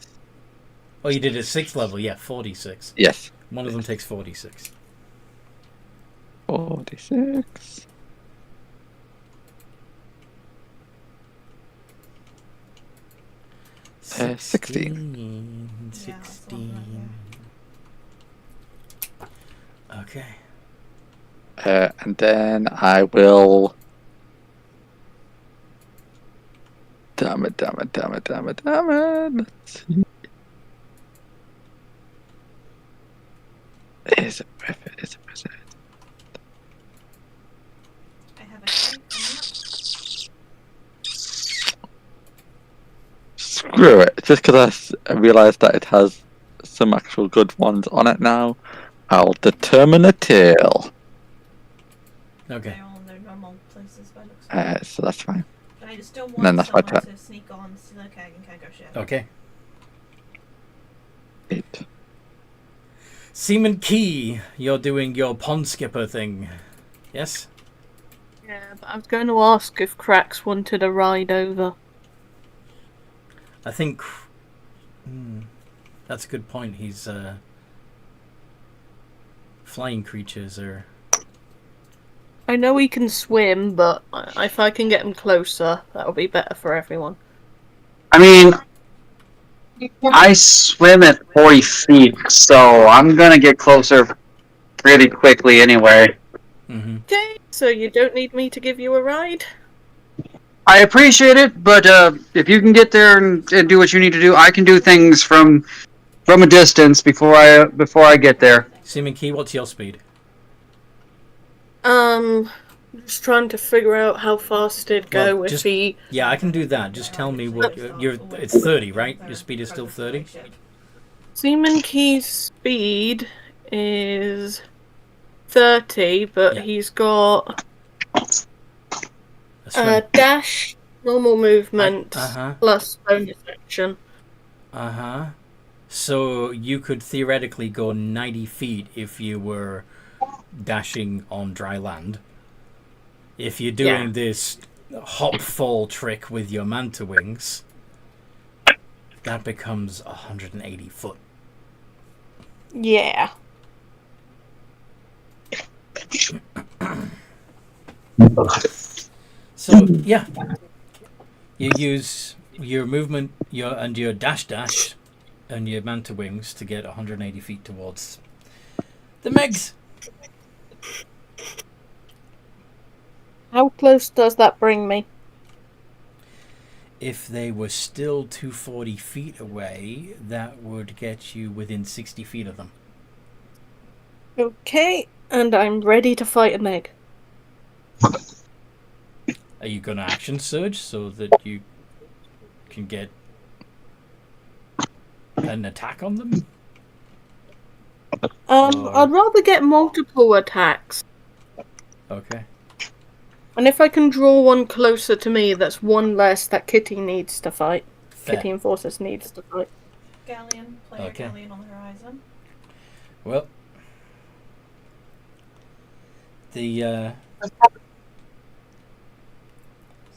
Oh, you did a 6th level. Yeah, 4d6. Yes. One of them takes 4d6. 46. 16. 16. Okay. And then I will. Damn it. Let's see. Is it worth it? I have a cake coming up. Screw it. Just because I realised that it has some actual good ones on it now, I'll determine a tail. Okay. They're all in their normal places by looks of it. So that's fine. But I just don't and then want that's my someone turn. to sneak on, steal a keg, and keg our shit. Okay. 8. Seaman Key, you're doing your pond skipper thing. Yes? Yeah, but I was going to ask if Cracks wanted a ride over. I think that's a good point. He's flying creatures are. I know he can swim, but if I can get him closer, that'll be better for everyone. I mean, I swim at 40 feet, so I'm gonna get closer pretty quickly anyway. Mm-hmm. Okay, so you don't need me to give you a ride? I appreciate it, but if you can get there and do what you need to do, I can do things from a distance before I get there. Seaman Key, what's your speed? Just trying to figure out how fast it'd go Well, if just- he... Yeah, I can do that. Just tell me what you're. It's 30, right? Your speed is still 30. Seaman Key's speed is 30, but Yeah. he's got A swim. dash, normal movement, Uh-huh. plus bonus action. Uh-huh. So you could theoretically go 90 feet if you were dashing on dry land. If you're doing this hop fall trick with your manta wings, that becomes 180 foot. Yeah. So yeah, you use your movement, your dash and your manta wings to get 180 feet towards the Megs. How close does that bring me? If they were still 240 feet away, that would get you within 60 feet of them. Okay, and I'm ready to fight a Meg. Are you going to action surge so that you can get an attack on them? I'd rather get multiple attacks. Okay. And if I can draw one closer to me, that's one less that Kitty needs to fight. Fair. Kitty Enforcers needs to fight. Galleon, player Okay. galleon on the horizon. Well, the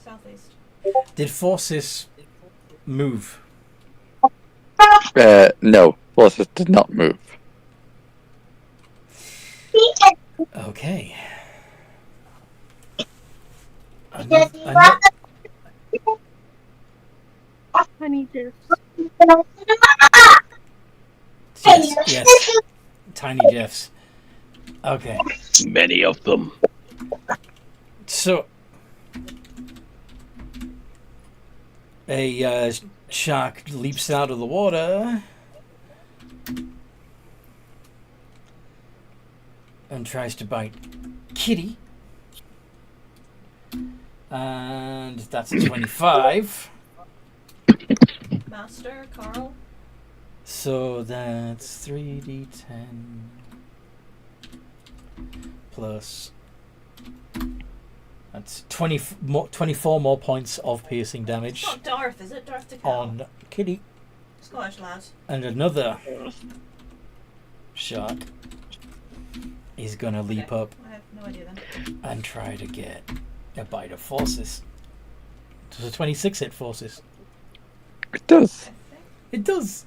Southeast. did Forces move? No, Forces did not move. Okay. Honey dear. Yes. Tiny Jeffs. Okay. Many of them. So, a shark leaps out of the water and tries to bite Kitty. And that's a 25. Master, Carl. So that's 3d10 plus. That's 24 more points of piercing It's damage not Darth, is it? Darth to Cal. on Kitty. Scottish lad. And another shark He's gonna leap up I have no idea then. and try to get a bite of forces. Does a 26 hit forces? It does. It does.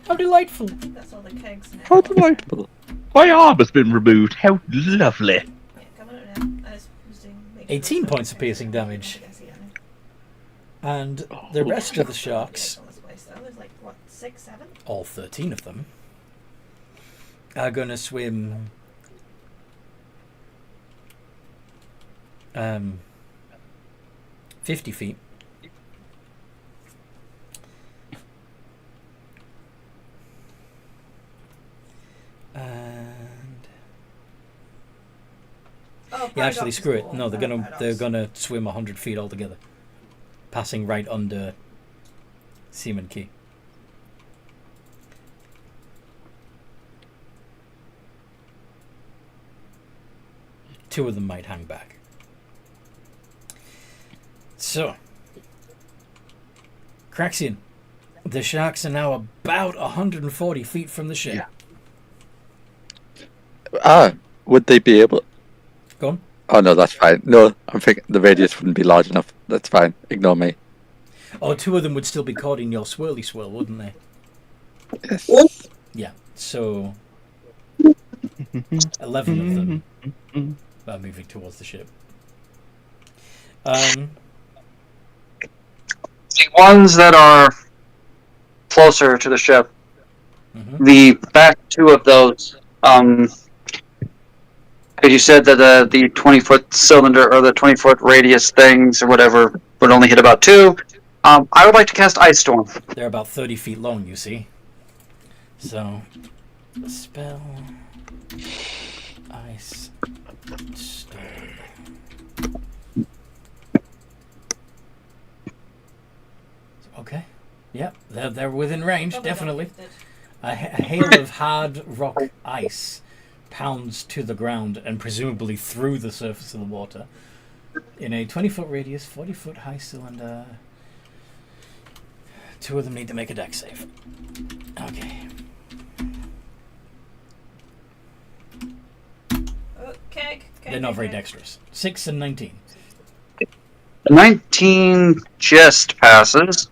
How delightful. I think that's all the kegs now. How delightful. My arm has been removed. How lovely. Yeah, come on now. I was doing, make sure 18 it's not points of piercing damage. I see it now. And the rest of the sharks, On this place, though. There's like, what, 6, 7? all 13 of them, are gonna swim 50 feet. And Oh, yeah, actually, paradox screw is it. cool. No, they're Paradox. gonna swim 100 feet altogether, passing right under Seaman Key. Two of them might hang back. So, Craxian, the sharks are now about 140 feet from the ship. Ah, would they be able? Go on. Oh no, that's fine. No, I'm thinking the radius wouldn't be large enough. That's fine. Ignore me. Oh, two of them would still be caught in your swirly swirl, wouldn't they? Yes. Yeah. So, 11 of them are moving towards the ship. The ones that are closer to the ship, Mhm. the back two of those, because you said that the 20-foot cylinder or the 20-foot radius things or whatever would only hit about 2. I would like to cast Ice Storm. They're about 30 feet long, you see. So, spell ice storm. Okay. Yep, they're within range, Probably not definitely. gifted. A hail of hard rock ice pounds to the ground and presumably through the surface of the water in a 20-foot radius, 40-foot high cylinder. Two of them need to make a dex save. Okay. Oh, keg. They're not very dexterous. 6 and 19. 19 just passes.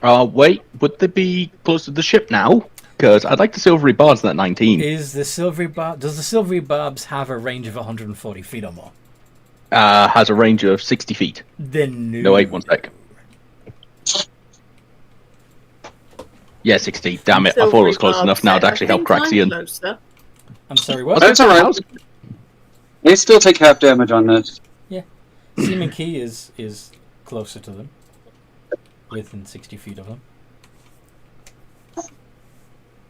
Wait, would they be close to the ship now? Because I'd like the silvery barbs in that 19. Does the silvery barbs have a range of 140 feet or more? Has a range of 60 feet. Then no. No, wait, one sec. Yeah, 60. Damn it, I thought it was close enough now to actually help Craxian. I'm sorry, what? That's alright. They still take half damage on this. Seaman Key is closer to them. Within 60 feet of them.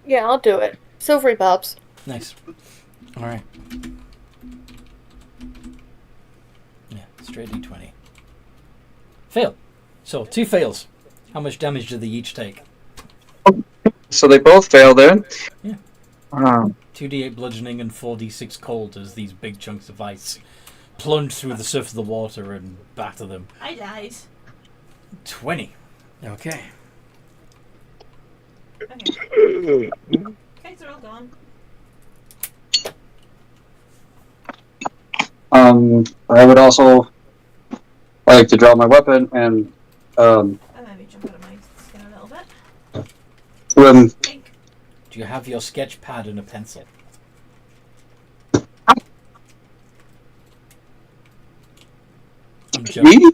Yeah, I'll do it. Silvery bobs. Nice. Alright. Yeah, straight D20. Fail. So, 2 fails. How much damage do they each take? So they both fail there. Yeah. 2d8 bludgeoning and 4d6 cold as these big chunks of ice plunge through the surface of the water and batter them. I died. 20. Okay. Okay. Kegs are all gone. I would also like to draw my weapon and I maybe jump out of my skin a little bit. swim. Think. Do you have your sketch pad and a pencil? I'm joking. Me?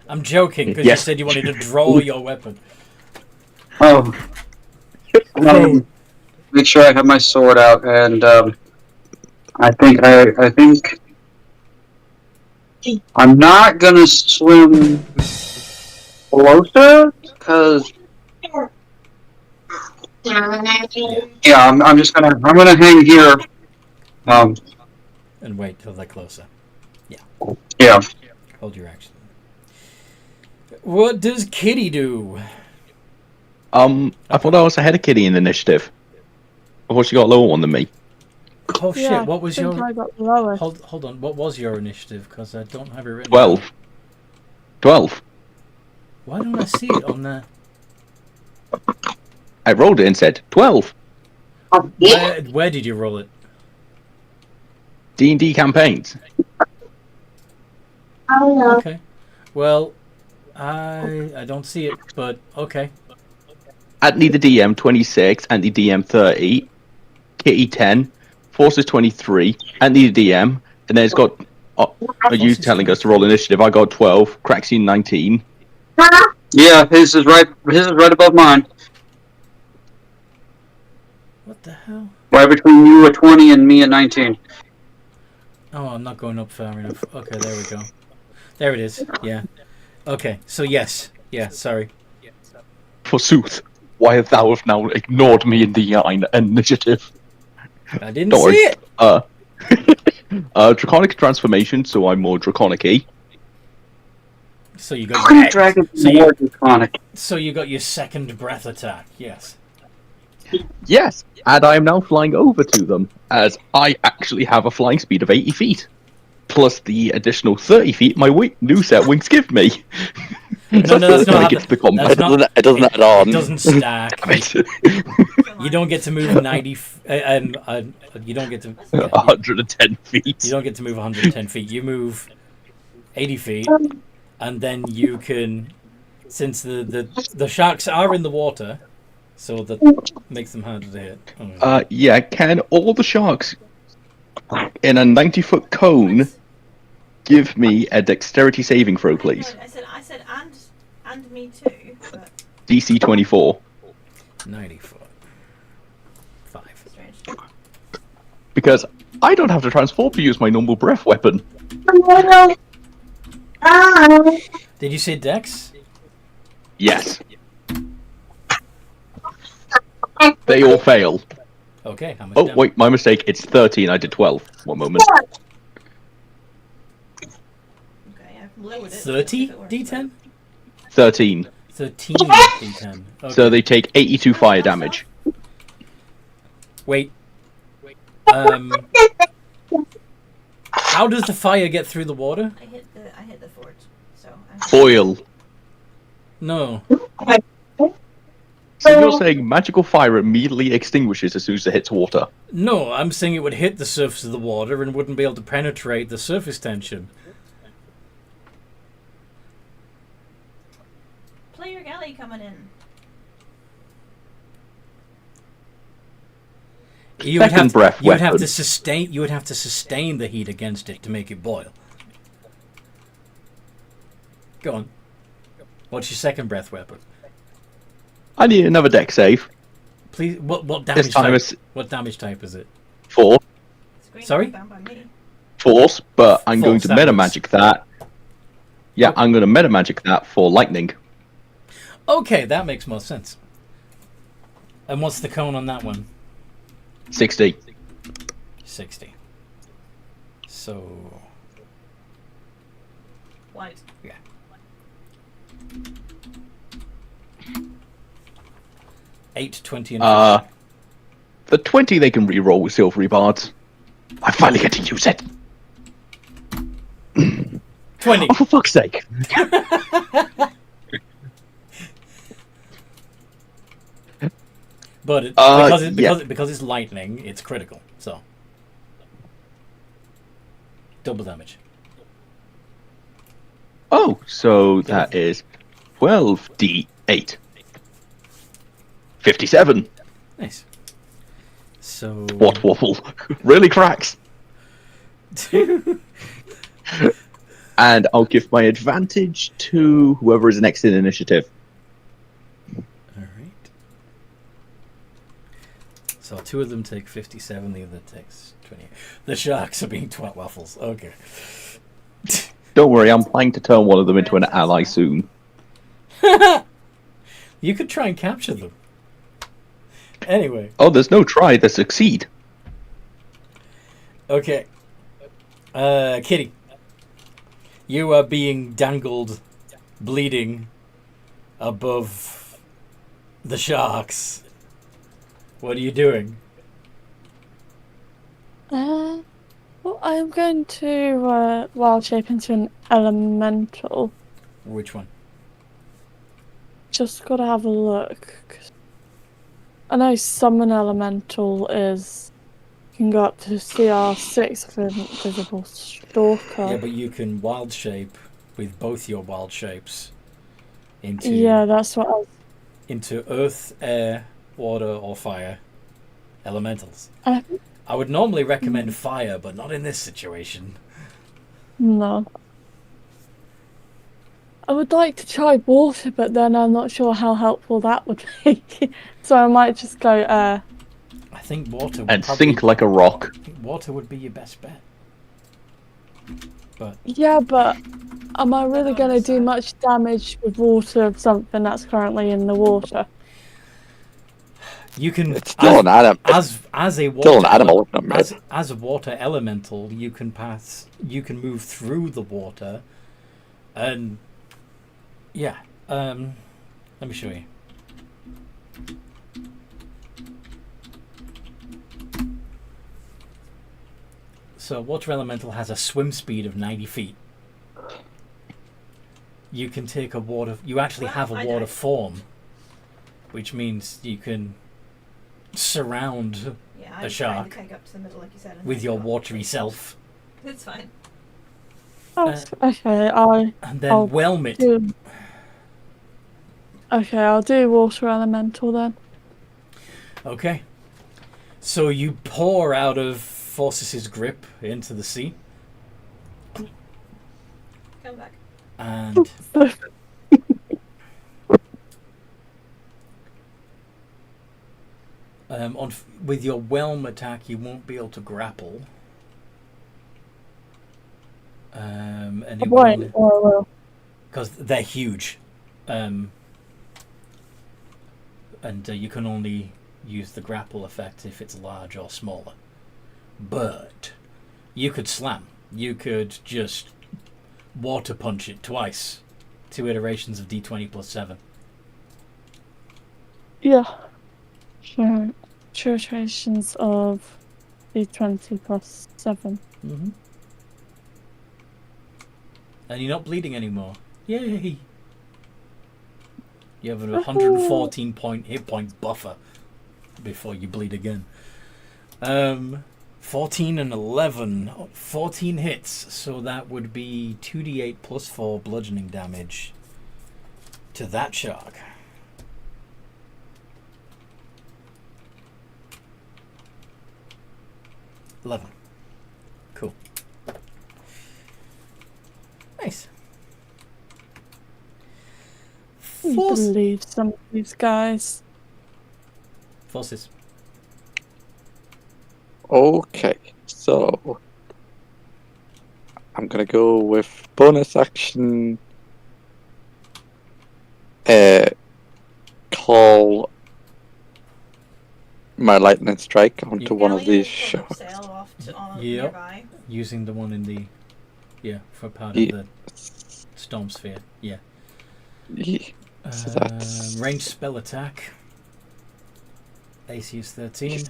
I'm joking because Yes. you said you wanted to draw your weapon. Oh. Make sure I have my sword out, and I think I'm not gonna swim closer because yeah, I'm just gonna hang here. And wait till they're closer. Yeah. Hold your action. What does Kitty do? I thought I was ahead of Kitty in the initiative. I thought she got a lower one than me. Oh shit! Yeah, What was I think your? I got the lowest. Hold on. What was your initiative? Because I don't have it written. 12. 12. Why don't I see it on there? I rolled it and said 12. Where did you roll it? D&D campaigns. Okay. Well, I don't see it, but okay. Anthony the DM 26, Anthony DM 30, Kitty 10, Forces 23, Anthony the DM, and then it's got. Are you telling us to roll initiative? I got 12, Craxine 19. Yeah, his is right. His is right above mine. What the hell? Right between you at 20 and me at 19. Oh, I'm not going up far enough. Okay, there we go. There it is. Yeah. Okay, so yes. Yeah, sorry. Forsooth, why have thou now ignored me in the initiative? I didn't Don't see worry. it! Draconic transformation, so I'm more draconic-y. So you got your Dragon so more you, draconic. so you got your second breath attack, yes. Yes, and I am now flying over to them, as I actually have a flying speed of 80 feet. Plus the additional 30 feet my new set wings give me. No, that's not how get to the combat. that's not- It doesn't add on. It doesn't stack. Damn it. You don't get to move 90 you don't get to 110 feet. you don't get to move 110 feet. You move 80 feet, and then you can, since the sharks are in the water, so that makes them harder to hit. Oh. Yeah, can all the sharks in a 90-foot cone give me a dexterity saving throw, please? I said and me too. But DC 24. 90 foot. 5. strange. Because I don't have to transform to use my normal breath weapon. Did you say Dex? Yes. They all fail. Okay, how much Oh, damage? wait, my mistake. It's 13. I did 12. One moment. Okay, I've lowered it. 30 if it works. D10? 13. 13 D10. Okay. So they take 82 fire damage. Wait. How does the fire get through the water? I hit the forge. So Boil. No. So you're saying magical fire immediately extinguishes as soon as it hits water? No, I'm saying it would hit the surface of the water and wouldn't be able to penetrate the surface tension. player galley coming in. You would have breath you would have weapon. to sustain. You would have to sustain the heat against it to make it boil. Go on. What's your second breath weapon? I need another deck save. Please. What damage This time type? it's What damage type is it? 4 Screen Sorry? bound by me. force, but I'm going Force, to that meta was- magic that. Yeah, I'm going to meta magic that for lightning. Okay, that makes more sense. And what's the cone on that one? 60. 60. So White. yeah. Eight, 20, and 50. The 20 they can re-roll with silvery bards. I finally get to use it. 20. Oh, for fuck's sake. But because it's lightning, it's critical. So double damage. Oh, so that is 12d8. 57. Nice. So What waffle? Really cracks. And I'll give my advantage to whoever is next in initiative. All right. So two of them take 57, the other takes 20. The sharks are being twat waffles. Okay. Don't worry, I'm planning to turn one of them into an ally soon. You could try and capture them. Anyway, Oh, there's no try to succeed. okay. Kitty, you are being dangled, bleeding, above the sharks. What are you doing? Well, I'm going to wild shape into an elemental. Which one? Just gotta have a look. 'Cause I know summon elemental is can go up to CR6 for invisible stalker. Yeah, but you can wild shape with both your wild shapes into Yeah, that's what I was... into earth, air, water, or fire elementals. I... I would normally recommend fire, but not in this situation. No. I would like to try water, but then I'm not sure how helpful that would be. So I might just go air. I think water would And probably, sink like a rock. I think water would be your best bet. But Yeah, but am I really going to do much damage with water of something that's currently in the water? you can It's still an animal. as a water Still an animal. as a water elemental, you can move through the water, and yeah. Let me show you. So water elemental has a swim speed of 90 feet. You can take a water. You actually have a water form, which means you can surround Yeah, a I shark tried to take up to the middle, like you said. and with then your got watery pushed. self, It's fine. Oh, okay, and then I'll whelm it. I'll do water elemental then. Okay. So you pour out of Forcis's grip into the sea, Come back. and with your whelm attack, you won't be able to grapple. And you Wait, well, because they're huge, and you can only use the grapple effect if it's large or smaller. But you could slam. You could just water punch it twice. 2 iterations of D20 plus 7. yeah. Sure. 2 iterations of D20 plus 7. Mm-hmm. And you're not bleeding anymore. Yay! You have a 114 point hit points buffer before you bleed again. 14 and 11. 14 hits, so that would be 2d8 plus 4 bludgeoning damage to that shark. $11. Cool. Nice. I believe some of these guys. Forces. Okay, so I'm gonna go with bonus action. Call my lightning strike onto one of these sharks. Sail off to on Yep. nearby. Using the one in the... Yeah, for part Yeah. of the storm sphere. Yeah. Yeah. So that's Ranged spell attack. AC is 13.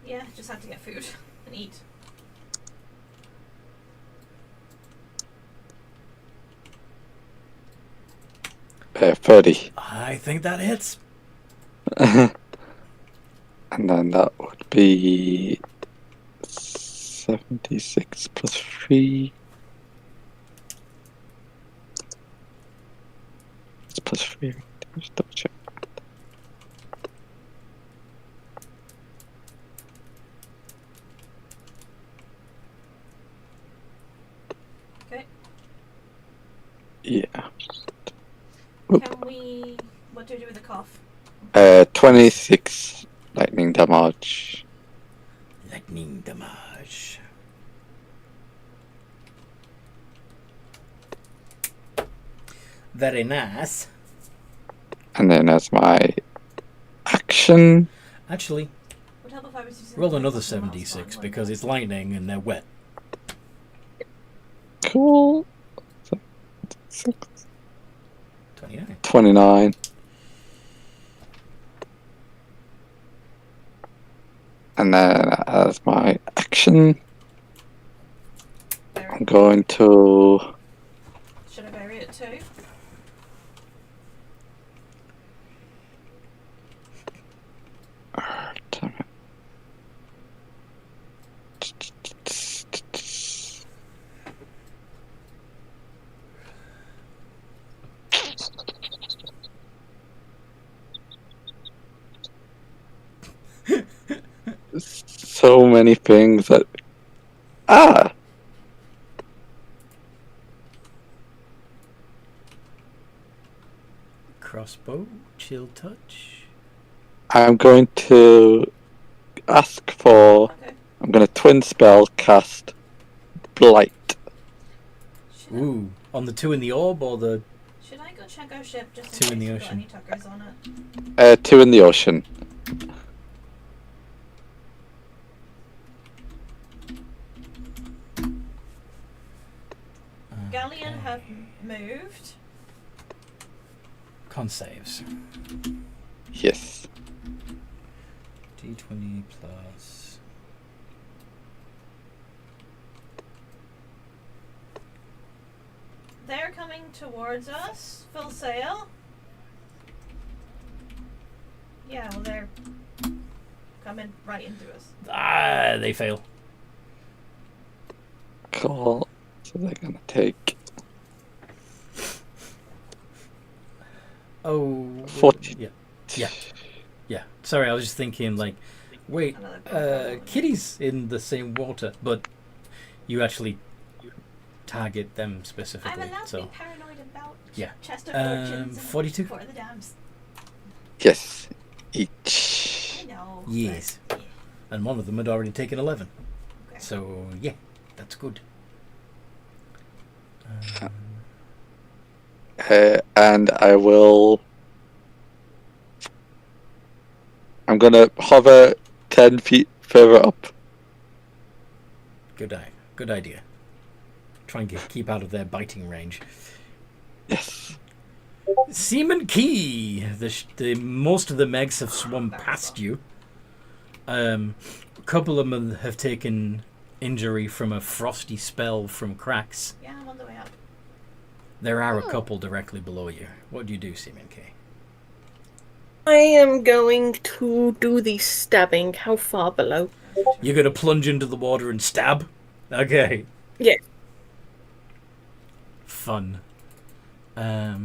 Yeah, just had to get food and eat. Uh, 30. I think that hits. And then that would be 76 plus 3. It's plus 3. Just double check. Okay. Yeah. Can we... What do we do with the cough? 26 lightning damage. Lightning damage. Very nice. And then as my action, Actually, Would help if I was using roll the another plus one 7d6 one, because it's lightning and they're wet. cool. 29. 29. And then as my action, Very I'm going to 2. So many things that. Ah! Crossbow, chill touch. I'm going to ask for. Okay. I'm going to twin spell cast Blight. Ooh, on the 2 in the orb or the Should I go check our ship just 2 in the case we've got ocean? any tuckers on it? 2 in the ocean. Galleon have moved. Con saves. Yes. D20 plus. They're coming towards us. Full sail. Yeah, well, they're coming right into us. Ah, they fail. Cool. So they're going to take. Oh. 40. Yeah. Yeah. Yeah. Sorry, I was just thinking, like, wait, Kitty's in the same water, but you actually target them I'm specifically. allowed to So be paranoid about yeah. chest of fortunes and 42. for the dams. Yes. Each. I know. Yes. but, yeah. And one of them had already taken 11. Okay. So yeah, that's good. And I will. I'm going to hover 10 feet further up. Good idea. Try and keep out of their biting range. Yes. Seaman Key. The most of the Megs have swum past you. A couple of them have taken injury from a frosty spell from cracks. Yeah, I'm on the way up. There are a couple directly below you. What do you do, Seaman Key? I am going to do the stabbing. How far below? You're gonna plunge into the water and stab? Okay. Yeah. Fun. Yeah,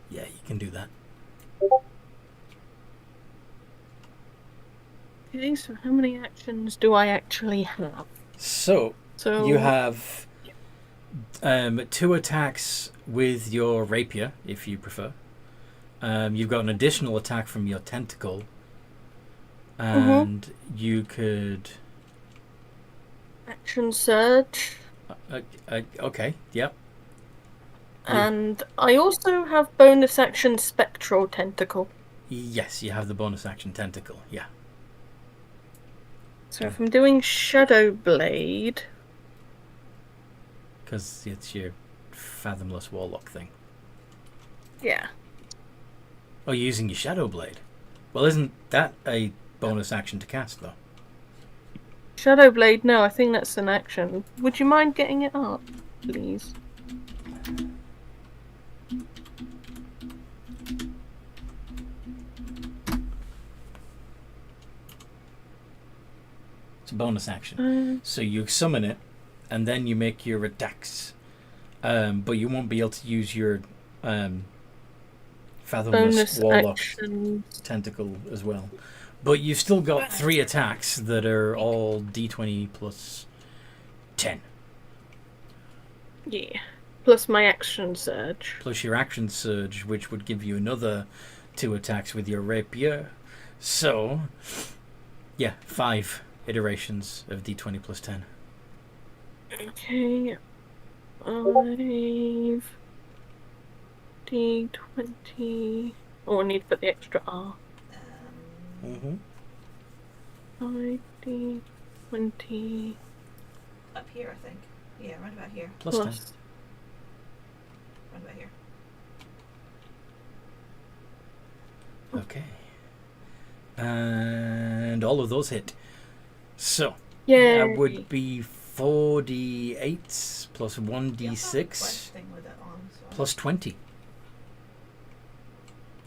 you can do that. Okay, so how many actions do I actually have? So So you have 2 attacks with your rapier, if you prefer. You've got an additional attack from your tentacle, and you could. action surge, Okay. Yep. and I also have bonus action spectral tentacle. Yes, you have the bonus action tentacle. Yeah. So if I'm doing Shadow Blade, Because it's your fathomless warlock thing. yeah. Oh, you're using your shadow blade. Well, isn't that a bonus action to cast, though? Shadow Blade, no, I think that's an action. Would you mind getting it up, please? It's a bonus action. So you summon it, and then you make your attacks. But you won't be able to use your fathomless Bonus warlock action. tentacle as well. But you've still got 3 attacks that are all d20 plus 10. Yeah. Plus my action surge. Plus your action surge, which would give you another 2 attacks with your rapier. So, yeah, 5 iterations of d20 plus 10. Okay. 5 D20. Oh, I need to put the extra R. Mm-hmm. 5 D20 Up here, I think. Yeah, right about here. Plus 10. plus. Right about here. Okay. And all of those hit. So, Yeah. that would be 4d8 plus You have that 1d6 thing with it on, so plus 20.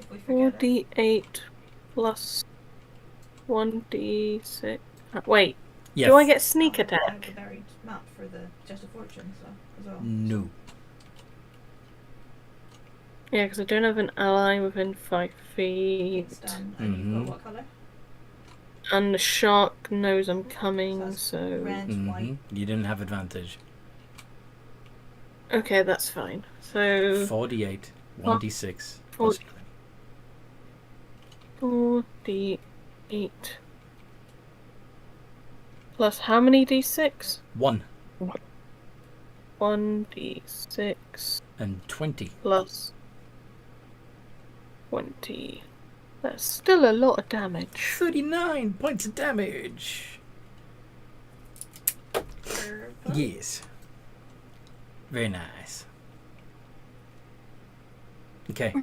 if we forget it. 4d8 plus 1d6. Wait, Yeah. do I get sneak I have attack? the buried map for the Chest of Fortune, so as well. No. Yeah, because I don't have an ally within 5 feet. It's done. And you've got what colour? And the shark knows I'm coming, That's so... red, white. You didn't have advantage. Okay, that's fine. So... 4d8, 1d6 Four- plus 20. 4d8. Plus how many d6? 1 1d6 and 20. plus 20. That's still a lot of damage. 39 points of damage. Yes. Very nice. Okay.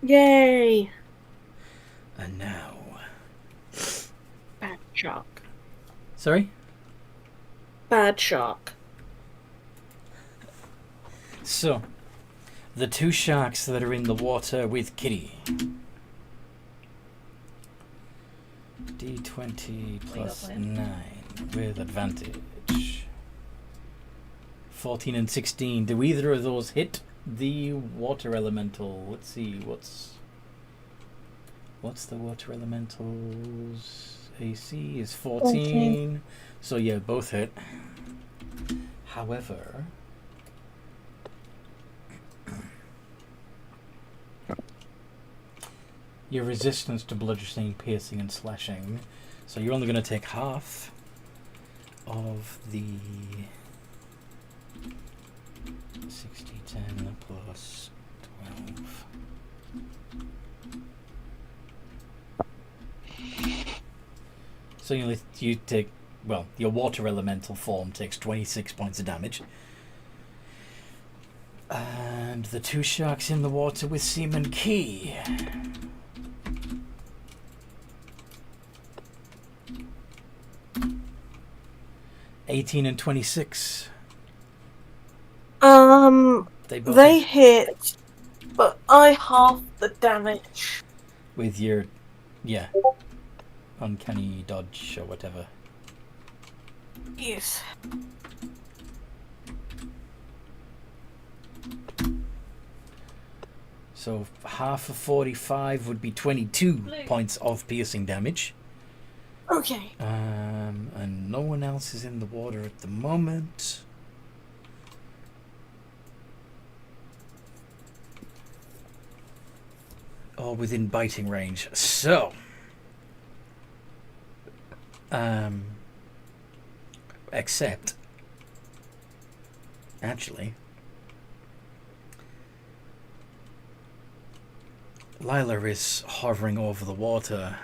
Yay! And now... Bad shark. Sorry? Bad shark. So, the two sharks that are in the water with Kitty. D20 plus plan. 9 with advantage. 14 and 16. Do either of those hit the water elemental? Let's see, what's the water elemental's AC is 14. So yeah, both hit. However, your resistance to bludgeoning, piercing, and slashing. So you're only going to take half of the 60, 10 plus 12. So you take, well, your water elemental form takes 26 points of damage. And the two sharks in the water with Seaman Key. $18 and 26. They hit, but I half the damage. With your, yeah, uncanny dodge or whatever. Yes. So half of 45 would be 22 points of piercing damage. Okay. And no one else is in the water at the moment. Or within biting range. So, except, actually, Lila is hovering over the water,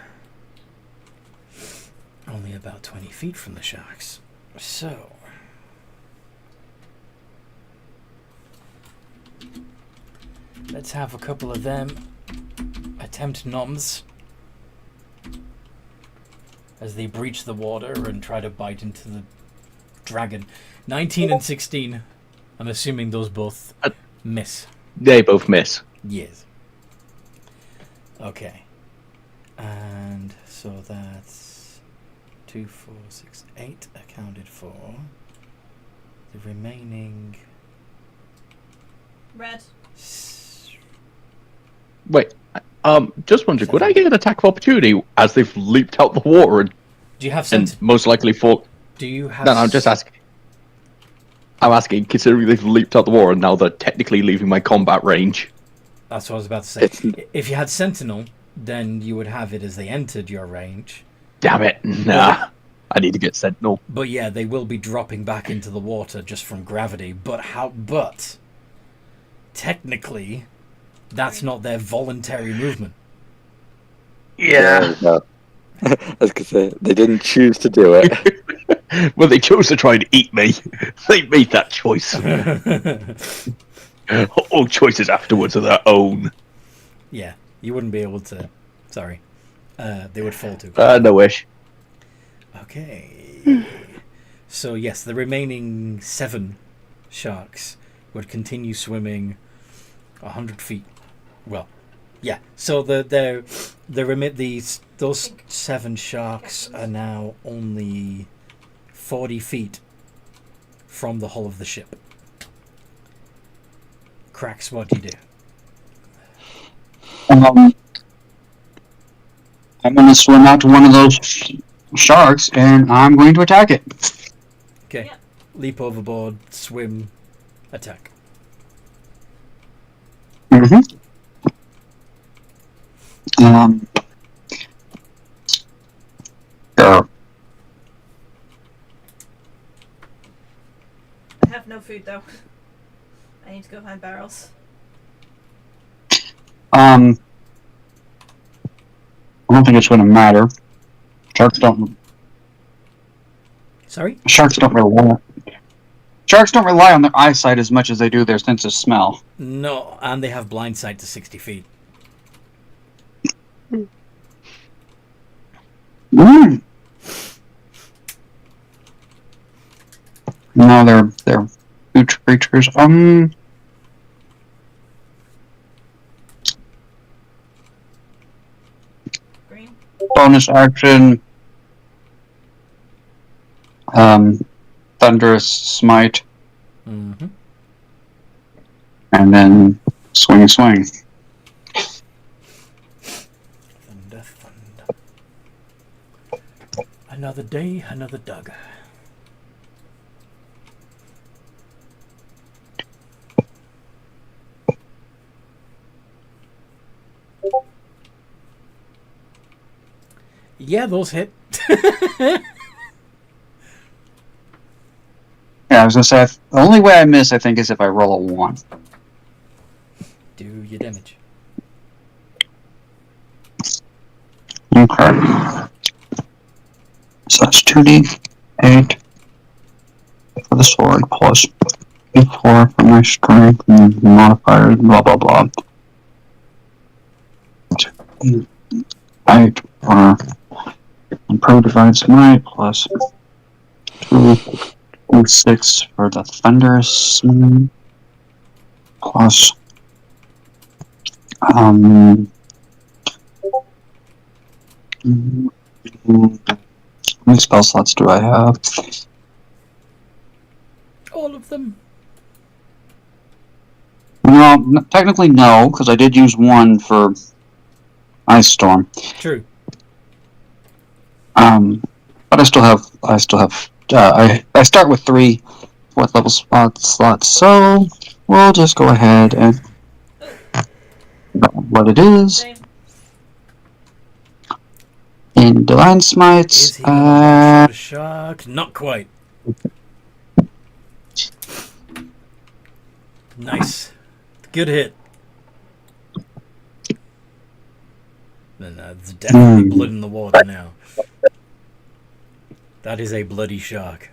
only about 20 feet from the sharks. So, let's have a couple of them attempt noms as they breach the water and try to bite into the dragon. 19 and 16. I'm assuming those both miss. They both miss. Yes. Okay. And so that's 2, 4, 6, 8 accounted for. The remaining... Red. Wait, just wondering, would I get an attack of opportunity as they've leaped out the water and, Do you have and most likely fall? Do you have... No, I'm just asking. I'm asking, considering they've leaped out the water and now they're technically leaving my combat range. That's what I was about to say. If you had Sentinel, then you would have it as they entered your range. Damn it, nah. I need to get Sentinel. But yeah, they will be dropping back into the water just from gravity. But technically, that's not their voluntary movement. Yeah. No. I was gonna say they didn't choose to do it. Well, they chose to try and eat me. They made that choice. All choices afterwards are their own. Yeah, you wouldn't be able to. Sorry. They would fall to. No wish. Okay. So yes, the remaining 7 sharks would continue swimming 100 feet. Well, yeah. So those 7 sharks are now only 40 feet from the hull of the ship. Cracks, what do you do? I'm going to swim out to one of those sharks, and I'm going to attack it. Okay. Yeah. Leap overboard, swim, attack. Mm-hmm. Sure. I have no food though. I need to go find barrels. I don't think it's going to matter. Sharks don't Sorry? Sharks don't rely on their eyesight as much as they do their sense of smell. No, and they have blind sight to 60 feet. Mm. No, they're huge creatures. Green. Bonus action. Thunderous smite, Mm-hmm. and then swing. Thunder. Another day, another dug. Yeah, those hit. Yeah, I was gonna say the only way I miss, I think, is if I roll a 1. Do your damage. Okay. So that's 2d8 for the sword plus 4 for my strength and modifiers, blah blah blah. 8 for improved divine smite plus 6 for the thunderous smite plus how many spell slots do I have? All of them. No, technically no, because I did use 1 for Ice Storm. True. But I still have. I start with 3 4th level slots, so we'll just go ahead and what it is. Same. In Divine Smites, Is he gonna one-shot a shark? Not quite. Nice. Good hit. Then there's definitely blood in the water now. That is a bloody shark.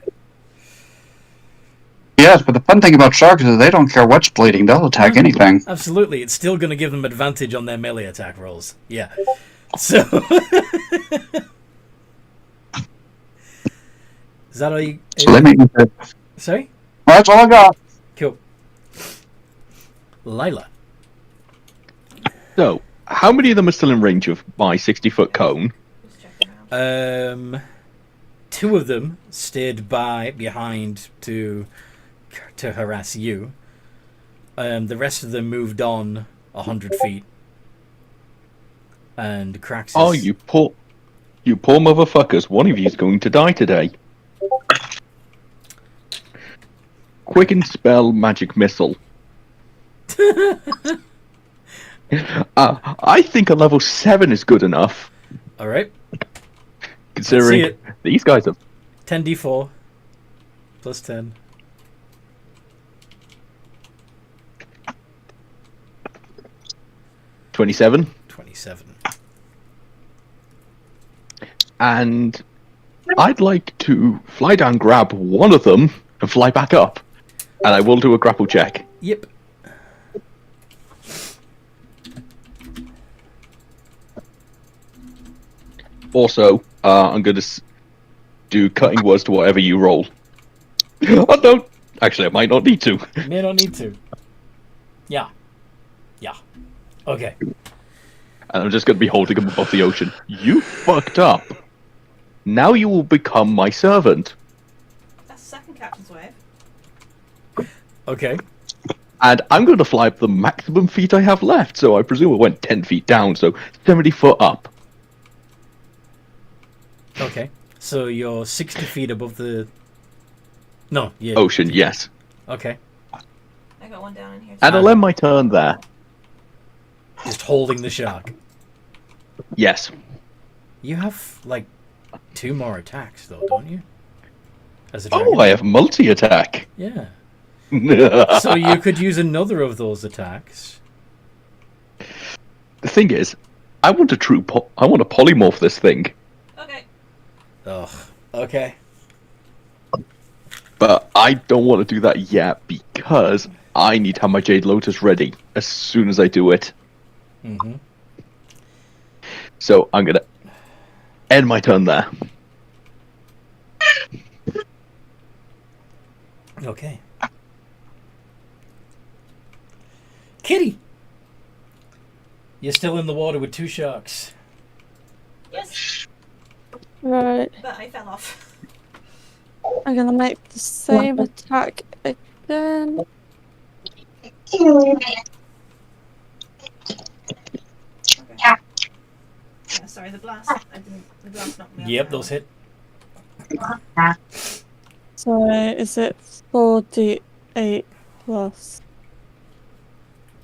yes, but the fun thing about sharks is they don't care what's bleeding; they'll attack anything. Absolutely. It's still going to give them advantage on their melee attack rolls. Yeah. So... Is that all you... So they make me good. Sorry? Well, that's all I got. Cool. Lila. So, how many of them are still in range of my 60-foot cone? Just checking out. 2 of them stayed behind to harass you. The rest of them moved on 100 feet. And Craxus... Oh, you poor motherfuckers. One of you is going to die today. Quicken spell magic missile. I think a level 7 is good enough. Alright. Considering these guys are 10d4 plus 10. $27. 27. And I'd like to fly down, grab one of them, and fly back up. And I will do a grapple check. Yep. Also, I'm going to do cutting words to whatever you roll. Oh, no! Actually, I might not need to. May not need to. Yeah. Okay. And I'm just going to be holding him above the ocean. You fucked up. Now you will become my servant. That's the second captain's wave. Okay. And I'm going to fly up the maximum feet I have left. So I presume it went 10 feet down, so 70 foot up. Okay. So you're 60 feet above the... No, yeah. Ocean, yes. Okay. I got one down in here. And I'll end my turn there. Just holding the shark. Yes. You have, like, 2 more attacks, though, don't you? As a dragon. Oh, I have multi-attack. Yeah. So you could use another of those attacks. The thing is, I want to polymorph this thing. Okay. Ugh. Okay. But I don't want to do that yet because I need to have my Jade Lotus ready as soon as I do it. Mm-hmm. So I'm going to end my turn there. Okay. Kitty! You're still in the water with 2 sharks. Yes, Right. but I fell off. I'm gonna make the same attack again. Okay. Yeah, sorry, the blast. The blast knocked me off. Yep, those hit. So is it 4d8 plus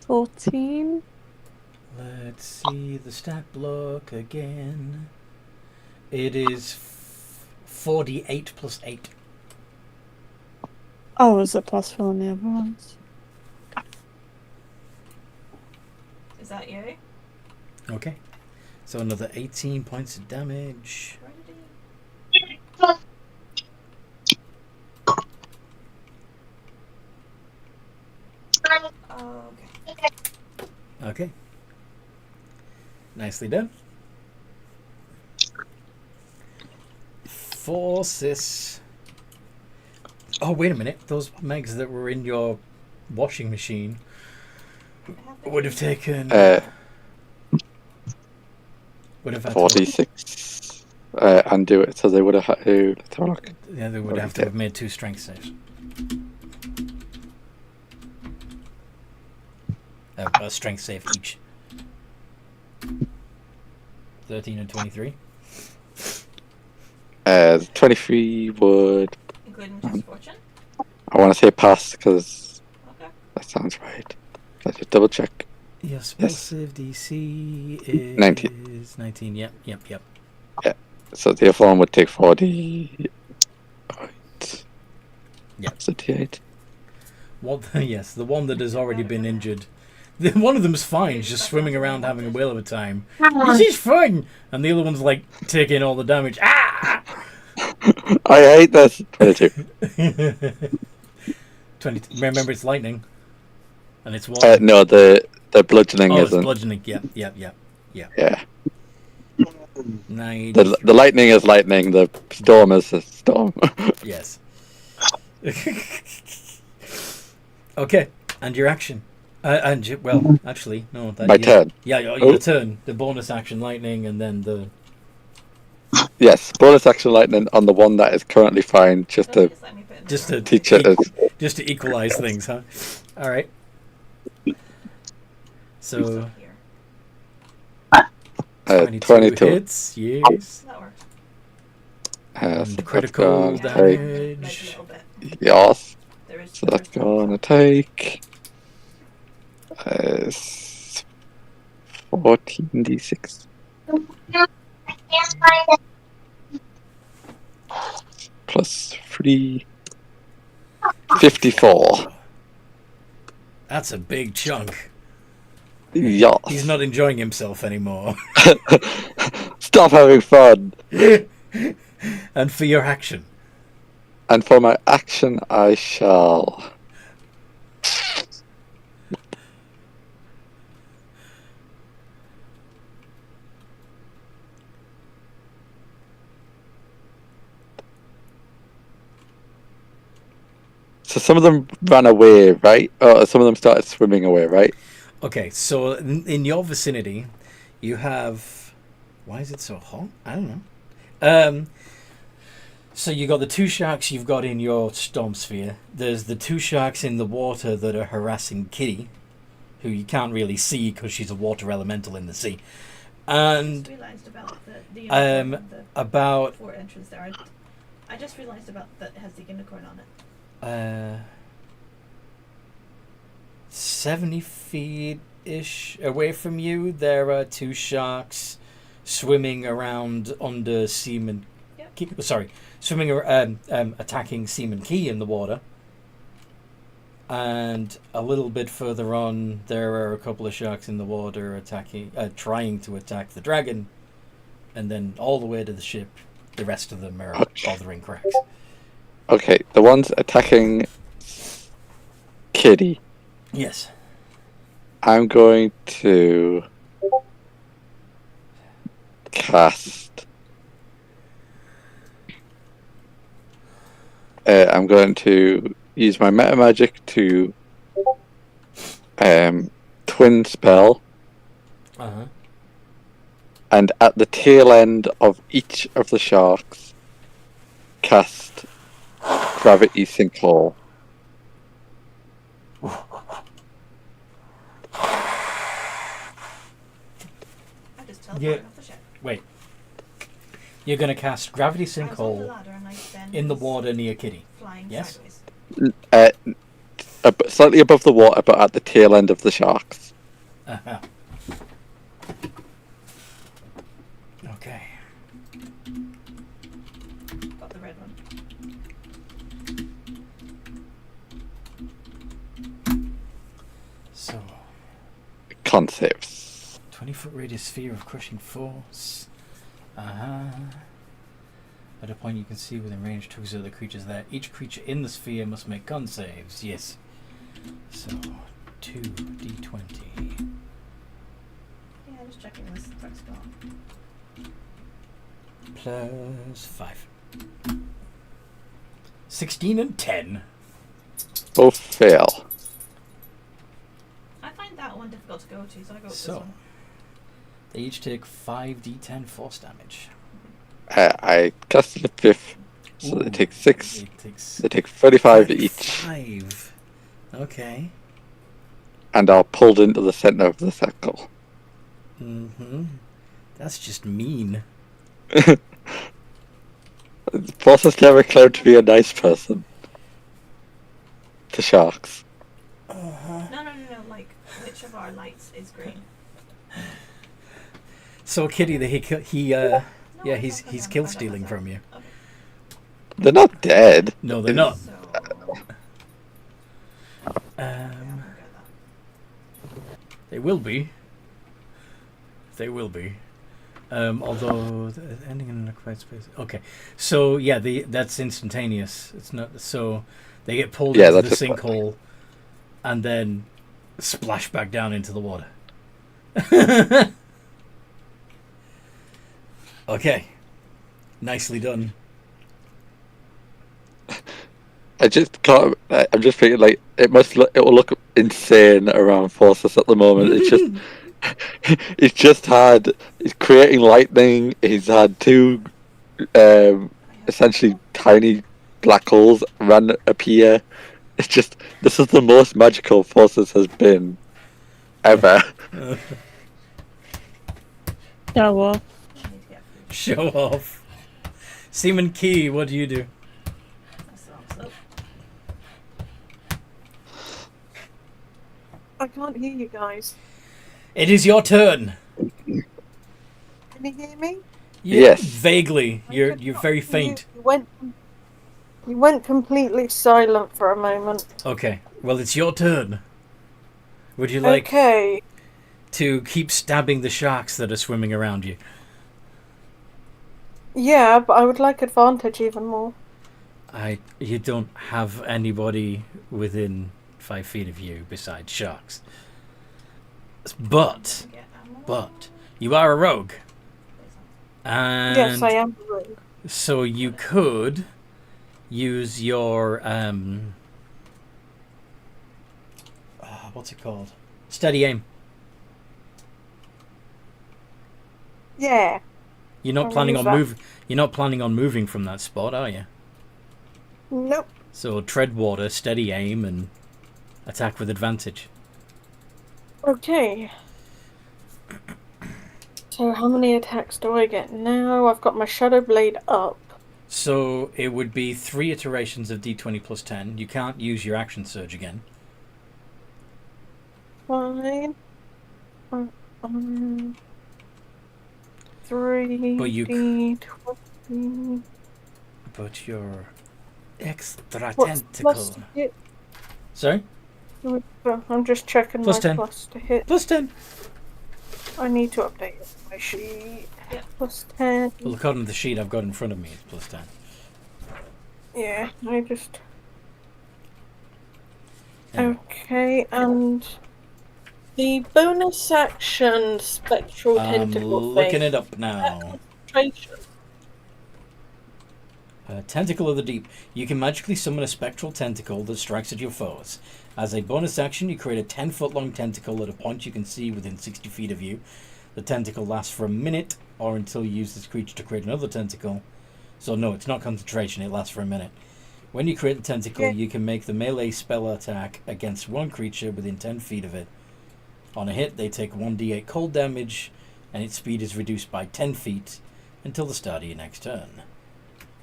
14? Let's see the stat block again. It is 48 plus 8. Oh, is it plus 4 on the other ones? Is that you? Okay. So another 18 points of damage. Where did he? Oh, okay. Okay. Nicely done. Forces. Oh, wait a minute. Those megs that were in your washing machine would have taken... would have had 46. Undo it, so they would have had to. Let's have a look. Yeah, they would have to have made 2 strength saves. A strength save each. 13 and 23. 23 would. Including just fortune? I want to say pass because Okay. that sounds right. Let's just double check. Your spell save DC is 19. 19. Yep. So the other one would take 40. Right. Yeah. So D8. What? Yes, the one that has already been injured. One of them's fine, just swimming around having a whale of a time. This is fun! And the other one's like taking all the damage. Ah! I hate this. 22. 20. Remember, it's lightning. And it's water. No, the bludgeoning Oh, it's isn't. bludgeoning. Yep. Yeah. Nice. The lightning is lightning. The storm is a storm. Yes. Okay, and your action. Actually, no. My turn. Yeah, your turn. The bonus action, lightning, and then the... Yes, bonus action lightning on the one that is currently fine, just to Just let me put it in Just the to teach it. just to equalize things, huh? All right. So here. 22. hits, yes. That works. And So critical that's gonna take, Maybe a damage. little bit. yes. There is. So that's gonna take 14d6 plus 3, 54. That's a big chunk. Yes. He's not enjoying himself anymore. Stop having fun. And for your action. And for my action, I shall. So some of them ran away, right? Or some of them started swimming away, right? Okay, so in your vicinity, you have. Why is it so hot? I don't know. So you got the two sharks you've got in your storm sphere. There's the two sharks in the water that are harassing Kitty, who you can't really see because she's a water elemental in the sea. And I just realised about the about fort entrance there. I just realised about that it has the unicorn on it. 70 feet-ish away from you, there are two sharks swimming around under Seaman... Yep. attacking Seaman Key in the water. And a little bit further on, there are a couple of sharks in the water trying to attack the dragon. And then all the way to the ship, the rest of them are bothering Cracks. Okay, the ones attacking Kitty. Yes. I'm going to cast. I'm going to use my meta magic to twin spell, and at the tail end of each of the sharks, cast gravity sinkhole. I just teleported Yeah. off the ship. Wait. You're going to cast Gravity I was on the Sinkhole ladder and I then in the was water near Kitty. flying Yes? sideways. Slightly above the water, but at the tail end of the sharks. Uh-huh. Okay. Got the red one. So, Con saves. 20-foot radius sphere of crushing force. At a point you can see within range, two other creatures there. Each creature in the sphere must make con saves. Yes. So, 2d20. Yeah, just checking this correct spell. Plus 5. 16 and 10. Both fail. I find that one difficult to go to, so I go with this So, one. they each take 5d10 force damage. I casted a fifth, so they Ooh, take 6. It takes They take 35 each, 5. Okay. and are pulled into the center of the circle. Mm-hmm. That's just mean. Boss has never claimed to be a nice person. To sharks. No, like, which of our lights is green? So Kitty, No, he's kill stealing from you. Okay. They're not dead. No, they're not. So, Um, I'll get that. they will be. They will be. Although ending in an occupied space. Okay, so yeah, that's instantaneous. It's not so they get pulled into the that's a sinkhole, and then splash back down into the water. Okay, nicely done. I just can't. I'm just thinking like it will look insane around Forces at the moment. It's just he's just had he's creating lightning. He's had two essentially tiny black holes appear. It's just this is the most magical Forces has been ever. Yeah, well, I need to get food. Show off. Seaman Key, what do you do? That's the wrong slope. I can't hear you guys. It is your turn. Can you hear me? Yes. Vaguely. I You're could you're not very hear you. faint. You went completely silent for a moment. Okay. Well, it's your turn. Would you like Okay. to keep stabbing the sharks that are swimming around you? Yeah, but I would like advantage even more. You don't have anybody within 5 feet of you besides sharks. But Get ammo. you are a rogue. And Yes, I am rogue. so you could use your what's it called? Steady aim. Yeah. You're not I'll planning use on that. move. You're not planning on moving from that spot, are you? Nope. So tread water, steady aim, and attack with advantage. Okay. So how many attacks do I get now? I've got my Shadow Blade up. So it would be 3 iterations of D20 plus 10. You can't use your action surge again. Fine. 3 But you D20. But your extra What's tentacle. plus to hit? Sorry? I'm just checking Plus my 10. plus to hit. Plus 10. I need to update my sheet. Yeah. Plus 10. Well, according to the sheet I've got in front of me, it's plus 10. Yeah, I just... Anyway. Okay, and... The bonus action spectral I'm tentacle looking thing. it up now. Concentration. Tentacle of the Deep. You can magically summon a spectral tentacle that strikes at your foes. As a bonus action, you create a 10-foot long tentacle at a point you can see within 60 feet of you. The tentacle lasts for a minute or until you use this creature to create another tentacle. So no, it's not concentration, it lasts for a minute. When you create the tentacle, Yeah. you can make the melee spell attack against one creature within 10 feet of it. On a hit, they take 1d8 cold damage, and its speed is reduced by 10 feet until the start of your next turn.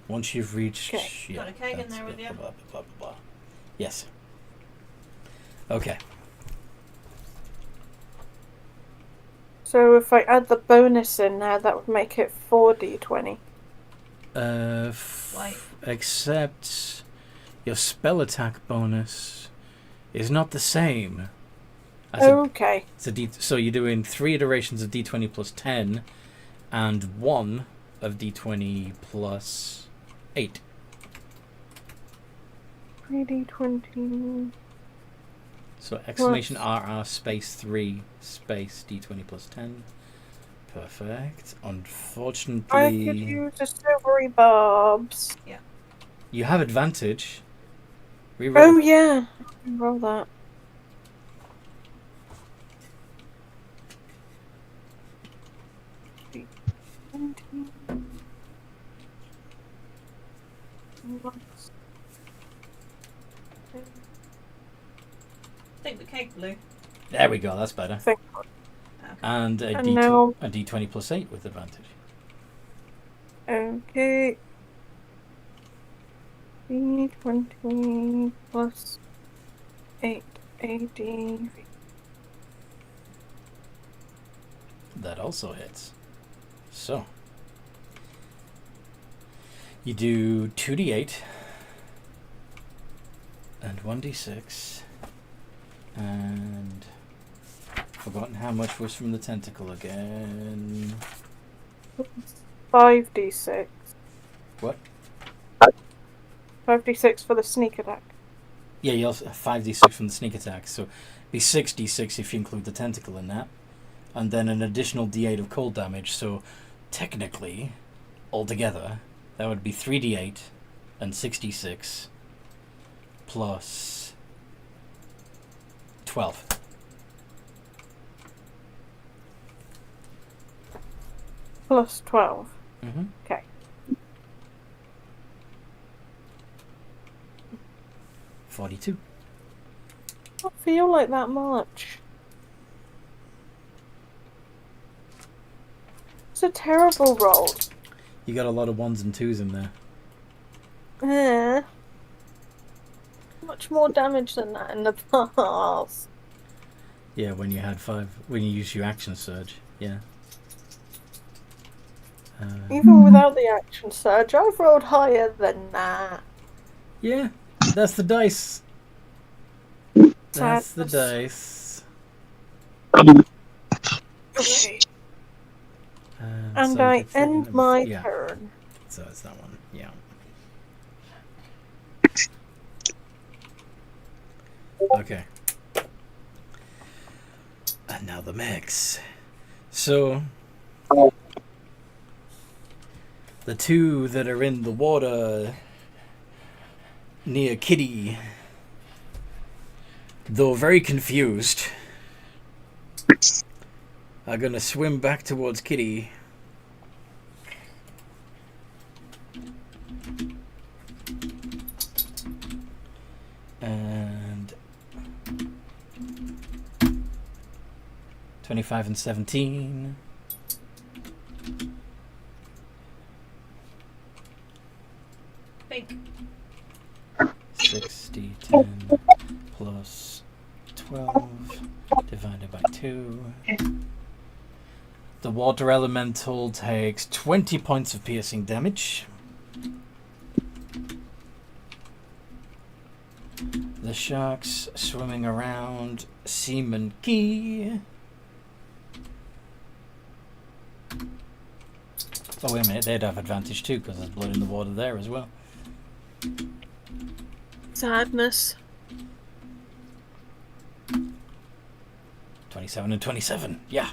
Once you've reached... Okay. Yeah, Got a keg in that's there with blah, you? blah, blah, blah, blah. Yes. Okay. So if I add the bonus in now, that would make it 4d20. Wait. Except your spell attack bonus is not the same. As Okay. so you're doing 3 iterations of D20 plus 10 and 1 of D20 plus 8. 3d20. So exclamation RR space 3 space D20 plus 10. Perfect. I could Unfortunately, use a silvery barbs. you have advantage. Oh Reroll. yeah. Roll that. I think the cake blew. There we go, that's better. Think- And a And now- D20 plus 8 with advantage. Okay. D20 plus 8 AD. That also hits. So you do 2d8 and 1d6 and forgotten how much was from the tentacle again. 5d6. What? 5d6 for the sneak attack. Yeah, you also have 5d6 from the sneak attack, so be 6d6 if you include the tentacle in that, and then an additional d8 of cold damage. So technically, altogether, that would be 3d8 and 6d6 plus 12. Plus 12. Mm-hmm. Okay. $42. I don't feel like that much. It's a terrible roll. You got a lot of 1s and 2s in there. Much more damage than that in the past. Yeah, when you had 5, when you use your action surge. Yeah. Even without the action surge, I've rolled higher than that. Yeah, that's the dice. That's the dice. Okay. And And so I it's the end number my yeah. turn. So it's that one. Yeah. Okay. And now the mix. So the two that are in the water near Kitty though very confused, are gonna swim back towards Kitty. And 25 and 17. Pink. 60, 10 plus 12 divided by 2. The water elemental takes 20 points of piercing damage. The sharks swimming around Seaman Key. Oh, wait a minute, they'd have advantage too because there's blood in the water there as well. Sadness. 27 and 27, yeah.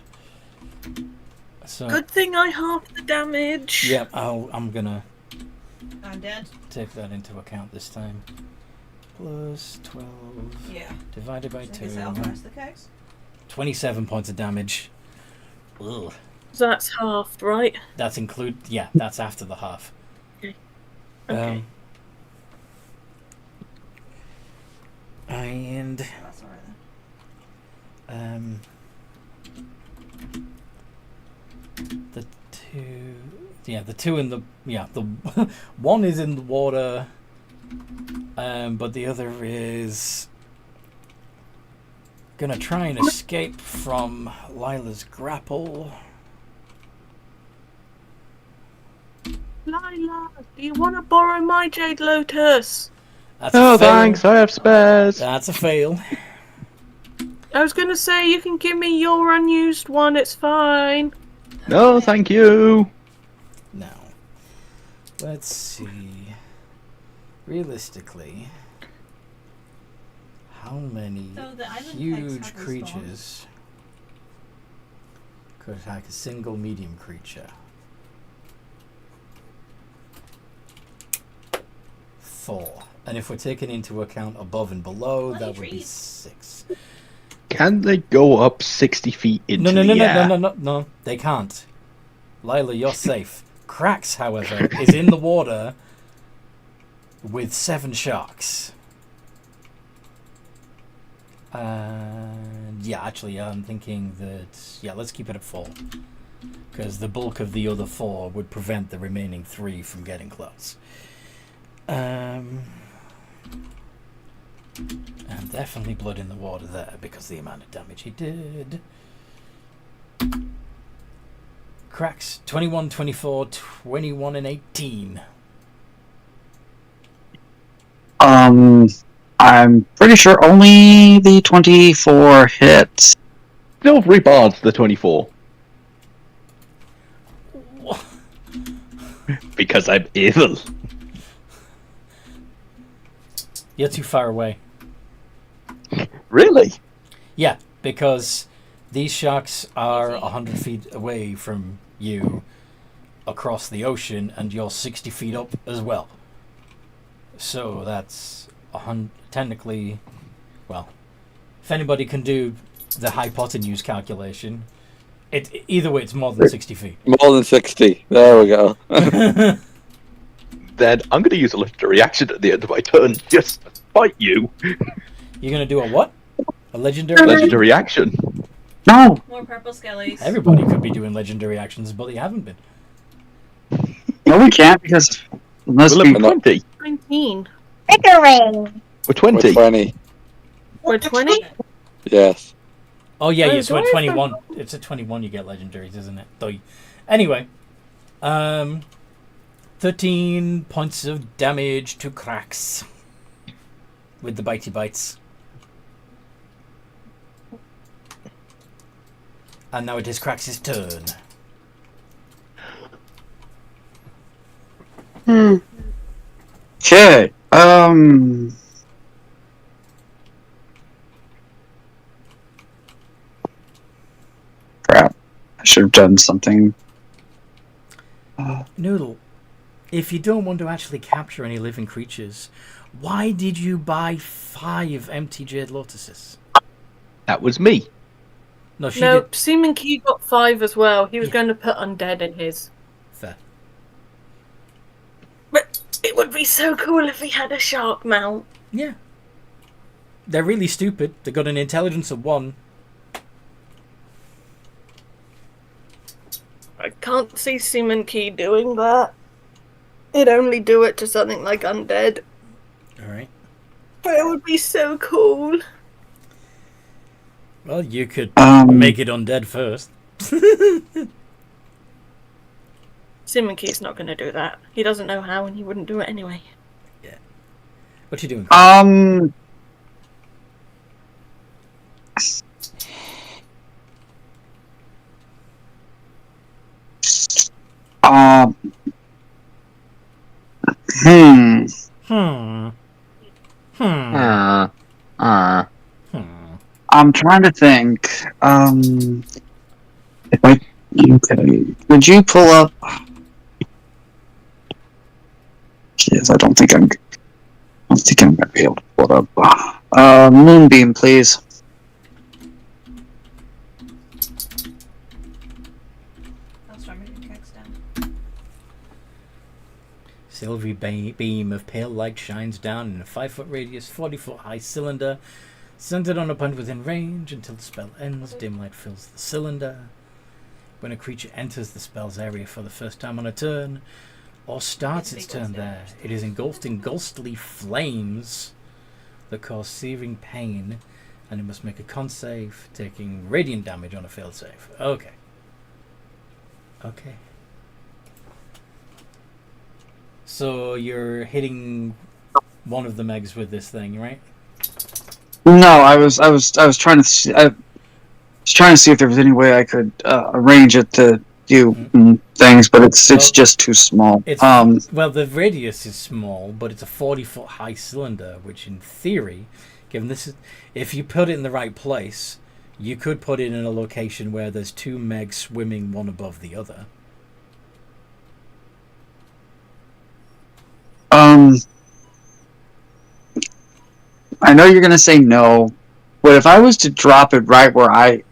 So, Good thing I halved the damage. yeah, I'm gonna I'm dead. take that into account this time. Plus 12 Yeah. divided by So 2. is that the rest of the case? 27 points of damage. Ugh. So that's halved, right? That's that's after the half. Okay. And That's alright then. the two in the one is in the water, but the other is gonna try and escape from Lila's grapple. Lila, do you want to borrow my Jade Lotus? That's Oh, a fail. thanks, I have spares. That's a fail. I was going to say, you can give me your unused one, it's fine. No, thank you. Now, let's see. Realistically, how many So the island pegs huge have creatures could attack a single medium creature? 4. And if we're taking into account above and below, Bloody that would be trees. 6. Can they go up 60 feet into No, the air? no, they can't. Lila, you're safe. Krax, however, is in the water with 7 sharks. Actually, I'm thinking that, let's keep it at 4. Because the bulk of the other 4 would prevent the remaining 3 from getting close. And definitely blood in the water there because the amount of damage he did. Cracks 21, 24, 21, and 18. I'm pretty sure only the 24 hits. Still rebards the 24. Because I'm evil. You're too far away. Really? Yeah, because these sharks are 100 feet away from you across the ocean, and you're 60 feet up as well. So that's technically, well, if anybody can do the hypotenuse calculation, either way it's more than 60 feet. More than 60. There we go. Then I'm going to use a legendary action at the end of my turn just to fight you. You're going to do a what? A legendary? Legendary action. No! More purple skellies. Everybody could be doing legendary actions, but they haven't been. No, we can't because unless We're we. level 20. 19. We're 20. We're 20. We're 20? Yes. Oh yeah, Oh, you so at do I 21. It's at 21 you get legendaries, isn't it? Though. Anyway, 13 points of damage to Krax with the bitey bites. And now it is Krax's turn. Okay. Crap. I should have done something. Noodle, if you don't want to actually capture any living creatures, why did you buy 5 empty Jade Lotuses? That was me. No, she No, did. Seaman Key got 5 as well. He was Yeah. going to put undead in his. Fair. But it would be so cool if he had a shark mount. Yeah. They're really stupid. They got an intelligence of 1. I can't see Seaman Key doing that. He'd only do it to something like undead. Alright. But it would be so cool. Well, you could Um, make it undead first. Seaman Key's not going to do that. He doesn't know how and he wouldn't do it anyway. What you doing? Um. Um. Hmm. Hmm. Uh, I'm trying to think. If I okay, would you pull up? Yes, I don't think I'm gonna be able to pull it up. Moonbeam, please. I'll start moving kegs down. Silvery beam of pale light shines down in a 5-foot radius, 40-foot high cylinder, centered on a point within range until the spell ends. Dim light fills the cylinder. When a creature enters the spell's area for the first time on a turn, or starts its turn there, it is engulfed in ghostly flames that cause searing pain, and it must make a con save, taking radiant damage on a failed save. Okay. Okay. So you're hitting one of the megs with this thing, right? No, I was trying to see. I was trying to see if there was any way I could arrange it to do things, but it's Well, just too small. It's well, the radius is small, but it's a 40-foot high cylinder, which in theory, given this is, if you put it in the right place, you could put it in a location where there's 2 megs swimming one above the other. I know you're gonna say no, but if I was to drop it right where I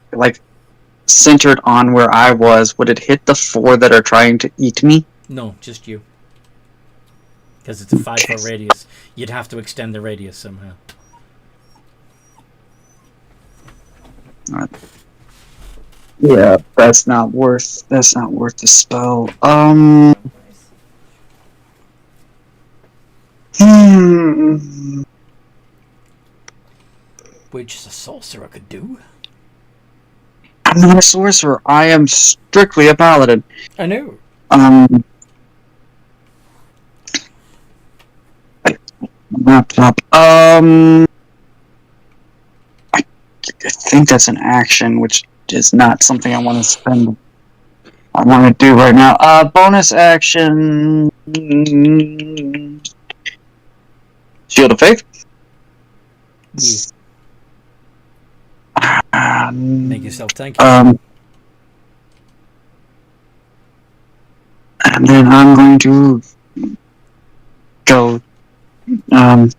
centered on where I was, would it hit the 4 that are trying to eat me? No, just you. Because it's a 5-foot radius. You'd have to extend the radius somehow. Yeah, that's not worth the spell. Which a sorcerer could do. I'm not a sorcerer. I am strictly a paladin. I know. Laptop. I think that's an action, which is not something I want to spend. I want to do right now. Bonus action. Shield of Faith. Make yourself tanky. And then I'm going to go. I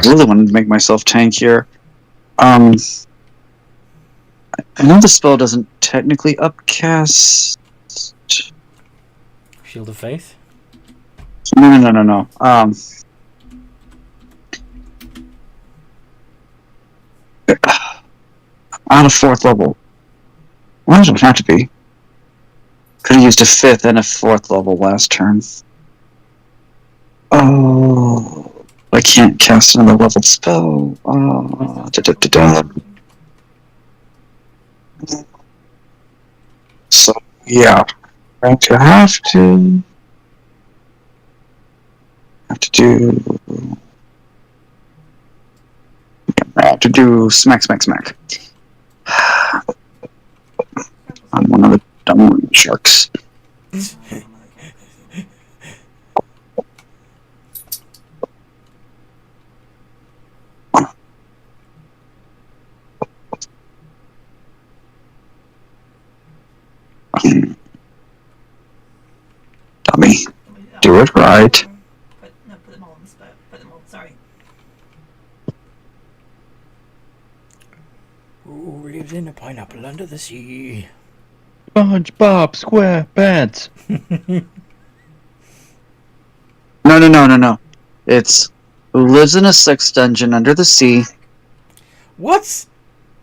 really wanted to make myself tankier. I know the spell doesn't technically upcast. Shield of Faith? No. On a 4th level. Why does it have to be? Could have used a 5th and a 4th level last turn. Oh, I can't cast another level spell. So yeah, going to have to do smack. I'm one of the dumb sharks. Let me do it right. Put them all on the spot. Put them all. Sorry. Who lives in a pineapple under the sea? SpongeBob SquarePants. No. It's who lives in a sex dungeon under the sea. What?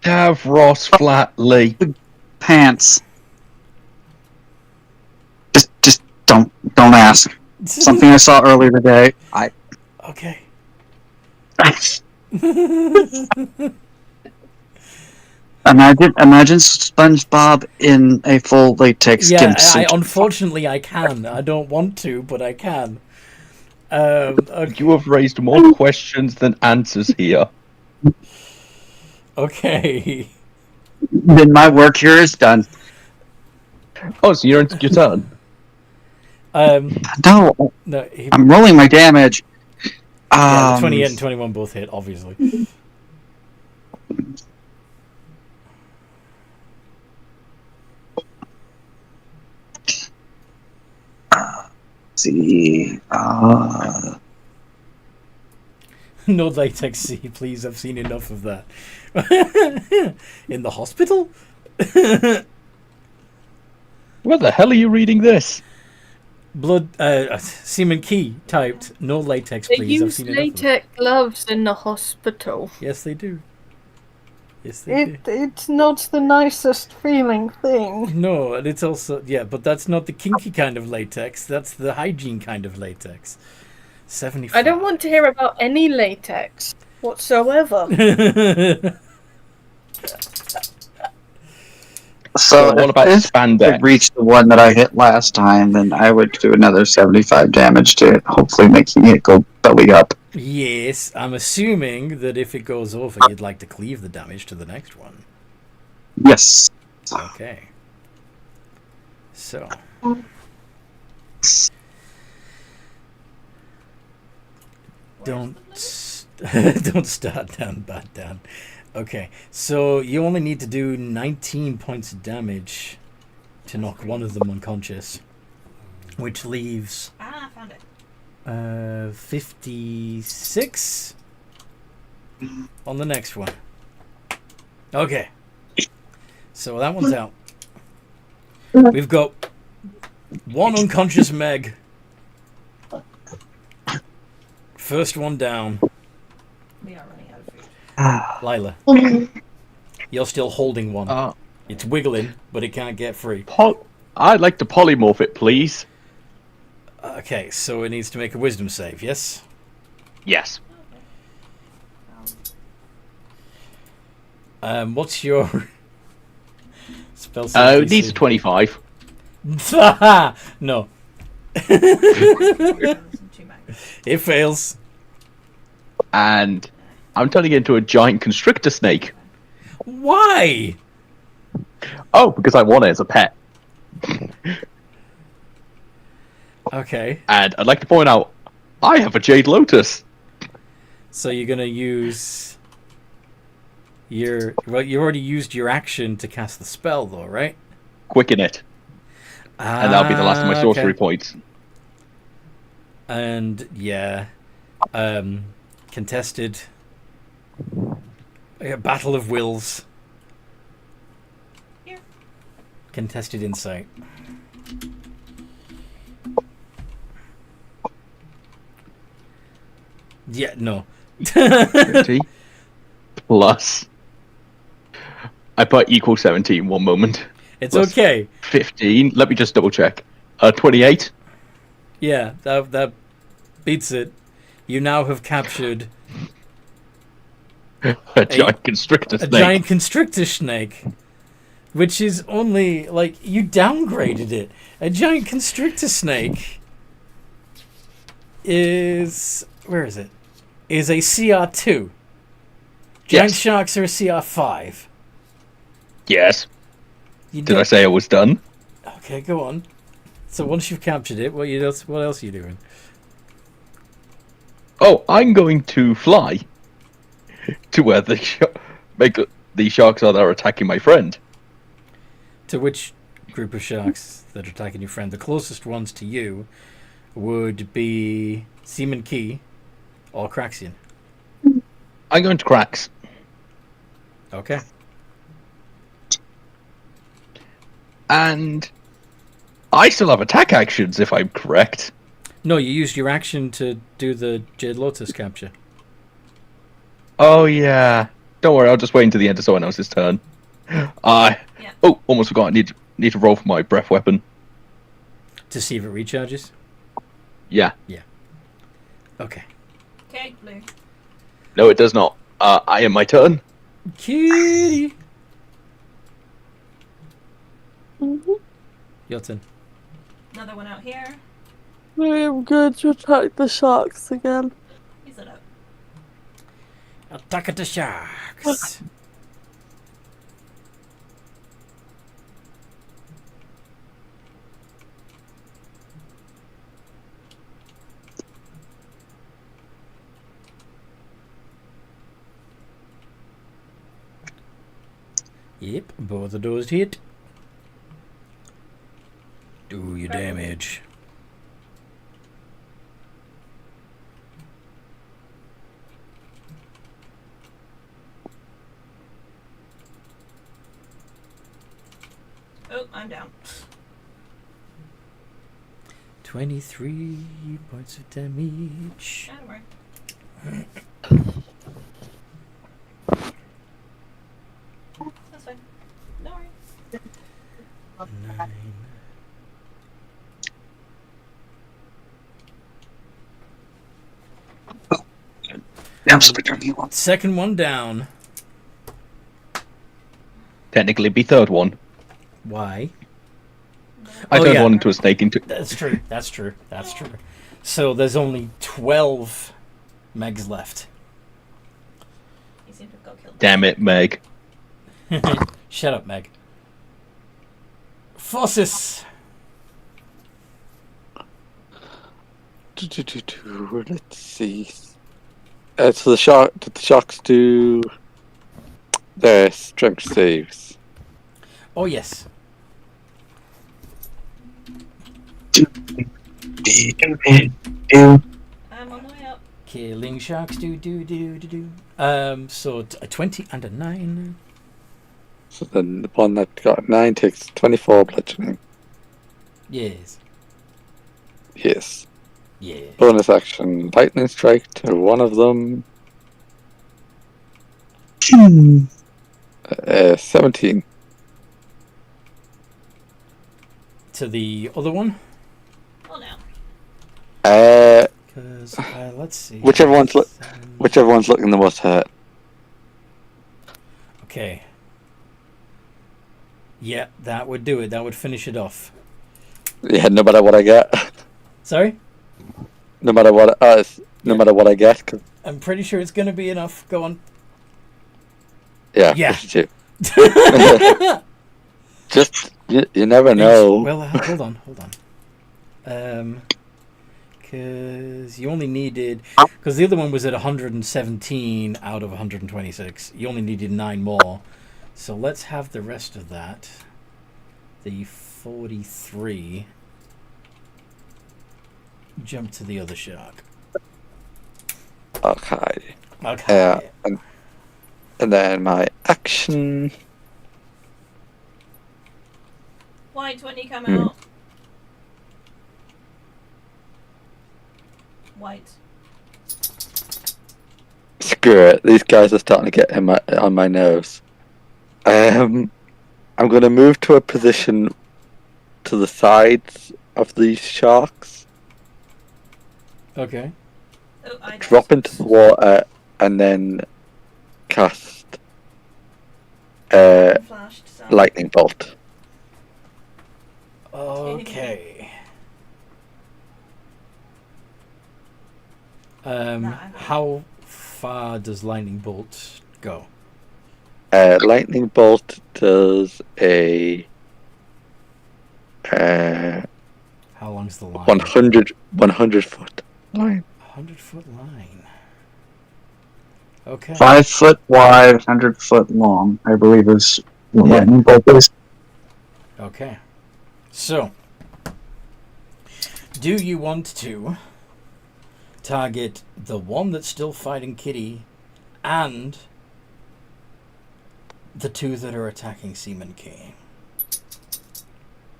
Davros Flatley. Pants. Just don't ask. Something I saw earlier today. Okay. Imagine SpongeBob in a full latex Yeah, skin suit. unfortunately I can. I don't want to, but I can. Okay. You have raised more questions than answers here. Okay. Then my work here is done. Oh, so you're done. No, I'm rolling my damage. Yeah, the 28 and 21 both hit, obviously. See. No latex C, please. I've seen enough of that. In the hospital? Where the hell are you reading this? Blood, Seaman Key typed, no latex, They please. I've use seen enough of latex gloves in the hospital. it. Yes, they do. Yes, they do. It's not the nicest feeling thing. No, and it's also, yeah, but that's not the kinky kind of latex. That's the hygiene kind of latex. 75. I don't want to hear about any latex whatsoever. So what about if spandex? I reached the one that I hit last time, then I would do another 75 damage to it, hopefully making it go belly up. Yes, I'm assuming that if it goes over, you'd like to cleave the damage to the next one. Yes. Okay. So. Don't start down, bad Dan. Okay, so you only need to do 19 points of damage to knock one of them unconscious, which leaves Found it. 56 on the next one. Okay, so that one's out. We've got one unconscious Meg. First one down. We are running out of food. Lila, you're still holding one. It's wiggling, but it can't get free. I'd like to polymorph it, please. Okay, so it needs to make a wisdom save, yes? Yes. What's your spell save? It needs a 25. No. Two mags. It fails. And I'm turning it into a giant constrictor snake. Why? Oh, because I want it as a pet. Okay. And I'd like to point out, I have a Jade Lotus. So you're gonna use your... Well, you already used your action to cast the spell, though, right? Quicken it. And that'll be the last of my sorcery okay. points. And, yeah. Contested. A battle of wills. Here. Contested insight. Yeah, no. 30 plus. I put equal 17 one moment. It's Plus okay. 15. Let me just double check. 28. Yeah, that beats it. You now have captured A giant constrictor a snake. giant constrictor snake, which is only, like, you downgraded it. A giant constrictor snake is... Where is it? Is a CR2. Giant Yes. sharks are a CR5. Yes. You Did I don't- say I was done? Okay, go on. So once you've captured it, what else are you doing? Oh, I'm going to fly to where the sharks are that are attacking my friend. To which group of sharks that are attacking your friend. The closest ones to you would be Seaman Key or Craxian. I'm going to Cracks. Okay. And I still have attack actions, if I'm correct. No, you used your action to do the Jade Lotus capture. Oh, yeah. Don't worry, I'll just wait until the end of someone else's turn. Yeah. Oh, almost forgot. I need to roll for my breath weapon. To see if it recharges? Yeah. Okay. Okay, blue. No, it does not. I am my turn. Kitty! Mhm. Your turn. Another one out here. I'm going to attack the sharks again. He's it up. Attack at the sharks! Yep, both of those hit. Do your damage. Oh, I'm down. 23 points of damage. Don't worry. That's fine. Don't worry. 9. Yeah, I'm still turning one. Second one down. Technically, be third one. Why? I Oh, turned yeah. one into a snake into. That's true. That's true. That's true. So there's only 12 Megs left. You seem to have got killed. Damn it, Meg. Shut up, Meg. Fossis. Let's see. So did the sharks do their strength saves? Oh, yes. I'm on the way up. Killing sharks. Do. So a 20 and a 9. So then the one that got 9 takes 24 bludgeoning. Yes. Yes. Yeah. Bonus action, lightning strike to one of them. 17. To the other one. Oh no. Because, let's see. Whichever one's looking the most hurt. Okay. Yeah, that would do it. That would finish it off. Yeah, no matter what I get. Sorry? No matter what I get. 'Cause- I'm pretty sure it's going to be enough. Go on. yeah. Yeah. 52. Just you never know. Well, hold on. Because you only needed... Because the other one was at 117 out of 126. You only needed 9 more. So let's have the rest of that. The 43. Jump to the other shark. Okay. Okay. And then my action. White, when you come out. White. Screw it. These guys are starting to get on my nerves. I'm going to move to a position to the sides of these sharks. Okay. Oh, I Drop into the water and then cast flashed, so. lightning bolt. Okay. Nah, How far does lightning bolt go? Lightning bolt does a How long's the line? 100 foot line. 100-foot line. Okay. 5 foot wide, 100 foot long, I believe is what Yeah. lightning bolt is. Okay. So, do you want to target the one that's still fighting Kitty and the two that are attacking Seaman Key?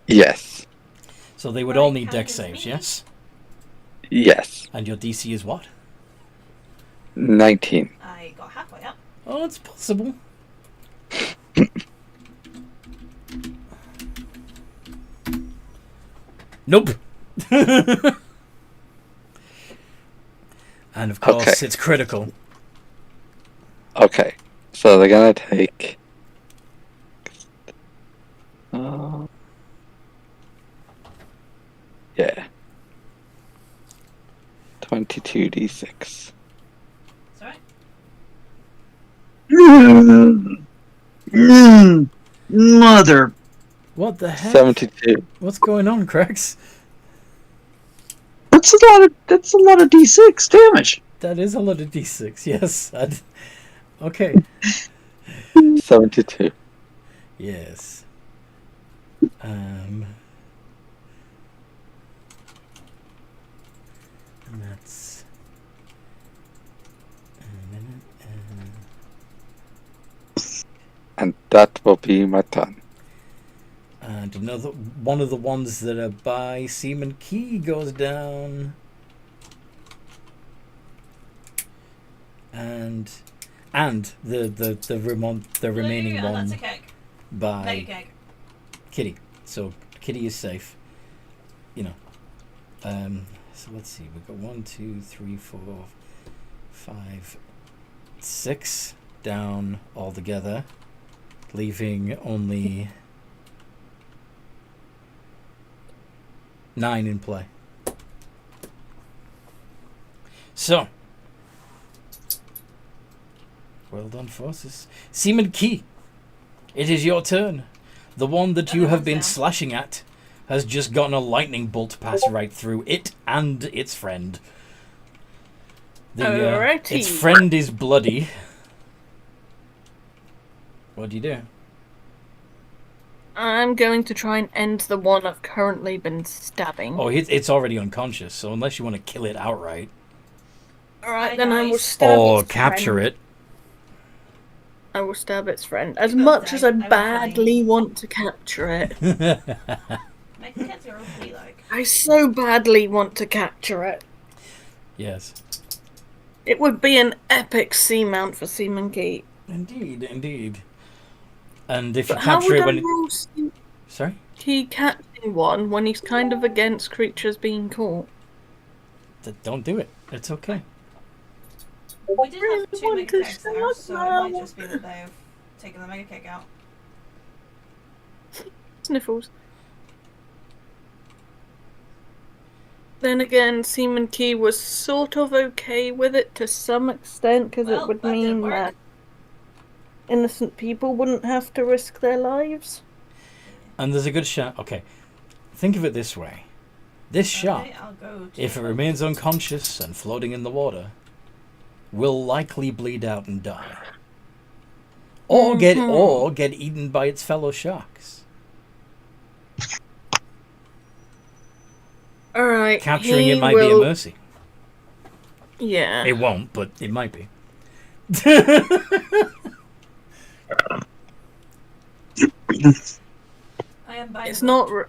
Yes. So they would all need dex saves, yes? Yes. And your DC is what? 19. I got halfway up. Oh, it's possible. Nope. And of course, Okay. it's critical. Okay. So they're gonna take. Yeah. 22d6. Sorry. Mother. What the heck? 72. What's going on, Crex? That's a lot of D6 damage. That is a lot of d6, yes. Okay. 72. Yes. And that's... And that will be my turn. And another one of the ones that are by Seaman Key goes down. And the remaining Blue, and one that's a cake. by Mega cake. Kitty. So Kitty is safe. You know. So let's see. We've got 1, 2, 3, 4, 5, 6 down altogether, leaving only 9 in play. So, well done, forces. Seaman Key, it is your turn. The one that you have been Everyone's down. slashing at has just gotten a lightning bolt pass right through it and its friend. Alrighty. Its friend is bloody. What do you do? I'm going to try and end the one I've currently been stabbing. Oh, it's already unconscious, so unless you want to kill it outright Alright, I then I will dice. stab or its capture friend. it. I will stab its friend. As You both much died. as I I was badly want to capture it. Make the kids are all like. I so badly want to capture it. Yes. It would be an epic seamount for Seaman Key. Indeed, indeed. And if you But how capture would it I when it... roll Seaman Sorry? Key catching one when he's kind of against creatures being caught? Don't do it. It's okay. We did really have 2 want mega to cakes there, so it might stab. just be that they've taken the mega cake out. Sniffles. Then again, Seaman Key was sort of okay with it to some extent, because Well, it would that didn't mean work. that innocent people wouldn't have to risk their lives. And there's a good shot. Okay. Think of it this way. This shot, Okay, I'll go to if it remains unconscious and floating in the water, will likely bleed out and die. Or get eaten by its fellow sharks. Alright. Capturing it might will... be a mercy. Yeah. It won't, but it might be. I am by It's the not a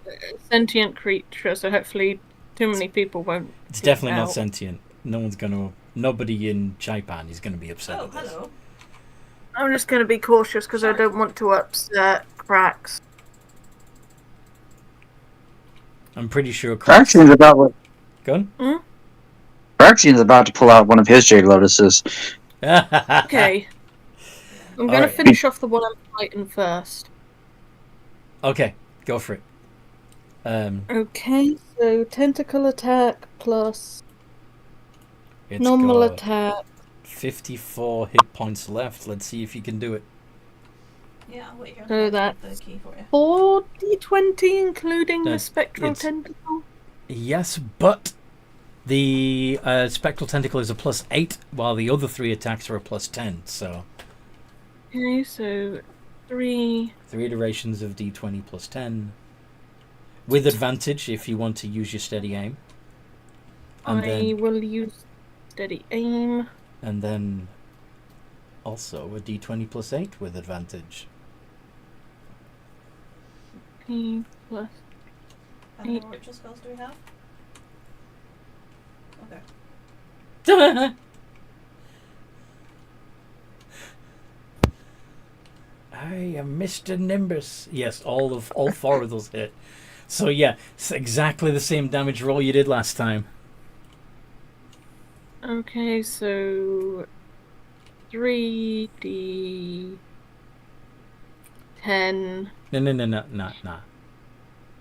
sentient creature, so hopefully too many people won't. It's freak definitely not out. sentient. Nobody in Chipan is gonna be upset Oh, with this. hello. I'm just going to be cautious because I don't want to upset Cracks. I'm pretty sure. Fraxion's about Gun. Fraxion's about to pull out one of his Jade Lotuses. Okay. I'm going to Alright. finish off the one I'm fighting first. Okay, go for it. Okay, so tentacle attack plus It's normal got attack. 54 hit points left. Let's see if you can do it. Yeah, I'll wait here. So I'll that's get the key for you. 4d20 including the That's- spectral it's- tentacle. Yes, but the spectral tentacle is a +8, while the other 3 attacks are a +10. So Okay, so 3. 3 iterations of d20 +10. with advantage if you want to use your steady aim. I will use steady aim. And then also a d20 plus 8 with advantage. P plus How many ritual spells do we have? Okay. I am Mr. Nimbus. Yes, all 4 of those hit. So yeah, it's exactly the same damage roll you did last time. Okay, so 3d10. No.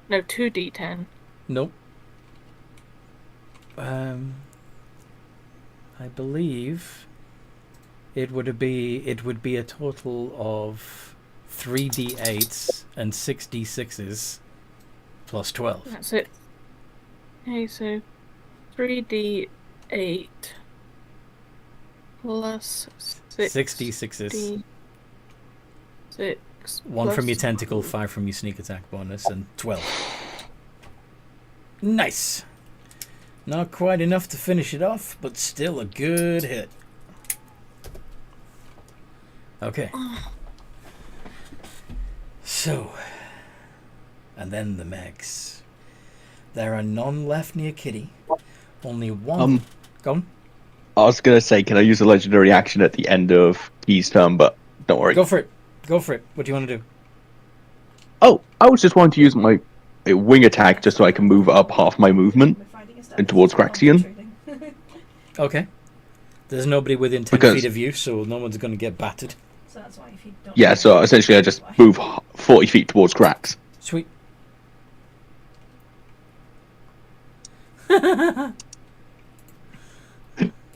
No, 2d10. Nope. I believe it would be a total of 3d8s and 6d6s plus 12. That's it. Okay, so 3d8 plus 6d6s. 6 1 from your plus tentacle, 5 from your sneak attack bonus, and 12. Nice. Not quite enough to finish it off, but still a good hit. Okay. So, and then the Megs. There are none left near Kitty. Only one. Go on. I was gonna say, can I use a legendary action at the end of Key's turn? But don't worry. Go for it. Go for it. What do you want to do? Oh, I was just wanting to use my wing attack just so I can move up half my movement and towards Graxian. Okay. There's nobody within 10 feet of you, so no one's going to get battered. So that's why if you don't. Yeah, so essentially I just move 40 feet towards Grax. Sweet. I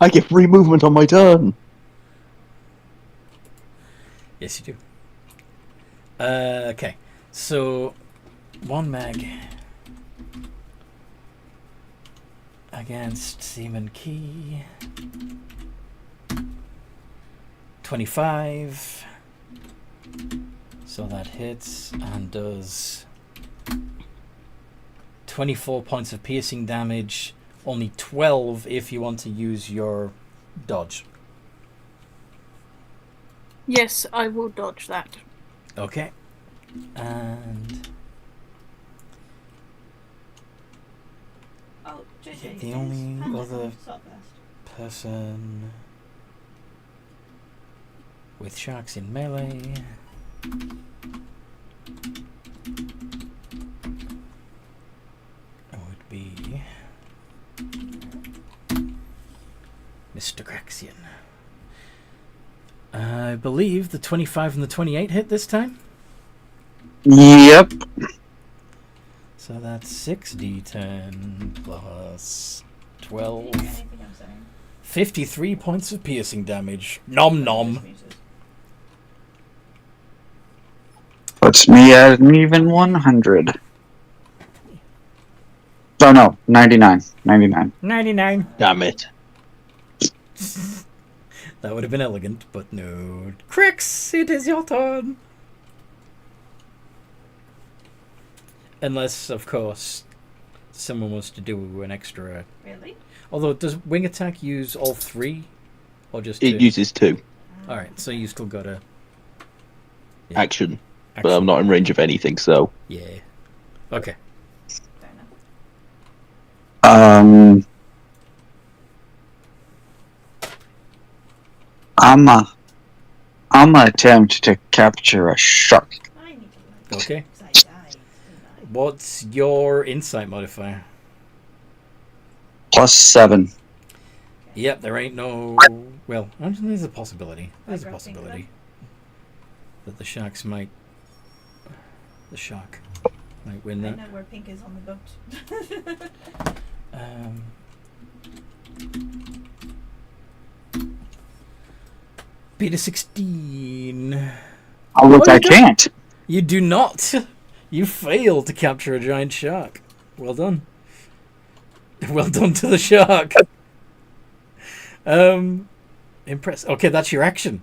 get free movement on my turn. Yes, you do. Okay, so 1 Meg against Seaman Key. 25. So that hits and does 24 points of piercing damage. Only 12 if you want to use your dodge. Yes, I will dodge that. Okay. And Oh, JJ, the is only Hannah other stop first? person with sharks in melee would be Mr. Graxian. I believe the 25 and the 28 hit this time. Yep. So that's 6d10 plus 12. Anything I'm saying? 53 points of piercing damage. Nom nom. Puts me at an even 100. Oh no, 99. 99. 99. Damn it. That would have been elegant, but no. Crix, it is your turn. Unless, of course, someone wants to do an extra. Really? Although, does wing attack use all 3? Or just 2? It uses 2 Alright, so you still got a action, but I'm not in range of anything, so. Yeah. Okay. Fair enough. I'm gonna attempt to capture a shark. I need to like. Okay. 'Cause I died, didn't I? What's your insight modifier? +7. Yep, there ain't no. Well, there's a possibility. There's a possibility that the sharks might. The shark might win I that. know where Pink is on the boat. Peter 16. Oh, look, I can't. You do not. You fail to capture a giant shark. Well done. Well done to the shark. Impressed. Okay, that's your action.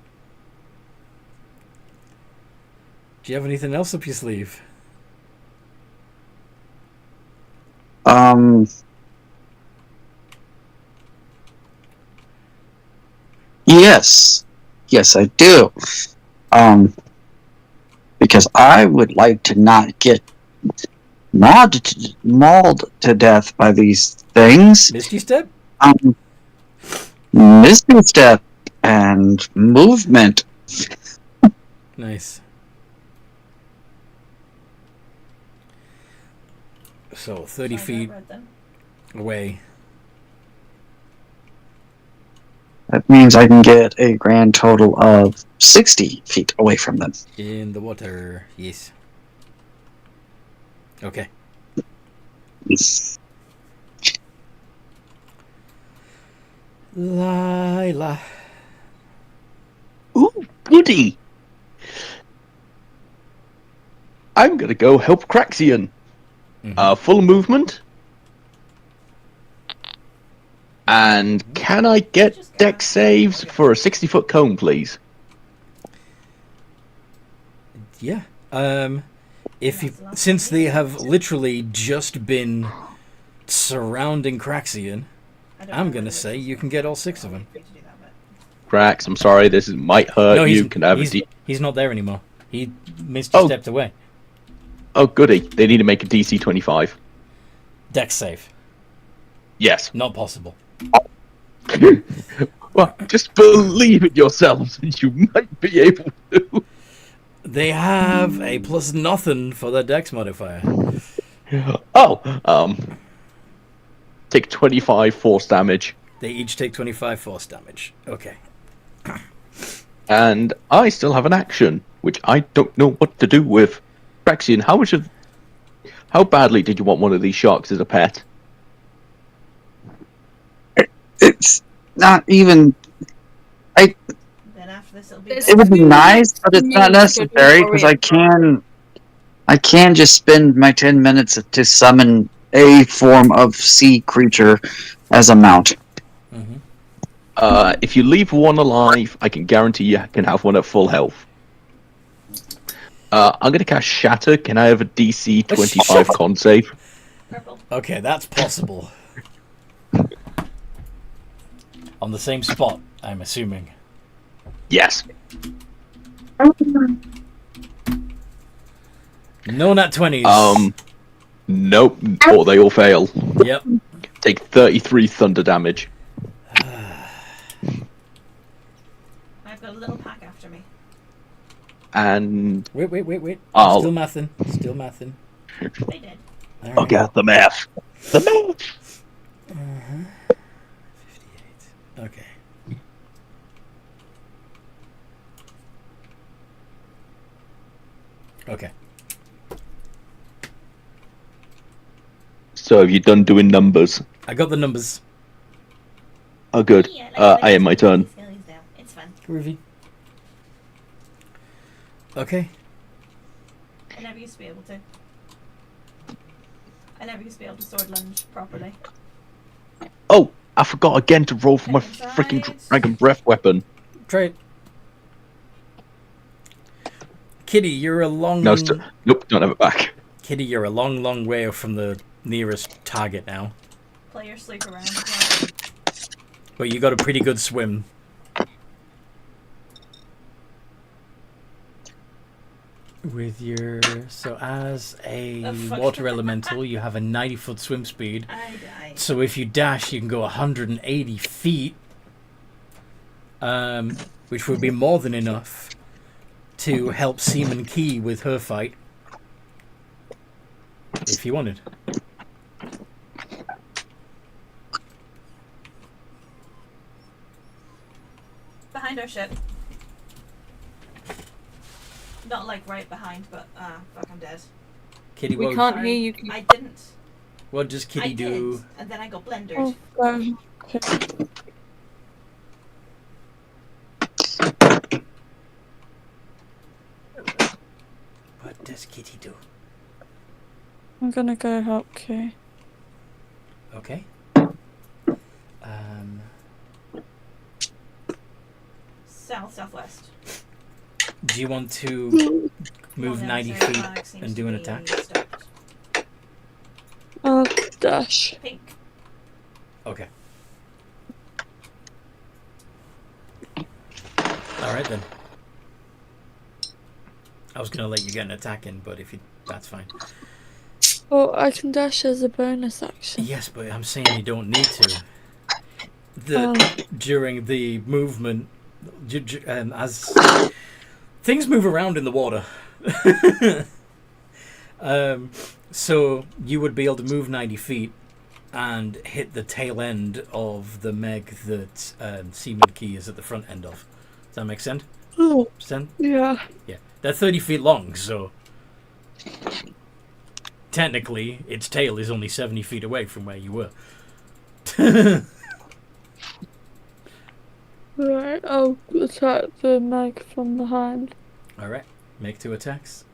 Do you have anything else up your sleeve? Yes. Yes, I do. Because I would like to not get mauled to death by these things. Misty Step? Misty Step and movement. Nice. So 30 feet away. That means I can get a grand total of 60 feet away from them. In the water, yes. Okay. Lila. Ooh, goody! I'm gonna go help Craxian. Full movement. And can I get dex saves for a 60-foot cone, please? Yeah. Since they have literally just been surrounding Craxian, I'm gonna say you can get all 6 of them. Crax, I'm sorry, this might hurt you. Can I have he's not there anymore. He stepped away. Oh, goody. They need to make a DC 25. Dex save. Yes. Not possible. Well, just believe in yourselves and you might be able to. They have a plus nothing for their dex modifier. Take 25 force damage. They each take 25 force damage. Okay. And I still have an action, which I don't know what to do with. Craxian, how badly did you want one of these sharks as a pet? It's not even. Then after this, it'll be It would be nice, but it's not necessary because I can just spend my 10 minutes to summon a form of sea creature as a mount. If you leave one alive, I can guarantee you can have one at full health. I'm going to cast Shatter. Can I have a DC 25 con save? purple. Okay, that's possible. On the same spot, I'm assuming. Yes. No nat 20s. Nope. Or they all fail. Yep. Take 33 thunder damage. I've got a little pack after me. And Wait. I'll- Still mathing. They did. All I'll get the math. The math. 58. Okay. Okay. So have you done doing numbers? I got the numbers. Oh, good. Yeah, I am my turn. It's fun. Groovy. Okay. I never used to be able to. I never used to be able to sword lunge properly. Oh, I forgot again to roll for my Second freaking side. dragon breath weapon. Try it. Kitty, you're a long... No, nope, don't have it back. Kitty, you're a long way from the nearest target now. Players sleep around as well. But you got a pretty good swim. With your... So as a Oh, fuck. water elemental, you have a 90-foot swim speed. I died. So if you dash, you can go 180 feet. Which would be more than enough to help Seaman Key with her fight. If you wanted. Behind our ship. Not like right behind, but fuck, I'm dead. Kitty, We what, can't Sorry. hear you. I didn't. what does Kitty I do? did, and then I got blendered. Oh, okay. What does Kitty do? I'm gonna go help Kay. Okay. Southwest. Do you want to move Well, 90 no, feet flag seems and to do an be attack? stopped. I'll dash. Pink. Okay. Alright then. I was gonna let you get an attack in, but that's fine. Oh, I can dash as a bonus action. Yes, but I'm saying you don't need to. During the movement, as things move around in the water, so you would be able to move 90 feet and hit the tail end of the meg that Seaman Key is at the front end of. Does that make sense? Oh, Sense? yeah. Yeah, they're 30 feet long, so technically its tail is only 70 feet away from where you were. Right, I'll attack the mag from behind. Alright, make 2 attacks.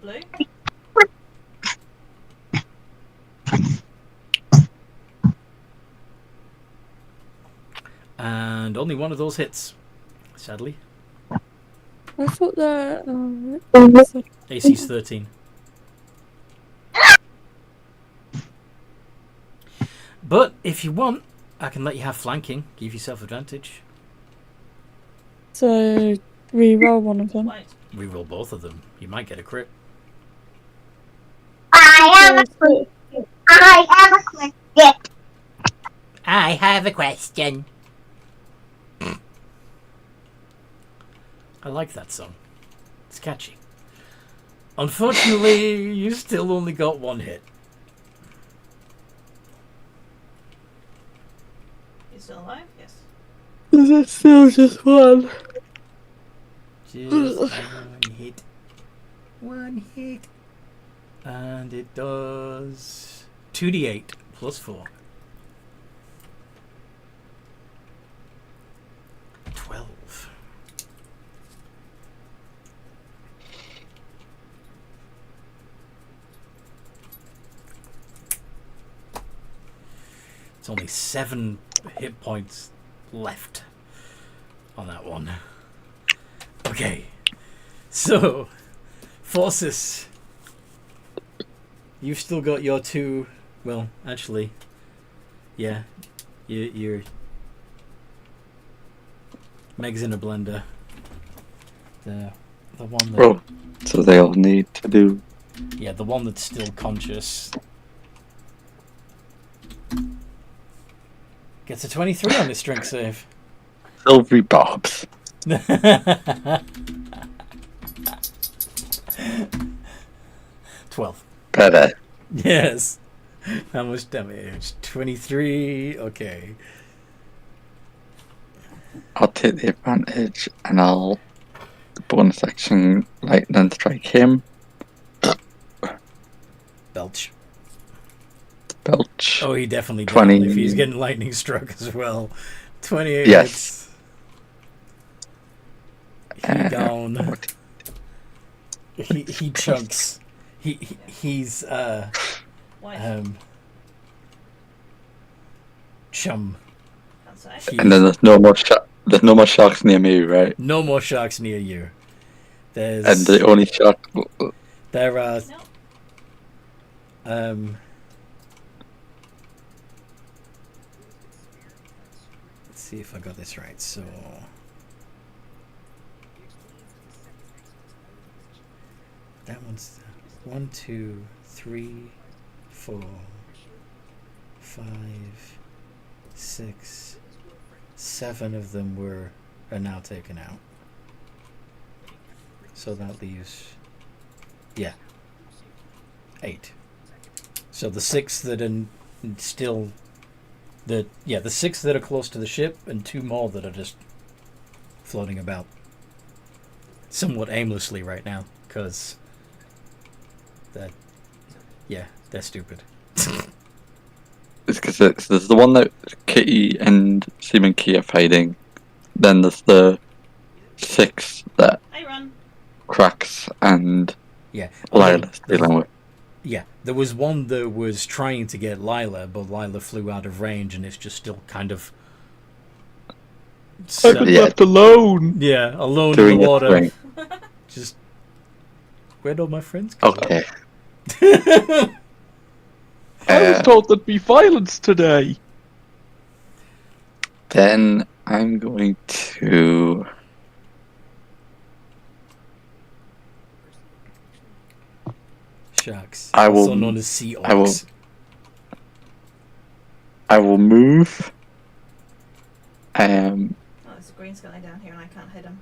Blue. And only one of those hits, sadly. I thought that. AC's 13. But if you want, I can let you have flanking, give yourself advantage. So, re-roll one of them. White. Reroll both of them. You might get a crit. I have a question. I like that song. It's catchy. Unfortunately, you still only got 1 hit. You still alive? Yes. Is it still just one? Just 1 hit. 1 hit. And it does 2d8 plus 4. 12. It's only 7 hit points left on that one. Okay, so Forces, you've still got your 2. Well, actually, yeah, you're Meg's in a blender. The one that, Oh, so they all need to do. yeah, the one that's still conscious gets a 23 on his strength save. Silvery Bobs. 12. Better. Yes. How much damage? 23. Okay. I'll take the advantage and I'll bonus action lightning strike him. Belch. Belch. Oh, he definitely down 20. if he's getting lightning struck as well. 28 Yes. hits. He down. He chunks. He's White. chum. Can't say. And then there's no more sharks near me, right? No more sharks near you. There's And the only shark. there are No. let's see if I got this right. So that one's 1, 2, 3, 4, 5, 6, 7 of them are now taken out. So that leaves 8. So the 6 that are still the 6 that are close to the ship and 2 more that are just floating about somewhat aimlessly right now because they're stupid. It's because there's the one that Kitty and Seaman Key are fighting. Then there's the 6 that I run. Cracks and Yeah. Lila's dealing with. Yeah, there was one that was trying to get Lila, but Lila flew out of range, and it's just still kind of I've been left alone. Yeah, alone Doing in the its water. thing. Just where'd all my friends go? Okay. How was told there'd be violence today. Then I'm going to. Sharks, I will- also known as sea orcs. I will move. Oh, there's a green sky down here and I can't hit him.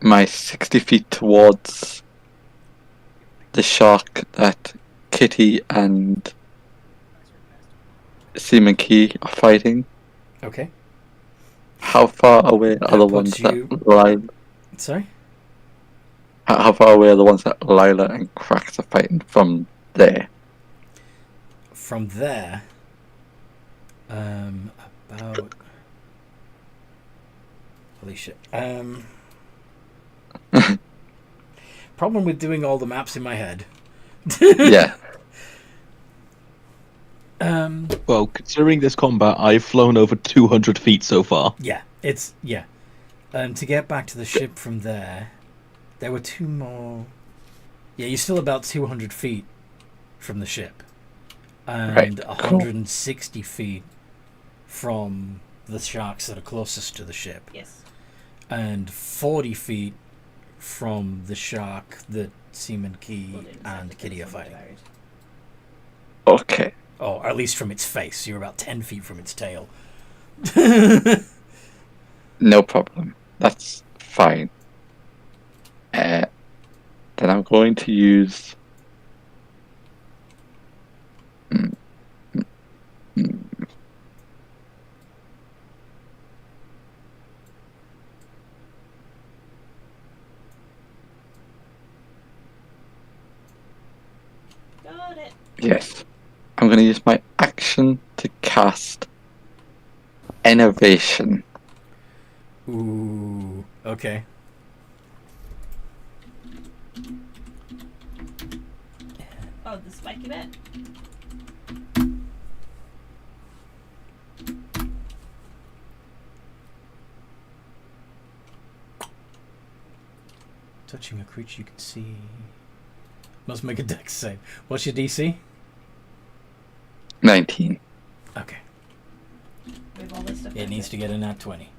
My 60 feet towards the shark that Kitty and Seaman Key are fighting. Okay. How far away are the ones puts you- that Lila? Sorry? How far away are the ones that Lila and Cracks are fighting from there? From there, about... Holy shit. Problem with doing all the maps in my head. Yeah. Well, considering this combat, I've flown over 200 feet so far. Yeah, it's... Yeah. To get back to the ship from there, there were 2 more... Yeah, you're still about 200 feet from the ship. And Right, cool. 160 feet from the sharks that are closest to the ship. Yes. And 40 feet from the shark that Seaman Key We'll do the and same Kitty are because fighting. it's Okay. Or at least from its face. You're about 10 feet from its tail. No problem. That's fine. Then I'm going to use. Got it. Yes. I'm going to use my action to cast Innovation. Ooh, okay. Oh, the spiky bit? Touching a creature you can see. Must make a dex save. What's your DC? 19. Okay. With all this stuff. It needs to get a nat 20.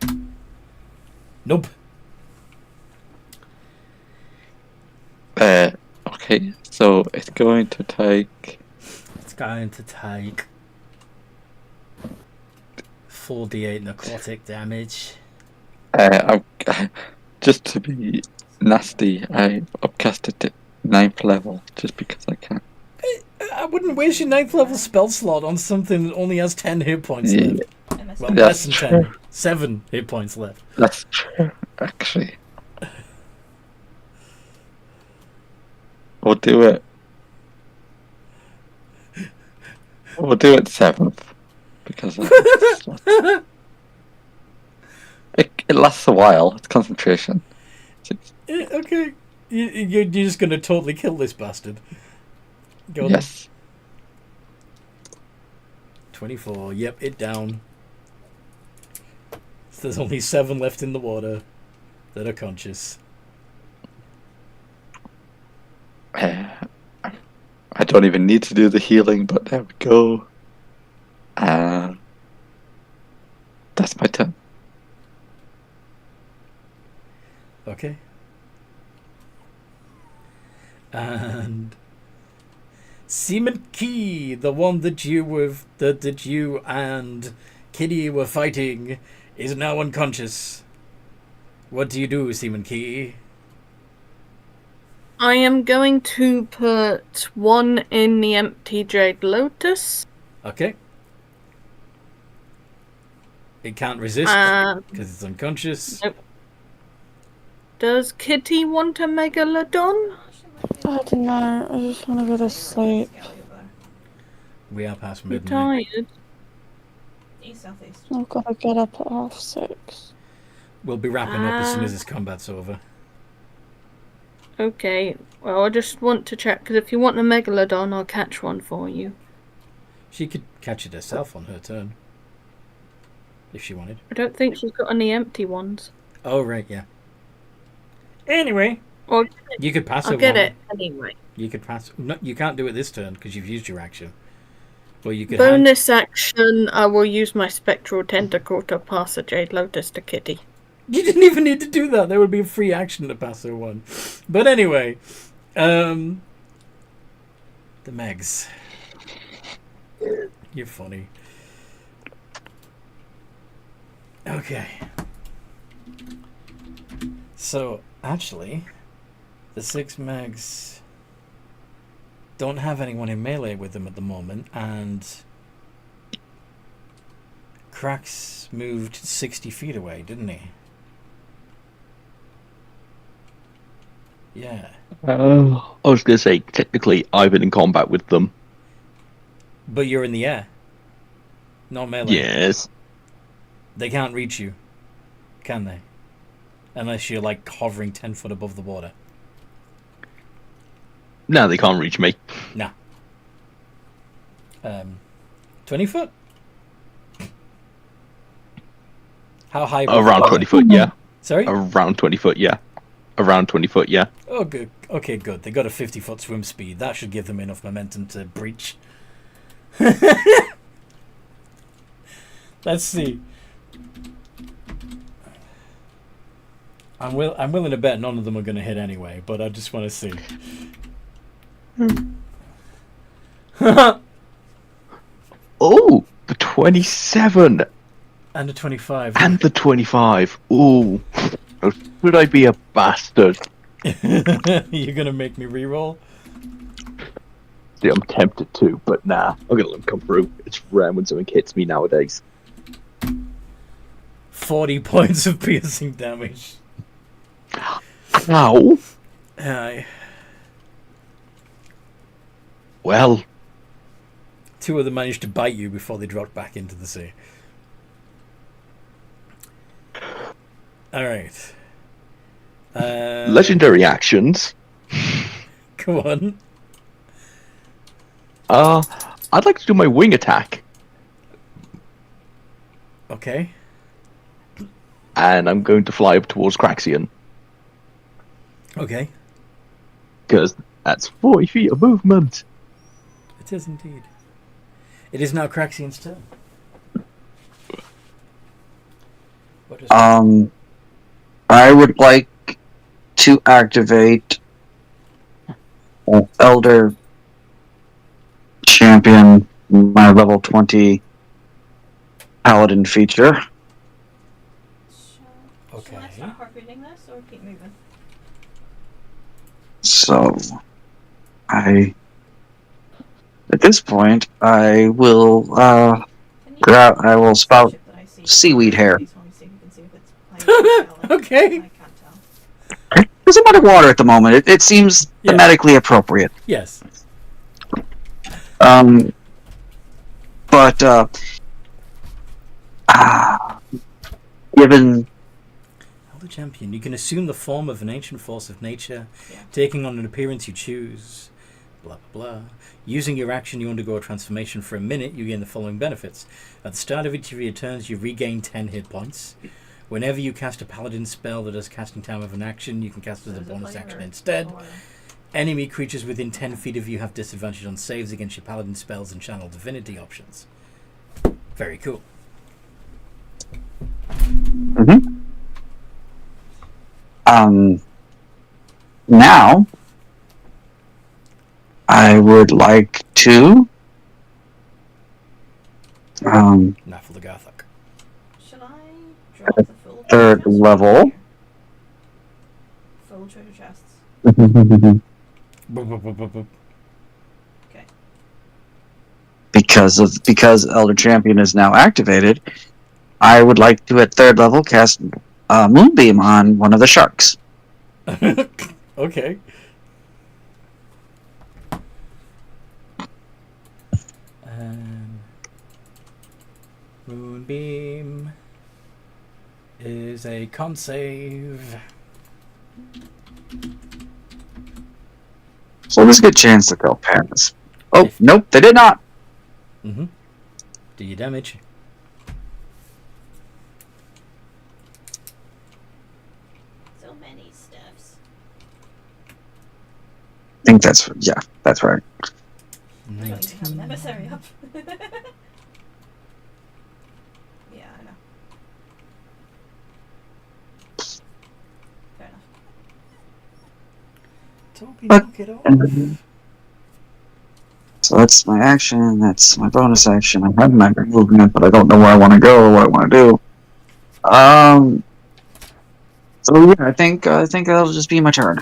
Nope. Okay, so it's going to take. It's going to take 4d8 necrotic damage. I'm, just to be nasty, I upcast it to 9th level just because I can. I wouldn't waste your 9th level spell slot on something that only has 10 hit points Yeah. left. MS. Well, That's less than 10. true. 7 hit points left. That's true, actually. We'll do it. We'll do it 7th because it lasts a while. It's concentration. Okay. You're just going to totally kill this bastard. Go on. Yes. 24. Yep, it down. So there's only 7 left in the water that are conscious. I don't even need to do the healing, but there we go. That's my turn. Okay. And Seaman Key, the one that you and Kitty were fighting, is now unconscious. What do you do, Seaman Key? I am going to put one in the empty Jade Lotus. Okay. It can't resist Uh, because it's unconscious. Nope. Does Kitty want a Megalodon? I don't know. I just want to go to sleep. We are past You're midnight. tired. East, southeast. I've got to get up at 6:30. We'll be wrapping up as soon as this combat's over. Okay, well, I just want to check, because if you want a Megalodon, I'll catch one for you. She could catch it herself on her turn. If she wanted. I don't think she's got any empty ones. Oh, right, yeah. Anyway, Or you could pass I'll her get one. it anyway. You could pass. No, you can't do it this turn because you've used your action. Well, you could Bonus action, I will use my spectral tentacle to pass a Jade Lotus to Kitty. You didn't even need to do that. There would be a free action to pass her one. But anyway, the Megs. You're funny. Okay. So, actually, the 6 Megs don't have anyone in melee with them at the moment, and Krax moved 60 feet away, didn't he? Yeah. I was going to say, technically, I've been in combat with them. But you're in the air. Not melee. Yes. They can't reach you, can they? Unless you're, like, hovering 10 foot above the water. No, they can't reach me. Nah. 20 foot? How high? Around 20 foot, yeah. Sorry? Around 20 foot, yeah. Around 20 foot, yeah. Oh, good. Okay, good. They got a 50-foot swim speed. That should give them enough momentum to breach. Let's see. I'm willing to bet none of them are going to hit anyway, but I just want to see. Oh, the 27 And a 25. and the 25. Ooh, should I be a bastard? You're going to make me reroll? See, I'm tempted to, but nah, I'm gonna let them come through. It's rare when something hits me nowadays. 40 points of piercing damage. Ow. Aye. Well, 2 of them managed to bite you before they dropped back into the sea. Alright. legendary actions. Go on. I'd like to do my wing attack. Okay. And I'm going to fly up towards Craxian. Okay. Because that's 40 feet of movement. It is indeed. It is now Craxian's turn. What is I would like to activate Elder Champion, my level 20 Paladin feature. Okay. Shall I start heart-beating this or keep moving? So, at this point, I will, Can you I will spout ship that I see? seaweed hair. Please let me see if you can see if it's playing with the Okay. I can't tell. There's a lot of water at the moment. It seems Yeah. thematically appropriate. Yes. But given Elder Champion, you can assume the form of an ancient force of nature, Yeah. taking on an appearance you choose. Blah, blah, blah. Using your action, you undergo a transformation for a minute, you gain the following benefits. At the start of each of your turns, you regain 10 hit points. Whenever you cast a paladin spell that has casting time of an action, you can cast it as a Does it bonus play action or- instead. or- Enemy creatures within 10 feet of you have disadvantage on saves against your paladin spells and channel divinity options. Very cool. now I would like to Naffle the Garthok. Shall I drop the full third treasure chest level. here? Full treasure chests. Okay. because Elder Champion is now activated, I would like to at third level cast Moonbeam on one of the sharks. Okay. Moonbeam is a con save. So there's a good chance that they'll pass. Oh, nope, they did not. Mm-hmm. Do you damage? So many stuffs. I think that's right. I don't even have an 19. emissary up. Yeah, I know. Fair enough. Toby, But- knock it off. So that's my action. That's my bonus action. I have my movement, but I don't know where I want to go or what I want to do. So yeah, I think that'll just be my turn.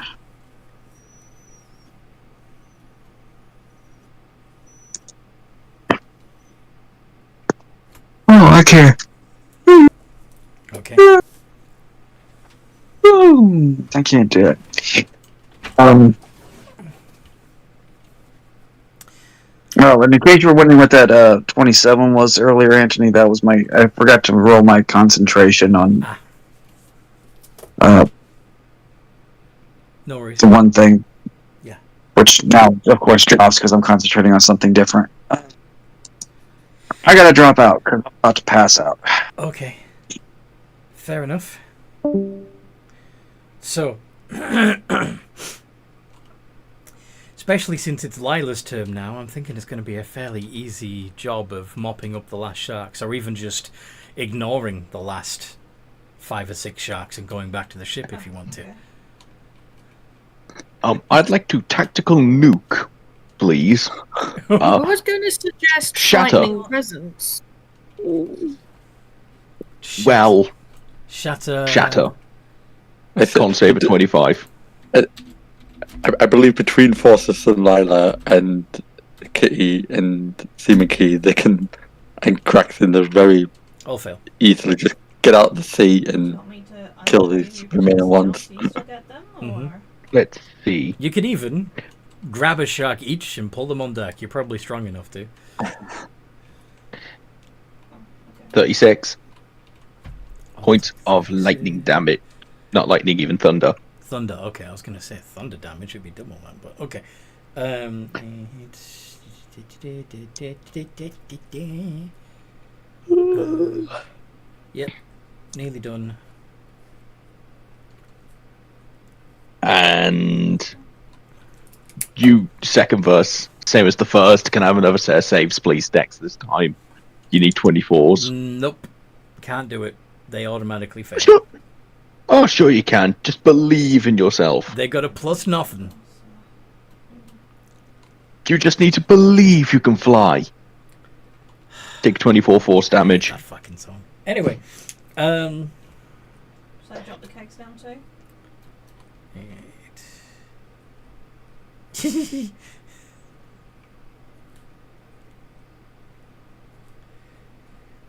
Oh, I care. Okay. I can't do it. Oh, and in case you were wondering what that 27 was earlier, Anthony, that was I forgot to roll my concentration on No worries. the one thing. Yeah. Which now, of course, drops because I'm concentrating on something different. I gotta drop out because I'm about to pass out. Okay. Fair enough. So, especially since it's Lila's term now, I'm thinking it's going to be a fairly easy job of mopping up the last sharks, or even just ignoring the last 5 or 6 sharks and going back to the ship if you want to. I'd like to tactical nuke, please. I was going to suggest Shatter. frightening presence. Well, Shatter. I said- con save at 25. I believe between Forces and Lila and Kitty and Seaman Key, they can, and Cracks in the very All fail. easily just get out of the sea Do you and want me to kill either these you remaining can ones. stealth these to get them, or... Mhm. Let's see. You could even grab a shark each and pull them on deck. You're probably strong enough to. 36 points of lightning damage. Not lightning, even thunder. Thunder. Okay, I was going to say thunder damage would be double that, but okay. Yep, nearly done. And you, second verse, same as the first, can I have another set of saves, please, Dex, this time. You need 24s. Nope, can't do it. They automatically fail. Sure. Oh, sure you can. Just believe in yourself. They got a plus nothing. You just need to believe you can fly. Take 24 force damage. That fucking song. Anyway, So I drop the kegs down too?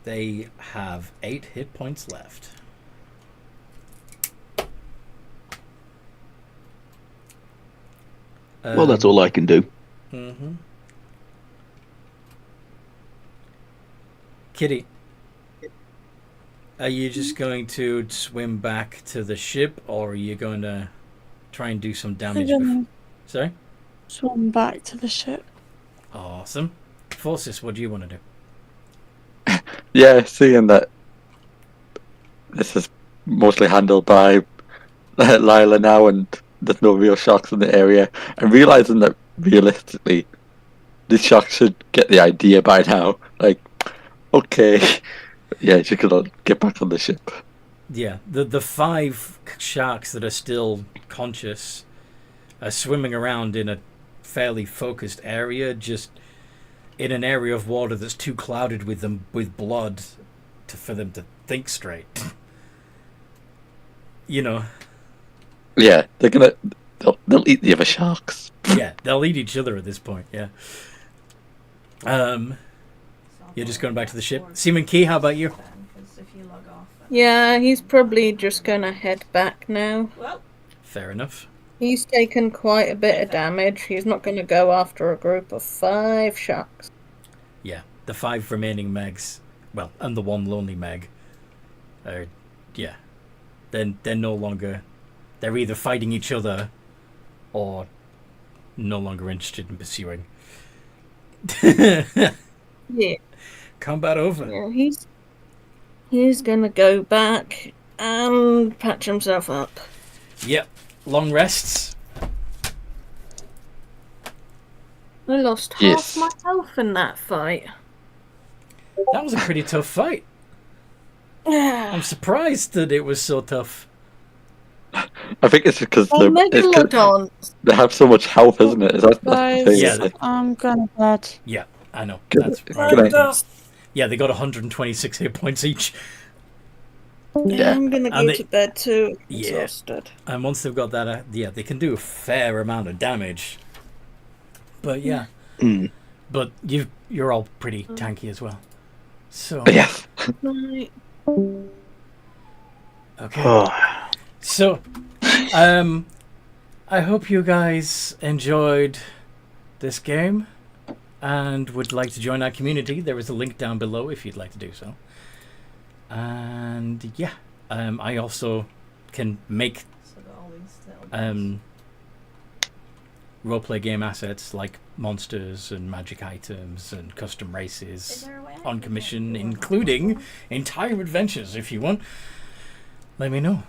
They have 8 hit points left. Well, that's all I can do. Mm-hmm. Kitty, are you just going to swim back to the ship, or are you going to try and do some damage? I'm gonna Sorry? swim back to the ship. Awesome. Forces, what do you want to do? yeah, seeing that this is mostly handled by Lila now and there's no real sharks in the area, and realizing that realistically these sharks should get the idea by now, like, okay, yeah, you could get back on the ship. Yeah, the 5 sharks that are still conscious are swimming around in a fairly focused area, just in an area of water that's too clouded with blood for them to think straight. You know. Yeah, they'll eat the other sharks. Yeah, they'll eat each other at this point. Yeah. You're just going back to the ship. Seaman Key, how about you? Because if you log off... Yeah, he's probably just going to head back now. Well, Fair enough. He's taken quite a bit of damage. He's not going to go after a group of 5 sharks. Yeah, the 5 remaining Megs, well, and the 1 lonely Meg, are, yeah, they're no longer, they're either fighting each other or no longer interested in pursuing. Yeah. Combat over. Yeah, he's going to go back and patch himself up. Yep, long rests. I lost Yes. half my health in that fight. That was a pretty tough fight. Yeah. I'm surprised that it was so tough. I think it's because Oh, it's 'cause Megalodons. they have so much health, isn't it? Is that that's the thing? Yeah. Like, I'm gonna bed. Yeah, I know. Good. That's Good right. idea. Yeah, they got 126 hit points each. Yeah. I'm gonna go And they- to bed too. Yeah. Exhausted. And once they've got that, yeah, they can do a fair amount of damage. But yeah, Mm. but you're all pretty tanky as well. So Yes. Right. okay. So, I hope you guys enjoyed this game and would like to join our community. There is a link down below if you'd like to do so. And yeah, I also can make So got all these little roleplay game assets like monsters and magic items and custom Is races there a way I on can commission, get- including entire adventures if you want. Let me know.